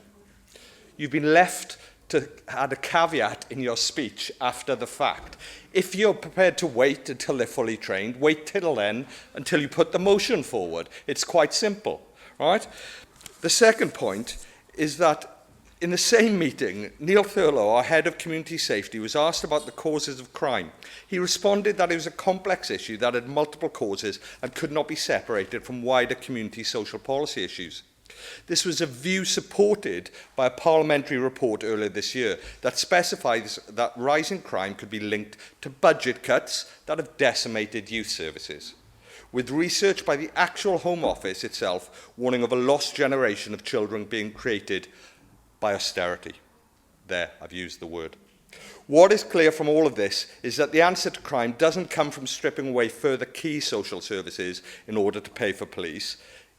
to add a caveat in your speech after the fact. If you're prepared to wait until they're fully trained, wait till then, until you put the motion forward. It's quite simple, right? The second point is that in the same meeting, Neil Thurlow, our head of community safety, was asked about the causes of crime. He responded that it was a complex issue that had multiple causes and could not be separated from wider community social policy issues. This was a view supported by a parliamentary report earlier this year that specifies that rising crime could be linked to budget cuts that have decimated youth services, with research by the actual Home Office itself warning of a lost generation of children being created by austerity. There, I've used the word. What is clear from all of this is that the answer to crime doesn't come from stripping away further key social services in order to pay for police.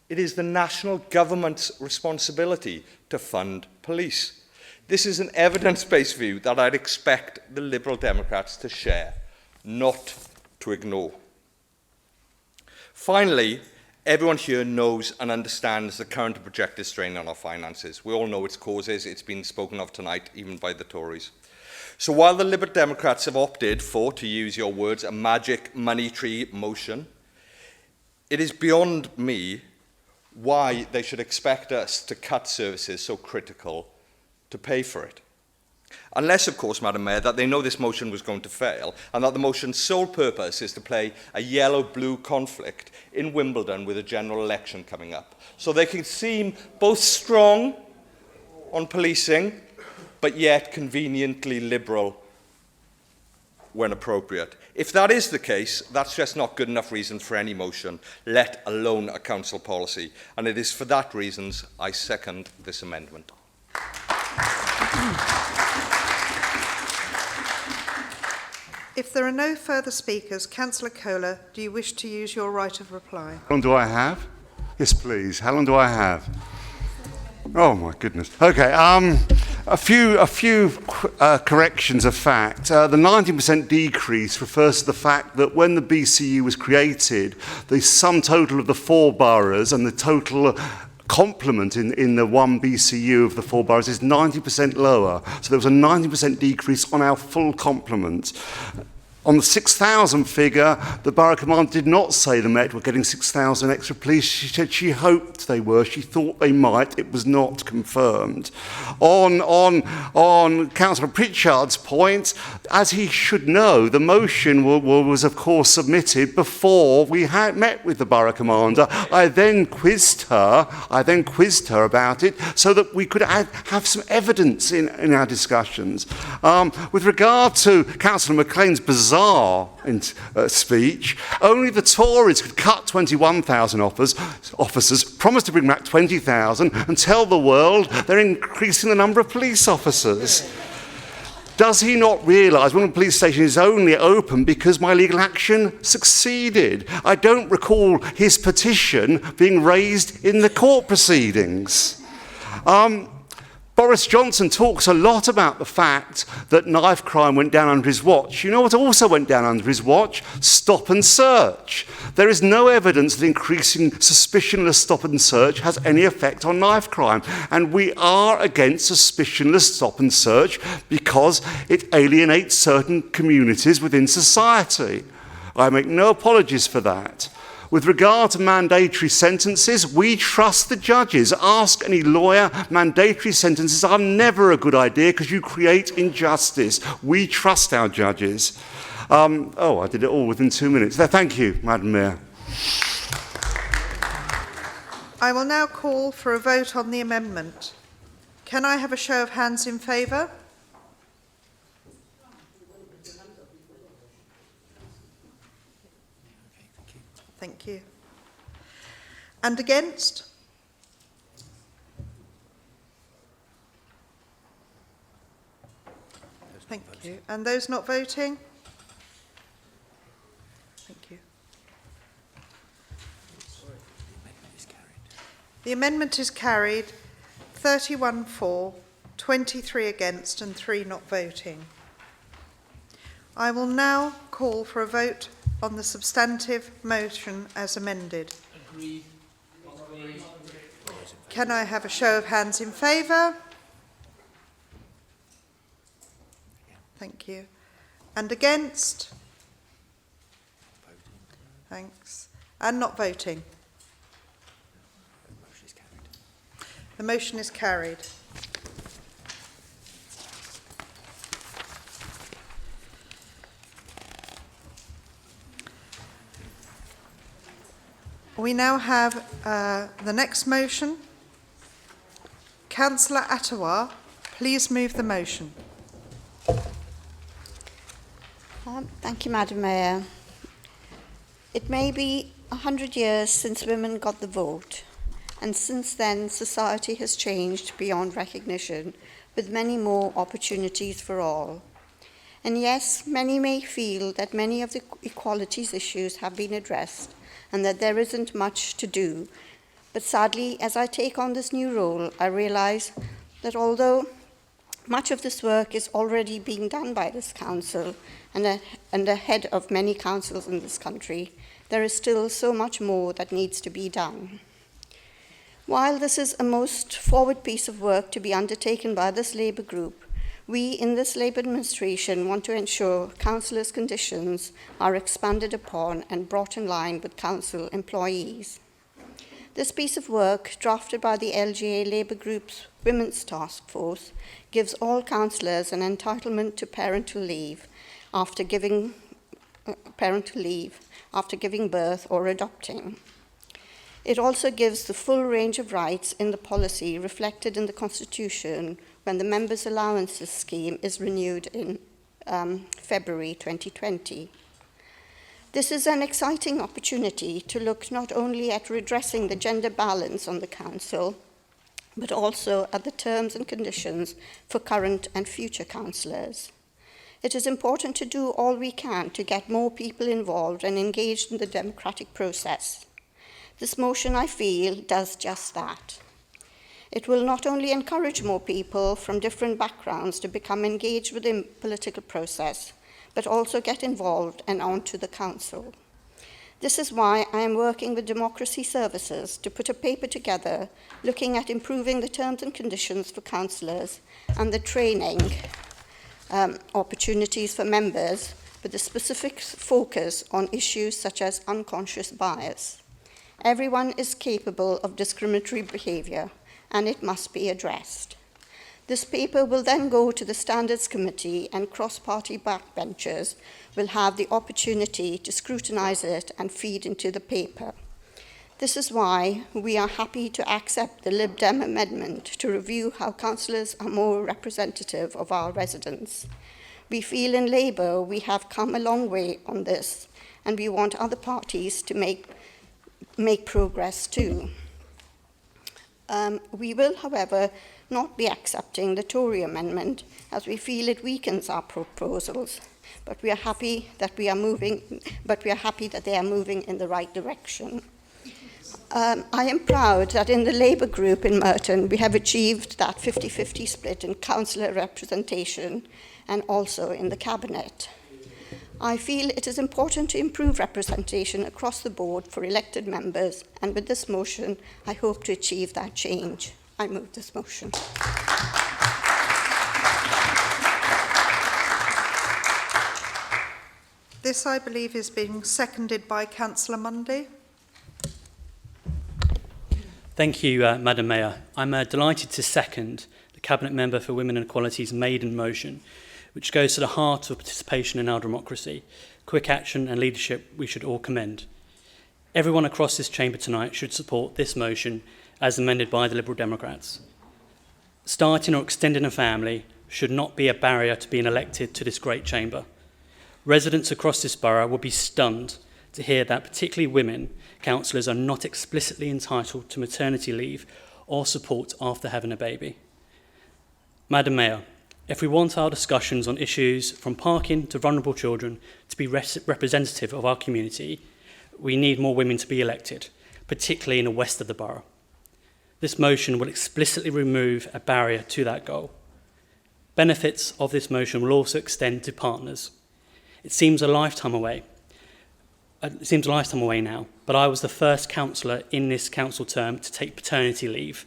It is the national government's responsibility to fund police. This is an evidence-based view that I'd expect the Liberal Democrats to share, not to ignore. Finally, everyone here knows and understands the current and projected strain on our finances. We all know its causes. It's been spoken of tonight, even by the Tories. So while the Liberal Democrats have opted for, to use your words, a magic money tree motion, it is beyond me why they should expect us to cut services so critical to pay for it. Unless, of course, Madam Mayor, that they know this motion was going to fail and that the motion's sole purpose is to play a yellow-blue conflict in Wimbledon with a general election coming up. So they can seem both strong on policing, but yet conveniently liberal when appropriate. If that is the case, that's just not good enough reason for any motion, let alone a council policy. And it is for that reasons I second this amendment. If there are no further speakers, Councillor Kohler, do you wish to use your right of reply? How long do I have? Yes, please. How long do I have? Oh, my goodness. Okay. A few corrections of fact. The 19% decrease refers to the fact that when the BCU was created, the sum total of the 4 boroughs and the total complement in the one BCU of the 4 boroughs is 90% lower. So there was a 90% decrease on our full complement. On the 6,000 figure, the Borough Commander did not say the Met were getting 6,000 extra police. She said she hoped they were. She thought they might. It was not confirmed. On Councillor Pritchard's point, as he should know, the motion was of course submitted before we had met with the Borough Commander. I then quizzed her about it so that we could have some evidence in our discussions. With regard to Councillor McLean's bizarre speech, only the Tories could cut 21,000 officers, promise to bring back 20,000 and tell the world they're increasing the number of police officers. Does he not realise Wimbledon Police Station is only open because my legal action succeeded? I don't recall his petition being raised in the court proceedings. Boris Johnson talks a lot about the fact that knife crime went down under his watch. You know what also went down under his watch? Stop and search. There is no evidence that increasing suspicionless stop and search has any effect on knife crime. And we are against suspicionless stop and search because it alienates certain communities within society. I make no apologies for that. With regard to mandatory sentences, we trust the judges. Ask any lawyer, mandatory sentences are never a good idea because you create injustice. We trust our judges. I did it all within 2 minutes. Thank you, Madam Mayor. I will now call for a vote on the amendment. Can I have a show of hands in favour? Thank you. And against? Thank you. And those not voting? Thank you. The amendment is carried. 31 for, 23 against and 3 not voting. I will now call for a vote on the substantive motion as amended. Agreed. Can I have a show of hands in favour? Thank you. And against? Thanks. And not voting? The motion is carried. We now have the next motion. Councillor Attawar, please move the motion. Thank you, Madam Mayor. It may be 100 years since women got the vote, and since then society has changed beyond recognition, with many more opportunities for all. And yes, many may feel that many of the equalities issues have been addressed, and that there isn't much to do. But sadly, as I take on this new role, I realise that although much of this work is already being done by this council and ahead of many councils in this country, there is still so much more that needs to be done. While this is a most forward piece of work to be undertaken by this Labour group, we in this Labour administration want to ensure councillors' conditions are expanded upon and brought in line with council employees. This piece of work, drafted by the LGA Labour Group's Women's Task Force, gives all councillors an entitlement to parental leave after giving birth or adopting. It also gives the full range of rights in the policy reflected in the Constitution when the Members' Allowances Scheme is renewed in February 2020. This is an exciting opportunity to look not only at redressing the gender balance on the Council, but also at the terms and conditions for current and future councillors. It is important to do all we can to get more people involved and engaged in the democratic process. This motion, I feel, does just that. It will not only encourage more people from different backgrounds to become engaged with the political process, but also get involved and onto the council. This is why I am working with Democracy Services to put a paper together looking at improving the terms and conditions for councillors and the training opportunities for members, with a specific focus on issues such as unconscious bias. Everyone is capable of discriminatory behaviour, and it must be addressed. This paper will then go to the Standards Committee, and cross-party backbenchers will have the opportunity to scrutinise it and feed into the paper. This is why we are happy to accept the Lib Dem amendment to review how councillors are more representative of our residents. We feel in Labour we have come a long way on this, and we want other parties to make progress too. We will, however, not be accepting the Tory amendment, as we feel it weakens our proposals. But we are happy that they are moving in the right direction. I am proud that in the Labour group in Merton we have achieved that 50-50 split in councillor representation and also in the cabinet. I feel it is important to improve representation across the board for elected members, and with this motion, I hope to achieve that change. I move this motion. This, I believe, is being seconded by Councillor Mundy. Thank you, Madam Mayor. I'm delighted to second the Cabinet Member for Women and Equality's maiden motion, which goes to the heart of participation in our democracy, quick action and leadership we should all commend. Everyone across this chamber tonight should support this motion as amended by the Liberal Democrats. Starting or extending a family should not be a barrier to being elected to this great chamber. Residents across this borough will be stunned to hear that particularly women councillors are not explicitly entitled to maternity leave or support after having a baby. Madam Mayor, if we want our discussions on issues from parking to vulnerable children to be representative of our community, we need more women to be elected, particularly in the west of the borough. This motion will explicitly remove a barrier to that goal. Benefits of this motion will also extend to partners. It seems a lifetime away now, but I was the first councillor in this council term to take paternity leave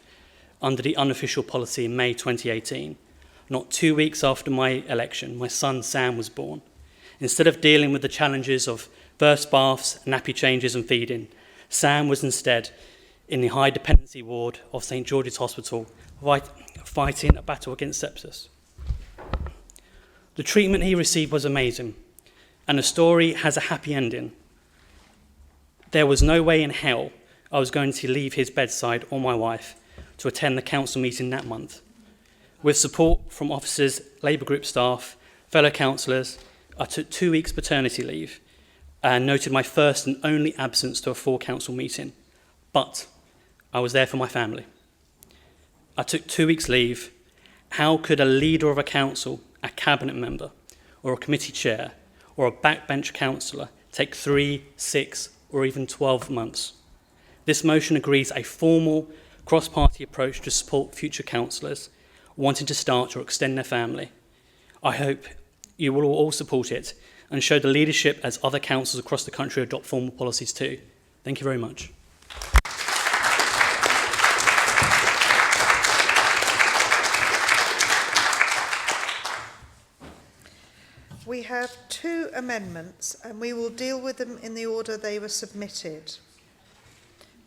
under the unofficial policy in May 2018. Not 2 weeks after my election, my son Sam was born. Instead of dealing with the challenges of first baths, nappy changes and feeding, Sam was instead in the high dependency ward of St George's Hospital, fighting a battle against sepsis. The treatment he received was amazing, and the story has a happy ending. There was no way in hell I was going to leave his bedside or my wife to attend the council meeting that month. With support from officers, Labour group staff, fellow councillors, I took 2 weeks paternity leave and noted my first and only absence to a full council meeting. But I was there for my family. I took 2 weeks leave. How could a leader of a council, a cabinet member, or a committee chair, or a backbench councillor take 3, 6, or even 12 months? This motion agrees a formal cross-party approach to support future councillors wanting to start or extend their family. I hope you will all support it and show the leadership as other councils across the country adopt formal policies too. Thank you very much. We have 2 amendments, and we will deal with them in the order they were submitted.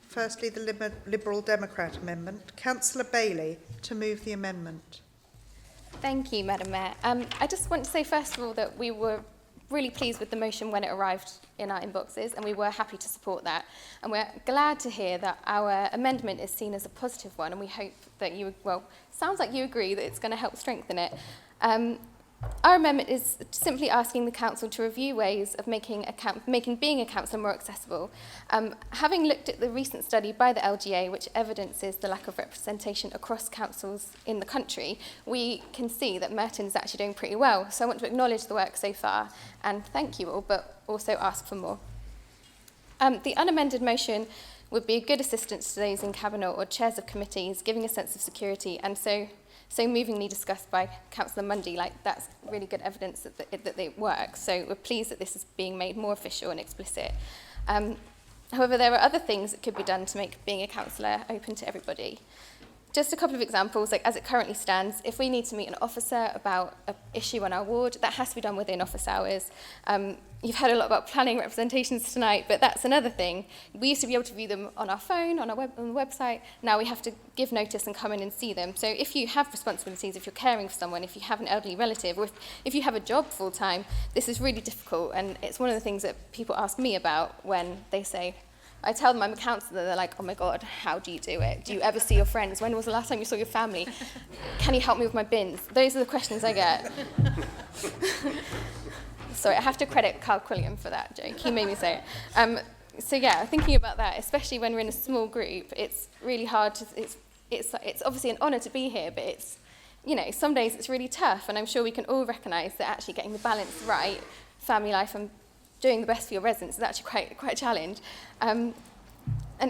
Firstly, the Liberal Democrat amendment. Councillor Bailey to move the amendment. Thank you, Madam Mayor. I just want to say, first of all, that we were really pleased with the motion when it arrived in our inboxes, and we were happy to support that. And we're glad to hear that our amendment is seen as a positive one, and we hope that sounds like you agree that it's going to help strengthen it. Our amendment is simply asking the council to review ways of making being a council more accessible. Having looked at the recent study by the LGA, which evidences the lack of representation across councils in the country, we can see that Merton is actually doing pretty well. So I want to acknowledge the work so far and thank you all, but also ask for more. The unamended motion would be a good assistance to those in Cabinet or chairs of committees, giving a sense of security, and so movingly discussed by Councillor Mundy. Like, that's really good evidence that it works. So we're pleased that this is being made more official and explicit. However, there are other things that could be done to make being a councillor open to everybody. Just a couple of examples, like as it currently stands, if we need to meet an officer about an issue on our ward, that has to be done within office hours. You've heard a lot about planning representations tonight, but that's another thing. We used to be able to view them on our phone, on the website. Now we have to give notice and come in and see them. So if you have responsibilities, if you're caring for someone, if you have an elderly relative, or if you have a job full time, this is really difficult. And it's one of the things that people ask me about when they say, I tell them I'm a counsellor, they're like, oh my God, how do you do it? Do you ever see your friends? When was the last time you saw your family? Can you help me with my bins? Those are the questions I get. Sorry, I have to credit Carl Quilliam for that joke. He made me say it. So yeah, thinking about that, especially when we're in a small group, it's really hard to, it's obviously an honour to be here, but it's, you know, some days it's really tough, and I'm sure we can all recognise that actually getting the balance right, family life and doing the best for your residents is actually quite a challenge. And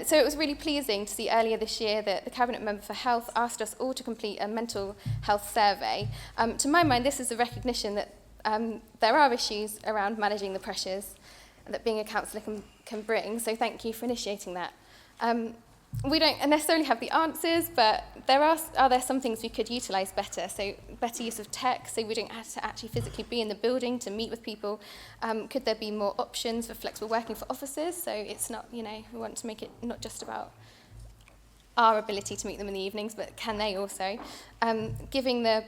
so it was really pleasing to see earlier this year that the Cabinet Member for Health asked us all to complete a mental health survey. To my mind, this is a recognition that there are issues around managing the pressures that being a councillor can bring, so thank you for initiating that. We don't necessarily have the answers, but are there some things we could utilise better? So better use of tech, so we don't have to actually physically be in the building to meet with people. Could there be more options for flexible working for officers? So it's not, you know, we want to make it not just about our ability to meet them in the evenings, but can they also? Giving they're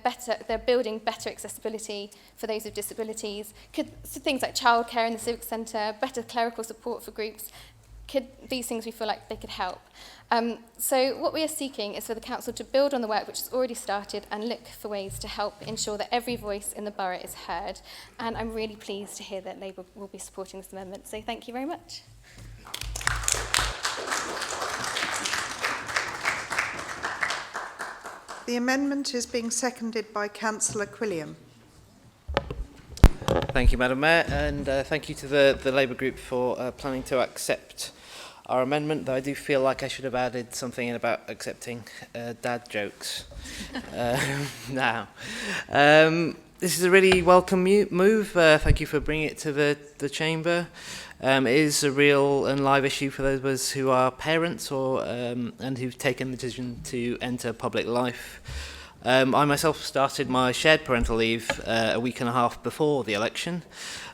building better accessibility for those with disabilities. So things like childcare in the Civic Centre, better clerical support for groups. These things we feel like they could help. So what we are seeking is for the council to build on the work which has already started and look for ways to help ensure that every voice in the borough is heard. And I'm really pleased to hear that Labour will be supporting this amendment. So thank you very much. The amendment is being seconded by Councillor Quilliam. Thank you, Madam Mayor, and thank you to the Labour group for planning to accept our amendment, though I do feel like I should have added something in about accepting dad jokes now. This is a really welcome move. Thank you for bringing it to the Chamber. It is a real and live issue for those of us who are parents or and who've taken the decision to enter public life. I myself started my shared parental leave a week and a half before the election,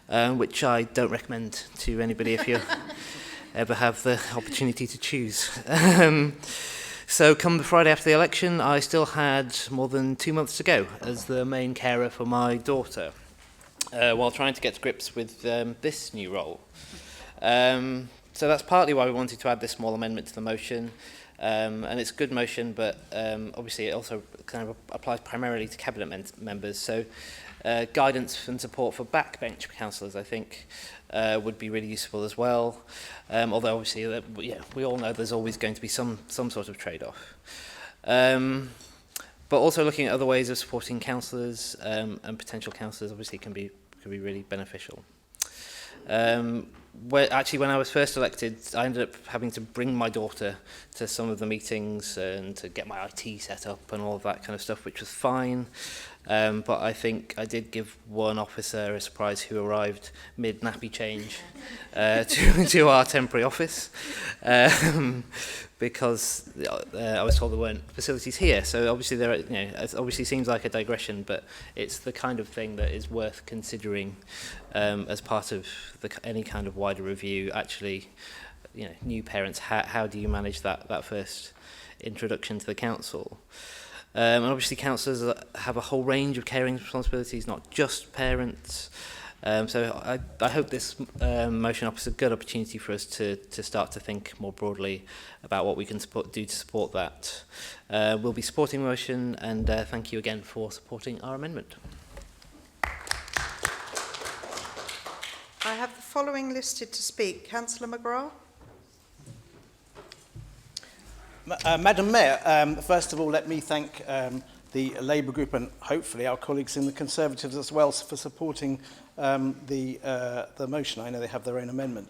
which I don't recommend to anybody if you ever have the opportunity to choose. So come the Friday after the election, I still had more than 2 months to go as the main carer for my daughter, while trying to get to grips with this new role. So that's partly why we wanted to add this small amendment to the motion. And it's a good motion, but obviously it also kind of applies primarily to cabinet members. So guidance and support for backbench councillors, I think, would be really useful as well. Although obviously, we all know there's always going to be some sort of trade-off. But also looking at other ways of supporting councillors and potential councillors obviously can be really beneficial. Actually, when I was first elected, I ended up having to bring my daughter to some of the meetings and to get my IT set up and all of that kind of stuff, which was fine. But I think I did give one officer a surprise who arrived mid-nappy change to our temporary office because I was told there weren't facilities here. So obviously it obviously seems like a digression, but it's the kind of thing that is worth considering as part of any kind of wider review. Actually, new parents, how do you manage that first introduction to the council? And obviously councillors have a whole range of caring responsibilities, not just parents. So I hope this motion offers a good opportunity for us to start to think more broadly about what we can do to support that. We'll be supporting the motion, and thank you again for supporting our amendment. I have the following listed to speak. Councillor McGrath. Madam Mayor, first of all, let me thank the Labour group and hopefully our colleagues in the Conservatives as well for supporting the motion. I know they have their own amendment.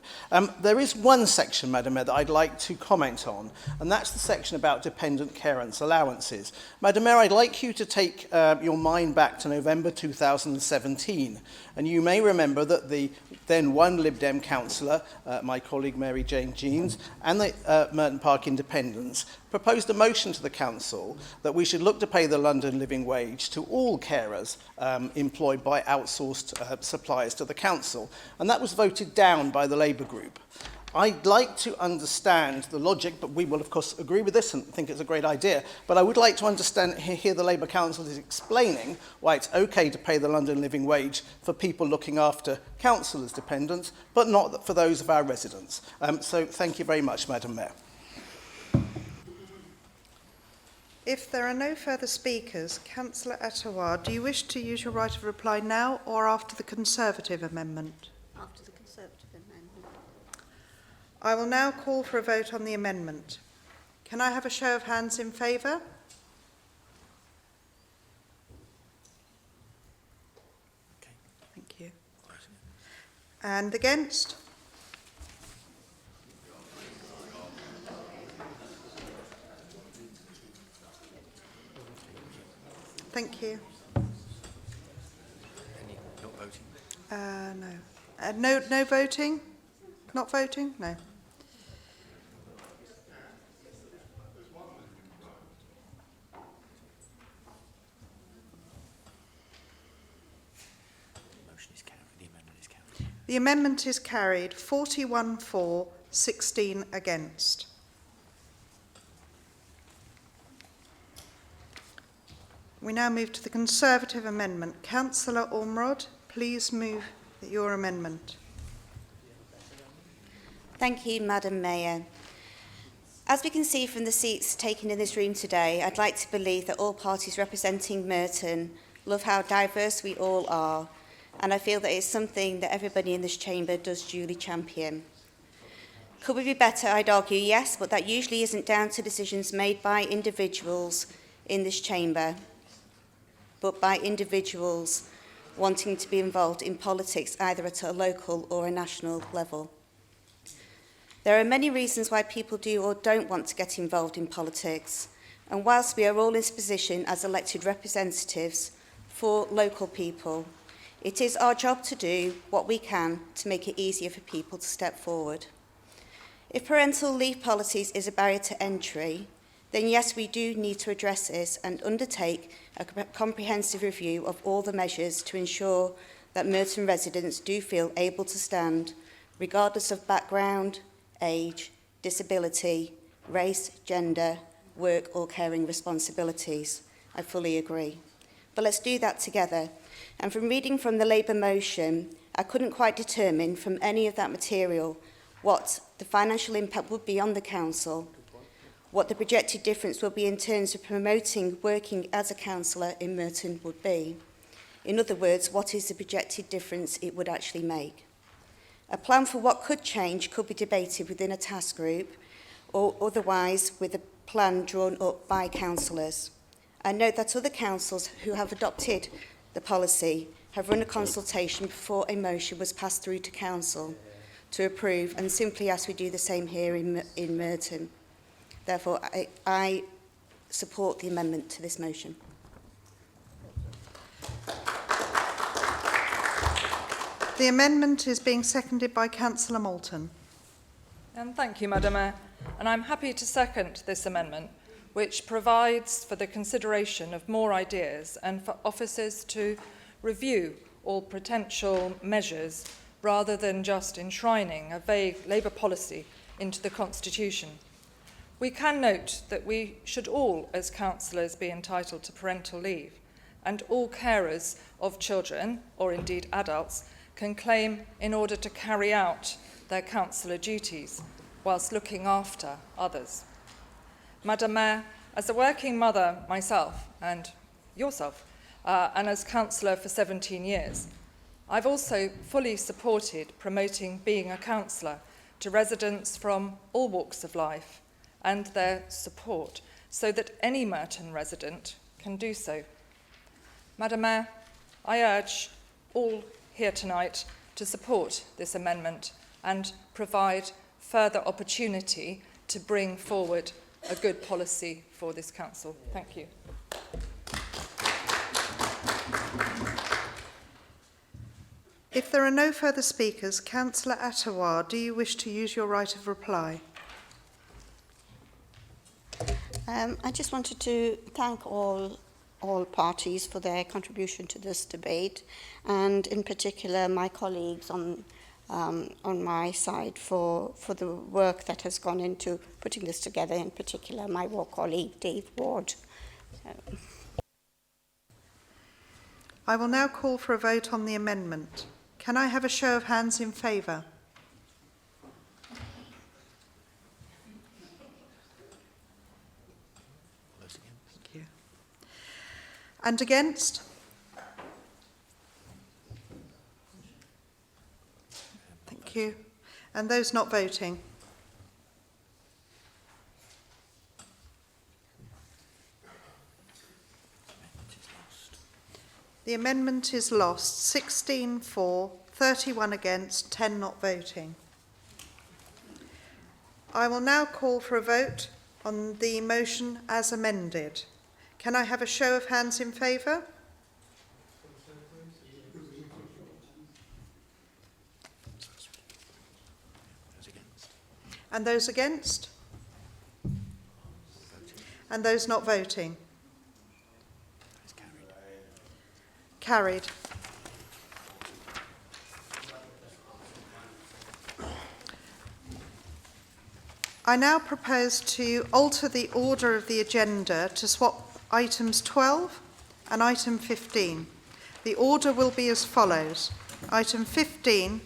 There is one section, Madam Mayor, that I'd like to comment on, and that's the section about dependent carers allowances. Madam Mayor, I'd like you to take your mind back to November 2017, and you may remember that the then one Lib Dem councillor, my colleague Mary Jane Jeans, and the Merton Park Independents proposed a motion to the council that we should look to pay the London living wage to all carers employed by outsourced suppliers to the council, and that was voted down by the Labour group. I'd like to understand the logic, but we will of course agree with this and think it's a great idea, but I would like to understand, hear the Labour Council is explaining why it's okay to pay the London living wage for people looking after councillors' dependents, but not for those of our residents. So thank you very much, Madam Mayor. If there are no further speakers, Councillor Attawar, do you wish to use your right of reply now or after the Conservative amendment? After the Conservative amendment. I will now call for a vote on the amendment. Can I have a show of hands in favour? Thank you. And against? Thank you. Not voting? No. No voting? Not voting? No. The amendment is carried. 41 for, 16 against. We now move to the Conservative amendment. Councillor Ormrod, please move your amendment. Thank you, Madam Mayor. As we can see from the seats taken in this room today, I'd like to believe that all parties representing Merton love how diverse we all are, and I feel that it's something that everybody in this chamber does duly champion. Could we be better? I'd argue yes, but that usually isn't down to decisions made by individuals in this chamber, but by individuals wanting to be involved in politics either at a local or a national level. There are many reasons why people do or don't want to get involved in politics, and whilst we are all in this position as elected representatives for local people, it is our job to do what we can to make it easier for people to step forward. If parental leave policies is a barrier to entry, then yes, we do need to address this and undertake a comprehensive review of all the measures to ensure that Merton residents do feel able to stand, regardless of background, age, disability, race, gender, work or caring responsibilities. I fully agree. But let's do that together. And from reading from the Labour motion, I couldn't quite determine from any of that material what the financial impact would be on the council, what the projected difference will be in terms of promoting working as a councillor in Merton would be. In other words, what is the projected difference it would actually make? A plan for what could change could be debated within a task group or otherwise with a plan drawn up by councillors. I note that other councils who have adopted the policy have run a consultation before a motion was passed through to council to approve, and simply ask we do the same here in Merton. Therefore, I support the amendment to this motion. The amendment is being seconded by Councillor Moulton. Thank you, Madam Mayor. And I'm happy to second this amendment, which provides for the consideration of more ideas and for officers to review all potential measures rather than just enshrining a vague Labour policy into the Constitution. We can note that we should all, as councillors, be entitled to parental leave, and all carers of children, or indeed adults, can claim in order to carry out their councillor duties whilst looking after others. Madam Mayor, as a working mother myself, and yourself, and as councillor for 17 years, I've also fully supported promoting being a councillor to residents from all walks of life and their support, so that any Merton resident can do so. Madam Mayor, I urge all here tonight to support this amendment and provide further opportunity to bring forward a good policy for this council. Thank you. If there are no further speakers, Councillor Attawar, do you wish to use your right of reply? I just wanted to thank all parties for their contribution to this debate, and in particular my colleagues on my side for the work that has gone into putting this together, in particular my war colleague Dave Ward. I will now call for a vote on the amendment. Can I have a show of hands in favour? Thank you. And against? Thank you. And those not voting? The amendment is lost. 16 for, 31 against, 10 not voting. I will now call for a vote on the motion as amended. Can I have a show of hands in favour? And those against? And those not voting? Carried. I now propose to alter the order of the agenda to swap items 12 and item 15. The order will be as follows: item 15,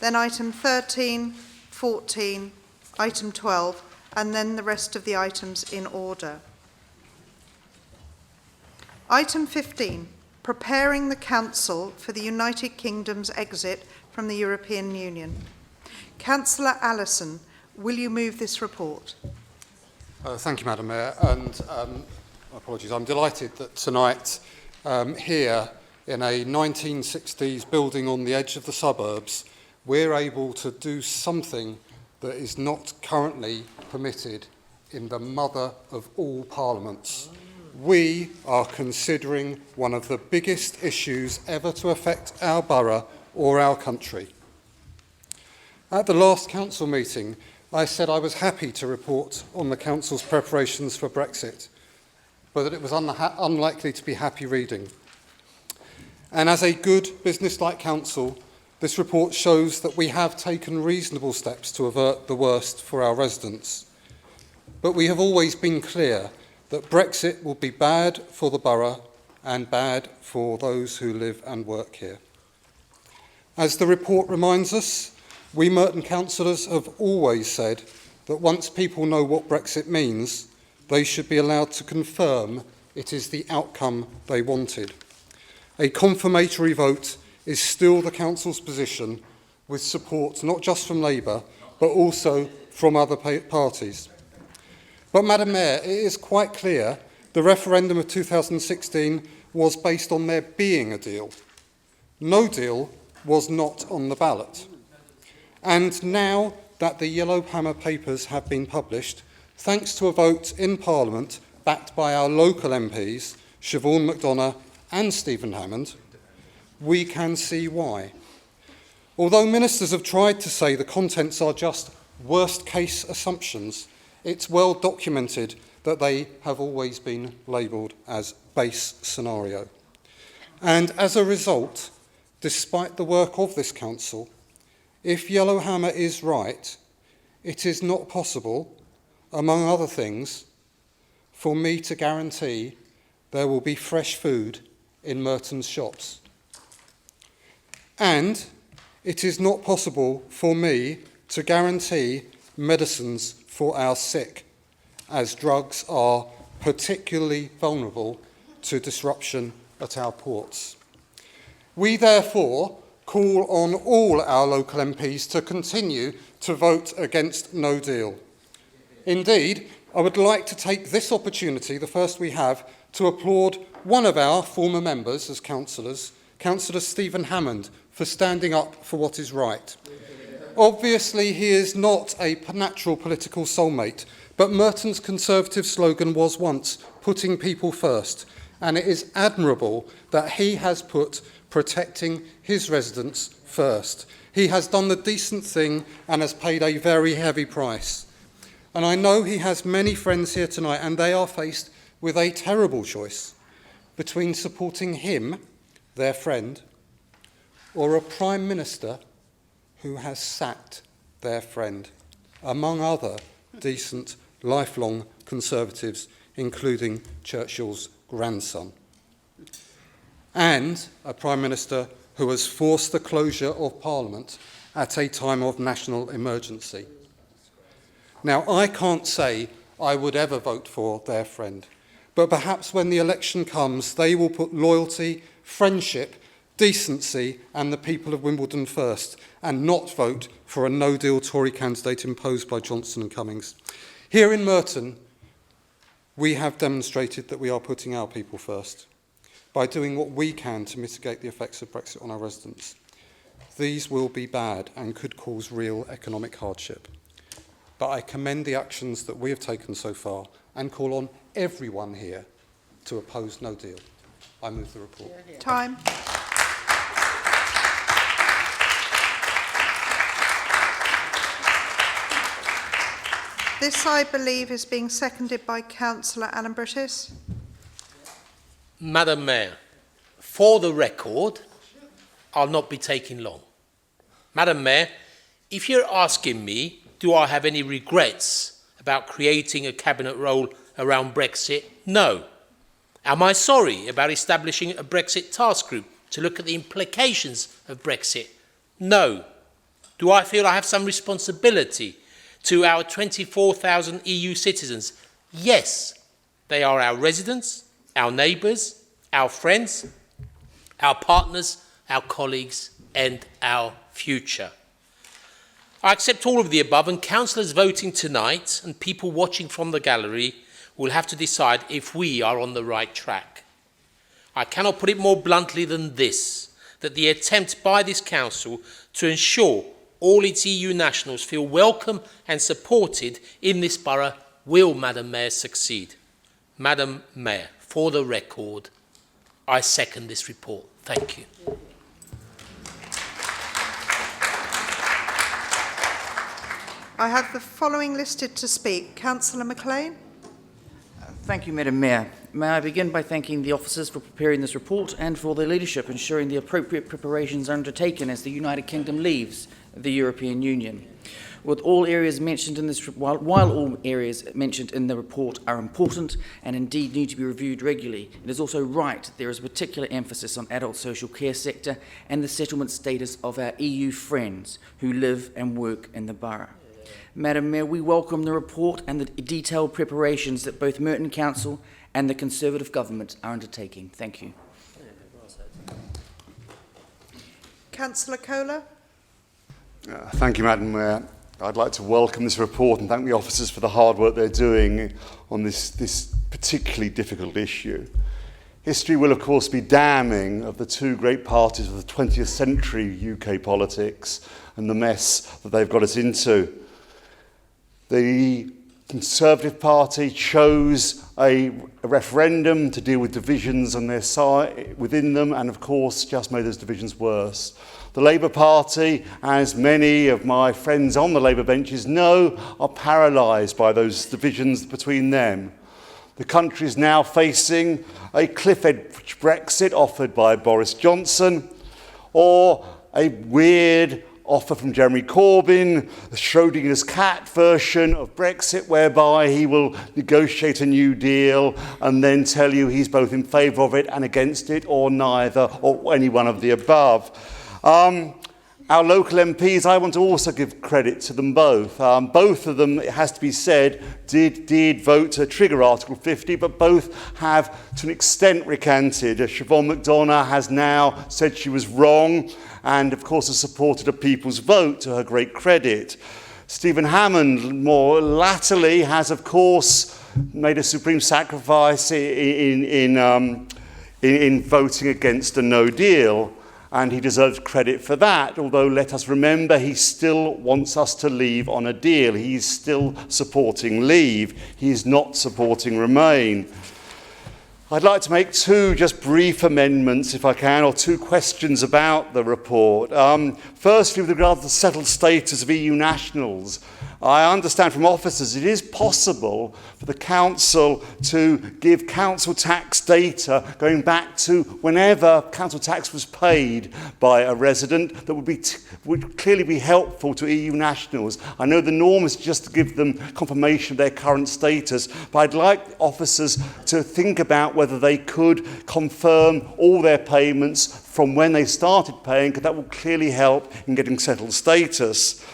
then item 13, 14, item 12, and then the rest of the items in order. Item 15. Preparing the Council for the United Kingdom's exit from the European Union. Councillor Allison, will you move this report? Thank you, Madam Mayor, and apologies. I'm delighted that tonight, here in a 1960s building on the edge of the suburbs, we're able to do something that is not currently permitted in the mother of all parliaments. We are considering one of the biggest issues ever to affect our borough or our country. At the last council meeting, I said I was happy to report on the council's preparations for Brexit, but that it was unlikely to be happy reading. And as a good business-like council, this report shows that we have taken reasonable steps to avert the worst for our residents. But we have always been clear that Brexit will be bad for the borough and bad for those who live and work here. As the report reminds us, we Merton councillors have always said that once people know what Brexit means, they should be allowed to confirm it is the outcome they wanted. A confirmatory vote is still the council's position, with support not just from Labour, but also from other parties. But, Madam Mayor, it is quite clear the referendum of 2016 was based on there being a deal. No deal was not on the ballot. And now that the Yellowhammer Papers have been published, thanks to a vote in Parliament backed by our local MPs, Siobhan McDonough and Stephen Hammond, we can see why. Although ministers have tried to say the contents are just worst-case assumptions, it's well documented that they have always been labelled as base scenario. And as a result, despite the work of this council, if Yellowhammer is right, it is not possible, among other things, for me to guarantee there will be fresh food in Merton's shops. And it is not possible for me to guarantee medicines for our sick, as drugs are particularly vulnerable to disruption at our ports. We therefore call on all our local MPs to continue to vote against no deal. Indeed, I would like to take this opportunity, the first we have, to applaud one of our former members as councillors, Councillor Stephen Hammond, for standing up for what is right. Obviously, he is not a natural political soulmate, but Merton's Conservative slogan was once putting people first, and it is admirable that he has put protecting his residents first. He has done the decent thing and has paid a very heavy price. And I know he has many friends here tonight, and they are faced with a terrible choice between supporting him, their friend, or a Prime Minister who has sacked their friend, among other decent, lifelong Conservatives, including Churchill's grandson, and a Prime Minister who has forced the closure of Parliament at a time of national emergency. Now, I can't say I would ever vote for their friend, but perhaps when the election comes, they will put loyalty, friendship, decency and the people of Wimbledon first, and not vote for a no-deal Tory candidate imposed by Johnson and Cummings. Here in Merton, we have demonstrated that we are putting our people first by doing what we can to mitigate the effects of Brexit on our residents. These will be bad and could cause real economic hardship. But I commend the actions that we have taken so far and call on everyone here to oppose no deal. I move the report. Time. This, I believe, is being seconded by Councillor Alan Brittis. Madam Mayor, for the record, I'll not be taking long. Madam Mayor, if you're asking me, do I have any regrets about creating a cabinet role around Brexit? No. Am I sorry about establishing a Brexit task group to look at the implications of Brexit? No. Do I feel I have some responsibility to our 24,000 EU citizens? Yes. They are our residents, our neighbours, our friends, our partners, our colleagues and our future. I accept all of the above, and councillors voting tonight and people watching from the gallery will have to decide if we are on the right track. I cannot put it more bluntly than this, that the attempt by this council to ensure all its EU nationals feel welcome and supported in this borough will, Madam Mayor, succeed. Madam Mayor, for the record, I second this report. Thank you. I have the following listed to speak. Councillor McLean. Thank you, Madam Mayor. May I begin by thanking the officers for preparing this report and for their leadership, ensuring the appropriate preparations are undertaken as the United Kingdom leaves the European Union. With all areas mentioned in this, while all areas mentioned in the report are important and indeed need to be reviewed regularly, it is also right that there is a particular emphasis on adult social care sector and the settlement status of our EU friends who live and work in the borough. Madam Mayor, we welcome the report and the detailed preparations that both Merton Council and the Conservative Government are undertaking. Thank you. Councillor Kohler. Thank you, Madam Mayor. I'd like to welcome this report and thank the officers for the hard work they're doing on this particularly difficult issue. History will, of course, be damning of the two great parties of the 20th century UK politics and the mess that they've got us into. The Conservative Party chose a referendum to deal with divisions on their side within them and, of course, just made those divisions worse. The Labour Party, as many of my friends on the Labour benches know, are paralysed by those divisions between them. The country is now facing a cliff-edge Brexit offered by Boris Johnson, or a weird offer from Jeremy Corbyn, the Schrodinger's cat version of Brexit, whereby he will negotiate a new deal and then tell you he's both in favour of it and against it, or neither, or any one of the above. Our local MPs, I want to also give credit to them both. Both of them, it has to be said, did vote to trigger Article 50, but both have, to an extent, recanted. Siobhan McDonough has now said she was wrong and, of course, has supported a people's vote, to her great credit. Stephen Hammond, more latterly, has, of course, made a supreme sacrifice in in voting against a no deal, and he deserves credit for that, although let us remember he still wants us to leave on a deal. He's still supporting leave. He's not supporting remain. I'd like to make two just brief amendments, if I can, or two questions about the report. Firstly, with regard to the settled status of EU nationals, I understand from officers it is possible for the council to give council tax data going back to whenever council tax was paid by a resident that would clearly be helpful to EU nationals. I know the norm is just to give them confirmation of their current status, but I'd like officers to think about whether they could confirm all their payments from when they started paying, because that will clearly help in getting settled status.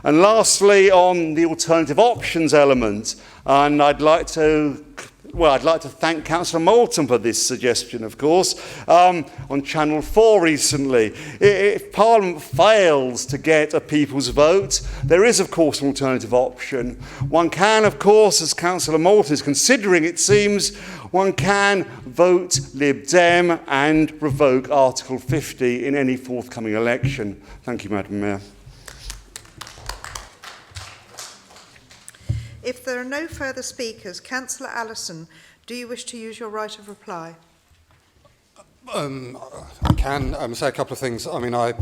And lastly, on the alternative options element, and I'd like to thank Councillor Moulton for this suggestion, of course, on Channel 4 recently. If Parliament fails to get a people's vote, there is, of course, an alternative option. One can, of course, as Councillor Moulton is considering, it seems, one can vote Lib Dem and revoke Article 50 in any forthcoming election. Thank you, Madam Mayor. If there are no further speakers, Councillor Allison, do you wish to use your right of reply? I can say a couple of things. I mean, I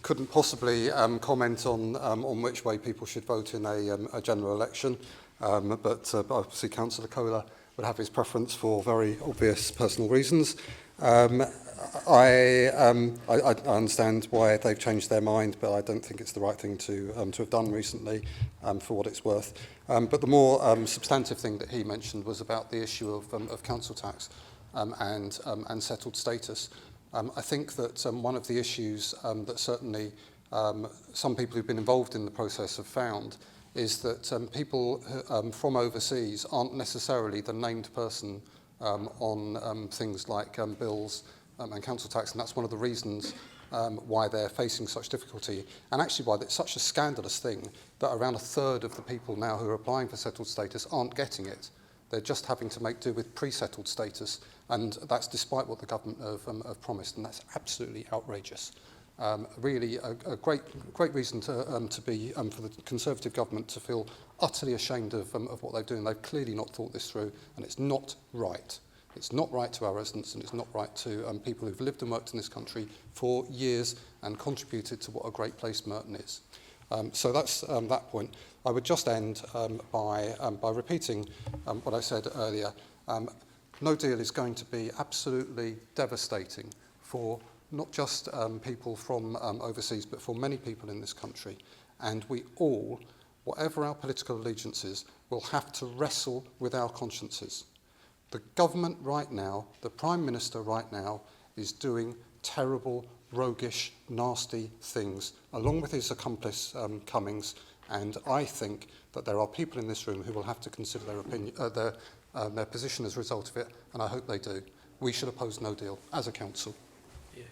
couldn't possibly comment on which way people should vote in a general election, but obviously Councillor Kohler would have his preference for very obvious personal reasons. I understand why they've changed their mind, but I don't think it's the right thing to have done recently, for what it's worth. But the more substantive thing that he mentioned was about the issue of council tax and settled status. I think that one of the issues that certainly some people who've been involved in the process have found is that people from overseas aren't necessarily the named person on things like bills and council tax, and that's one of the reasons why they're facing such difficulty, and actually why it's such a scandalous thing that around a third of the people now who are applying for settled status aren't getting it. They're just having to make do with pre-settled status, and that's despite what the government have promised, and that's absolutely outrageous. Really a great reason to be for the Conservative government to feel utterly ashamed of what they're doing. They've clearly not thought this through, and it's not right. It's not right to our residents, and it's not right to people who've lived and worked in this country for years and contributed to what a great place Merton is. So that's that point. I would just end by repeating what I said earlier. No deal is going to be absolutely devastating for not just people from overseas, but for many people in this country. And we all, whatever our political allegiances, will have to wrestle with our consciences. The government right now, the Prime Minister right now, is doing terrible, roguish, nasty things, along with his accomplice Cummings, and I think that there are people in this room who will have to consider their opinion, their position as a result of it, and I hope they do. We should oppose no deal as a council. Yeah.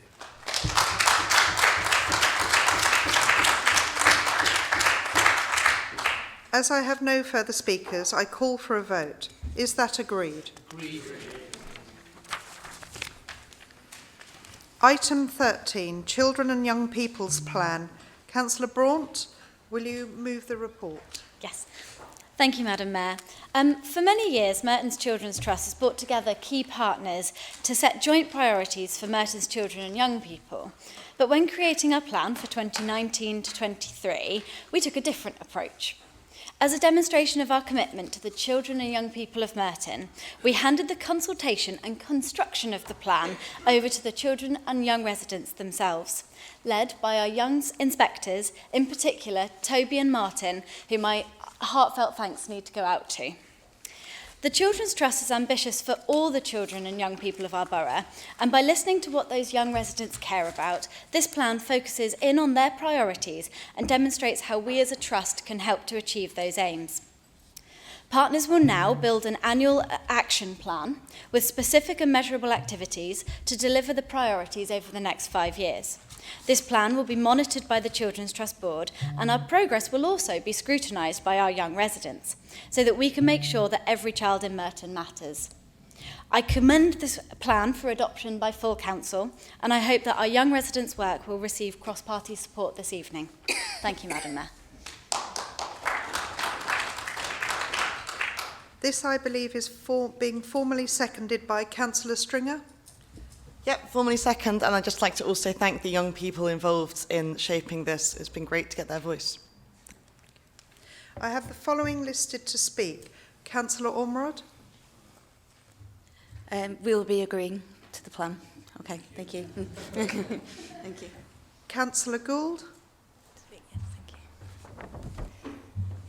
As I have no further speakers, I call for a vote. Is that agreed? Agreed. Item 13, Children and Young People's Plan. Councillor Braunt, will you move the report? Yes. Thank you, Madam Mayor. For many years, Merton's Children's Trust has brought together key partners to set joint priorities for Merton's children and young people. But when creating our plan for 2019 to 23, we took a different approach. As a demonstration of our commitment to the children and young people of Merton, we handed the consultation and construction of the plan over to the children and young residents themselves, led by our young inspectors, in particular Toby and Martin, who my heartfelt thanks need to go out to. The Children's Trust is ambitious for all the children and young people of our borough, and by listening to what those young residents care about, this plan focuses in on their priorities and demonstrates how we as a trust can help to achieve those aims. Partners will now build an annual action plan with specific and measurable activities to deliver the priorities over the next 5 years. This plan will be monitored by the Children's Trust Board, and our progress will also be scrutinised by our young residents, so that we can make sure that every child in Merton matters. I commend this plan for adoption by full council, and I hope that our young residents' work will receive cross-party support this evening. Thank you, Madam Mayor. This, I believe, is being formally seconded by Councillor Stringer. Yep, formally second, and I'd just like to also thank the young people involved in shaping this. It's been great to get their voice. I have the following listed to speak. Councillor Ormerod. We'll be agreeing to the plan. Okay, thank you. Thank you. Councillor Gould.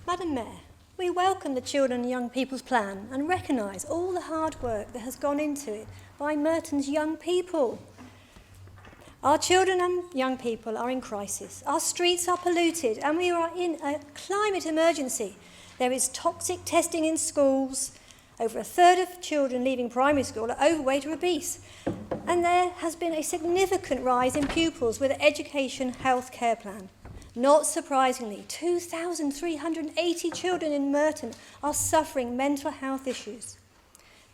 Madam Mayor, we welcome the Children and Young People's Plan and recognise all the hard work that has gone into it by Merton's young people. Our children and young people are in crisis. Our streets are polluted and we are in a climate emergency. There is toxic testing in schools. Over a third of children leaving primary school are overweight or obese. And there has been a significant rise in pupils with an education health care plan. Not surprisingly, 2,380 children in Merton are suffering mental health issues.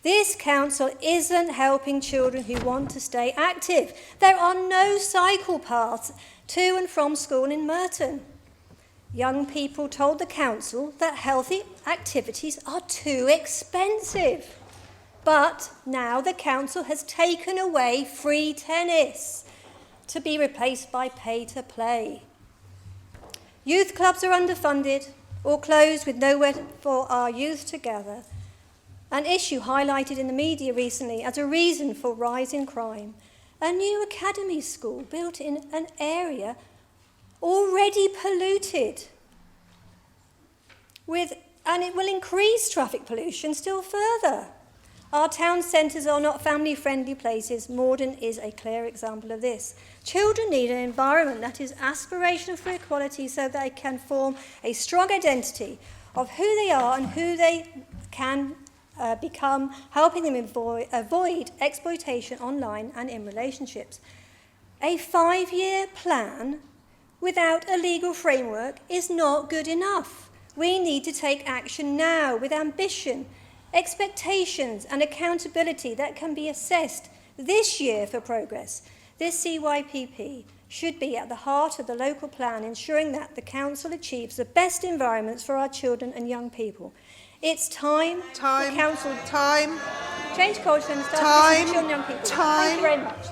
This council isn't helping children who want to stay active. There are no cycle paths to and from school in Merton. Young people told the council that healthy activities are too expensive. But now the council has taken away free tennis to be replaced by pay to play. Youth clubs are underfunded or closed with nowhere for our youth to gather. An issue highlighted in the media recently as a reason for rising crime. A new academy school built in an area already polluted, and it will increase traffic pollution still further. Our town centres are not family-friendly places. Morden is a clear example of this. Children need an environment that is aspirational for equality so they can form a strong identity of who they are and who they can become, helping them avoid exploitation online and in relationships. A 5-year plan without a legal framework is not good enough. We need to take action now with ambition, expectations and accountability that can be assessed this year for progress. This CYPP should be at the heart of the local plan, ensuring that the council achieves the best environments for our children and young people. It's time for council change culture and start listening to children and young people. Thank you very much.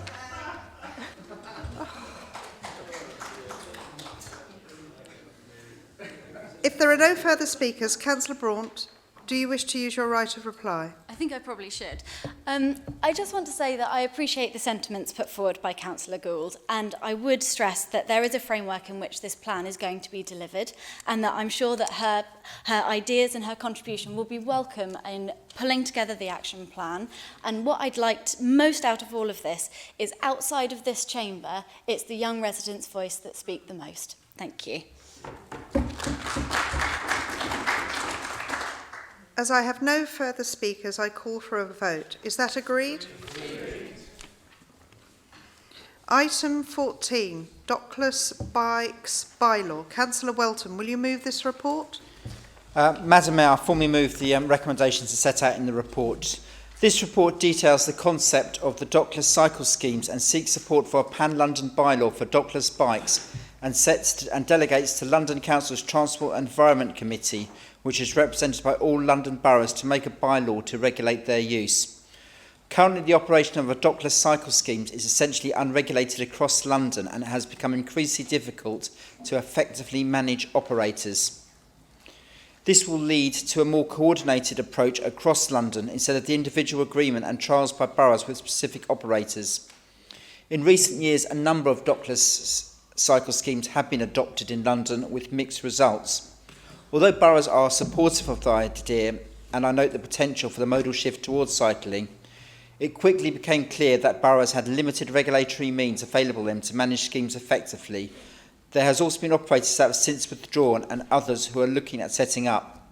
If there are no further speakers, Councillor Braunt, do you wish to use your right of reply? I think I probably should. I just want to say that I appreciate the sentiments put forward by Councillor Gould, and I would stress that there is a framework in which this plan is going to be delivered, and that I'm sure that her ideas and her contribution will be welcome in pulling together the action plan. And what I'd like most out of all of this is, outside of this chamber, it's the young residents' voice that speak the most. Thank you. As I have no further speakers, I call for a vote. Is that agreed? Agreed. Item 14, Dockless Bikes Bylaw. Councillor Welton, will you move this report? Madam Mayor, I formally move the recommendations set out in the report. This report details the concept of the dockless cycle schemes and seeks support for a pan-London bylaw for dockless bikes and delegates to London Council's Transport and Environment Committee, which is represented by all London boroughs, to make a bylaw to regulate their use. Currently, the operation of a dockless cycle scheme is essentially unregulated across London, and it has become increasingly difficult to effectively manage operators. This will lead to a more coordinated approach across London instead of the individual agreement and trials by boroughs with specific operators. In recent years, a number of dockless cycle schemes have been adopted in London with mixed results. Although boroughs are supportive of the idea, and I note the potential for the modal shift towards cycling, it quickly became clear that boroughs had limited regulatory means available to them to manage schemes effectively. There has also been operators that have since withdrawn and others who are looking at setting up.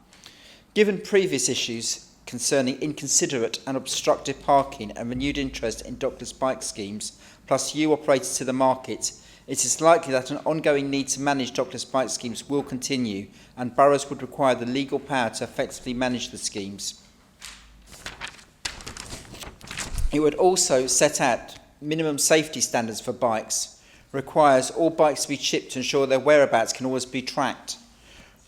Given previous issues concerning inconsiderate and obstructive parking and renewed interest in dockless bike schemes, plus new operators to the market, it is likely that an ongoing need to manage dockless bike schemes will continue, and boroughs would require the legal power to effectively manage the schemes. It would also set out minimum safety standards for bikes, requires all bikes to be chipped to ensure their whereabouts can always be tracked,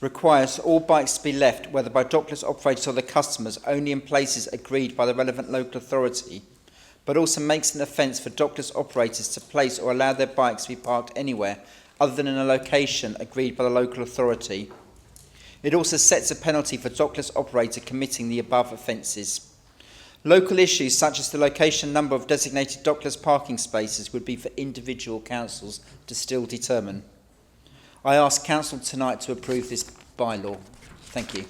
requires all bikes to be left, whether by dockless operators or the customers, only in places agreed by the relevant local authority, but also makes an offence for dockless operators to place or allow their bikes to be parked anywhere other than in a location agreed by the local authority. It also sets a penalty for dockless operator committing the above offences. Local issues such as the location and number of designated dockless parking spaces would be for individual councils to still determine. I ask Council tonight to approve this bylaw. Thank you.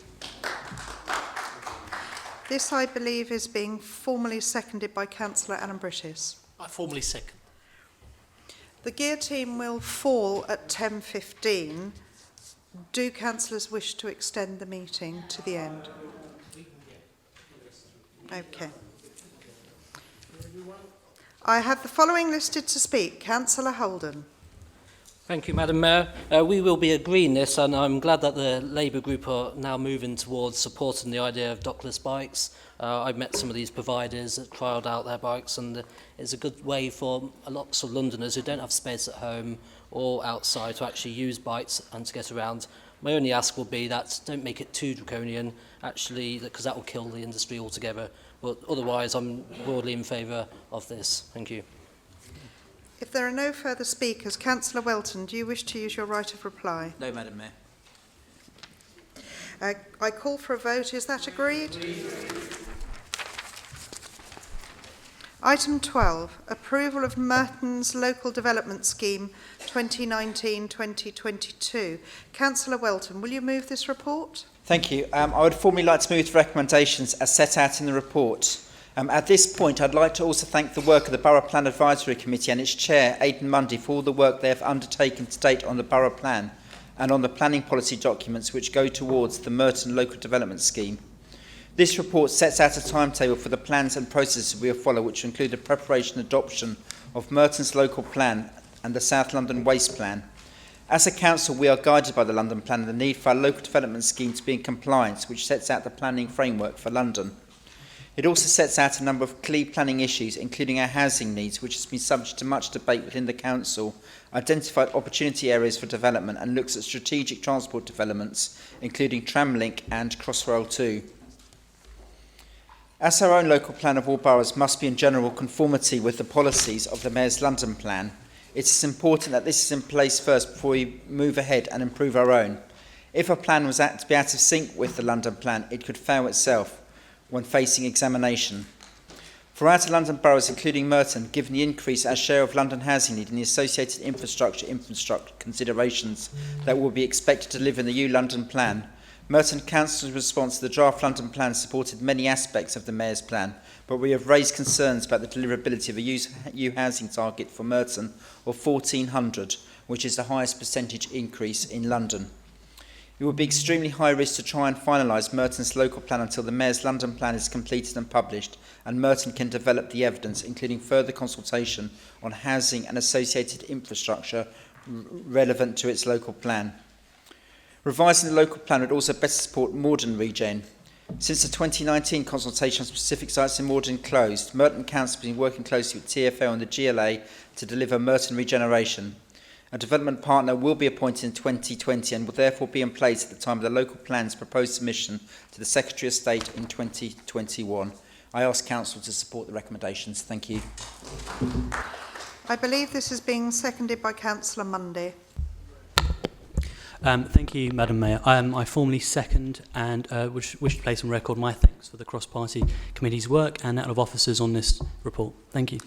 This, I believe, is being formally seconded by Councillor Alan Brittis. I formally second. The gear team will fall at 10:15. Do councillors wish to extend the meeting to the end? Okay. I have the following listed to speak. Councillor Holden. Thank you, Madam Mayor. We will be agreeing this, and I'm glad that the Labour group are now moving towards supporting the idea of dockless bikes. I've met some of these providers that trialled out their bikes, and it's a good way for lots of Londoners who don't have space at home or outside to actually use bikes and to get around. My only ask will be that don't make it too draconian, actually, because that will kill the industry altogether. But otherwise, I'm broadly in favour of this. Thank you. If there are no further speakers, Councillor Welton, do you wish to use your right of reply? No, Madam Mayor. I call for a vote. Is that agreed? Item 12, approval of Merton's Local Development Scheme 2019-2022. Councillor Welton, will you move this report? Thank you. I would formally like to move the recommendations as set out in the report. At this point, I'd like to also thank the work of the Borough Plan Advisory Committee and its chair, Aidan Mundy, for all the work they have undertaken to date on the Borough Plan and on the planning policy documents which go towards the Merton Local Development Scheme. This report sets out a timetable for the plans and processes we will follow, which include the preparation and adoption of Merton's local plan and the South London Waste Plan. As a council, we are guided by the London Plan and the need for our local development scheme to be in compliance, which sets out the planning framework for London. It also sets out a number of key planning issues, including our housing needs, which has been subject to much debate within the council, identified opportunity areas for development and looks at strategic transport developments, including Tramlink and Crossrail 2. As our own local plan of all boroughs must be in general conformity with the policies of the Mayor's London Plan, it is important that this is in place first before we move ahead and improve our own. If a plan was to be out of sync with the London Plan, it could fail itself when facing examination. For outer London boroughs, including Merton, given the increase as share of London housing need and the associated infrastructure considerations that will be expected to live in the new London Plan, Merton Council's response to the draft London Plan supported many aspects of the Mayor's Plan, but we have raised concerns about the deliverability of a new housing target for Merton of 1,400, which is the highest percentage increase in London. It would be extremely high risk to try and finalise Merton's local plan until the Mayor's London Plan is completed and published, and Merton can develop the evidence, including further consultation on housing and associated infrastructure relevant to its local plan. Revising the local plan would also better support Morden regen. Since the 2019 consultation on specific sites in Morden closed, Merton Council has been working closely with TfL and the GLA to deliver Merton regeneration. A development partner will be appointed in 2020 and will therefore be in place at the time of the local plan's proposed submission to the Secretary of State in 2021. I ask Council to support the recommendations. Thank you. I believe this is being seconded by Councillor Mundy. Thank you, Madam Mayor. I formally second and wish to place on record my thanks for the cross-party committee's work and that of officers on this report. Thank you.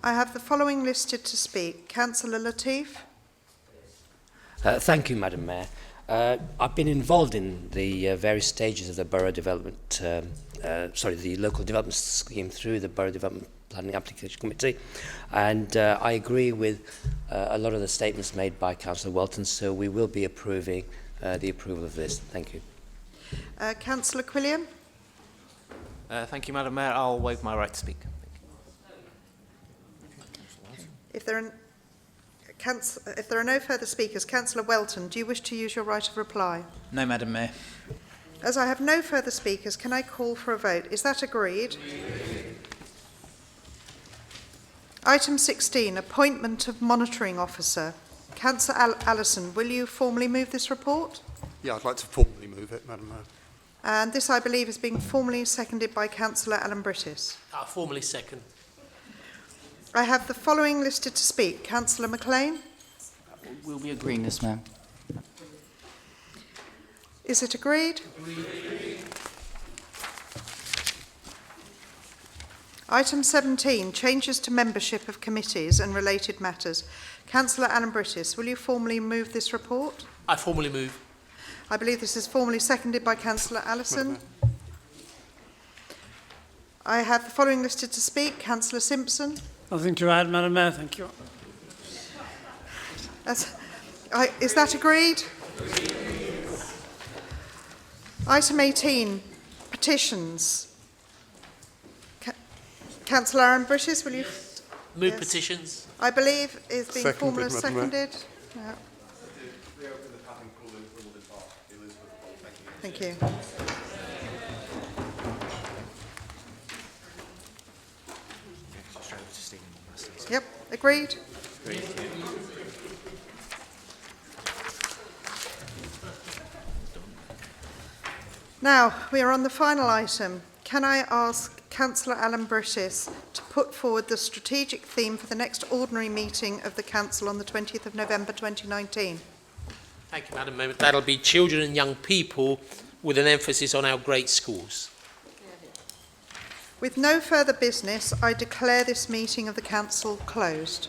I have the following listed to speak. Councillor Latif. Thank you, Madam Mayor. I've been involved in the various stages of the borough development, the local development scheme through the Borough Development Planning Application Committee, and I agree with a lot of the statements made by Councillor Welton, so we will be approving the approval of this. Thank you. Councillor Quillian. Thank you, Madam Mayor. I'll waive my right to speak. If there are no further speakers, Councillor Welton, do you wish to use your right of reply? No, Madam Mayor. As I have no further speakers, can I call for a vote? Is that agreed? Item 16, appointment of monitoring officer. Councillor Allison, will you formally move this report? Yeah, I'd like to formally move it, Madam Mayor. And this, I believe, is being formally seconded by Councillor Alan Brittis. I formally second. I have the following listed to speak. Councillor McLean. We'll be agreeing this, ma'am. Is it agreed? Agreed. Item 17, changes to membership of committees and related matters. Councillor Alan Brittis, will you formally move this report? I formally move. I believe this is formally seconded by Councillor Allison. I have the following listed to speak. Councillor Simpson. Nothing to add, Madam Mayor. Thank you. Is that agreed? Item 18, petitions. Councillor Aaron Brittis, will you? Move petitions. I believe is being formally Seconded. Yeah. Thank you. Yep, agreed. Agreed. Now, we are on the final item. Can I ask Councillor Alan Brittis to put forward the strategic theme for the next ordinary meeting of the Council on the 20th of November 2019? Thank you, Madam Mayor. That'll be children and young people with an emphasis on our great schools. With no further business, I declare this meeting of the Council closed.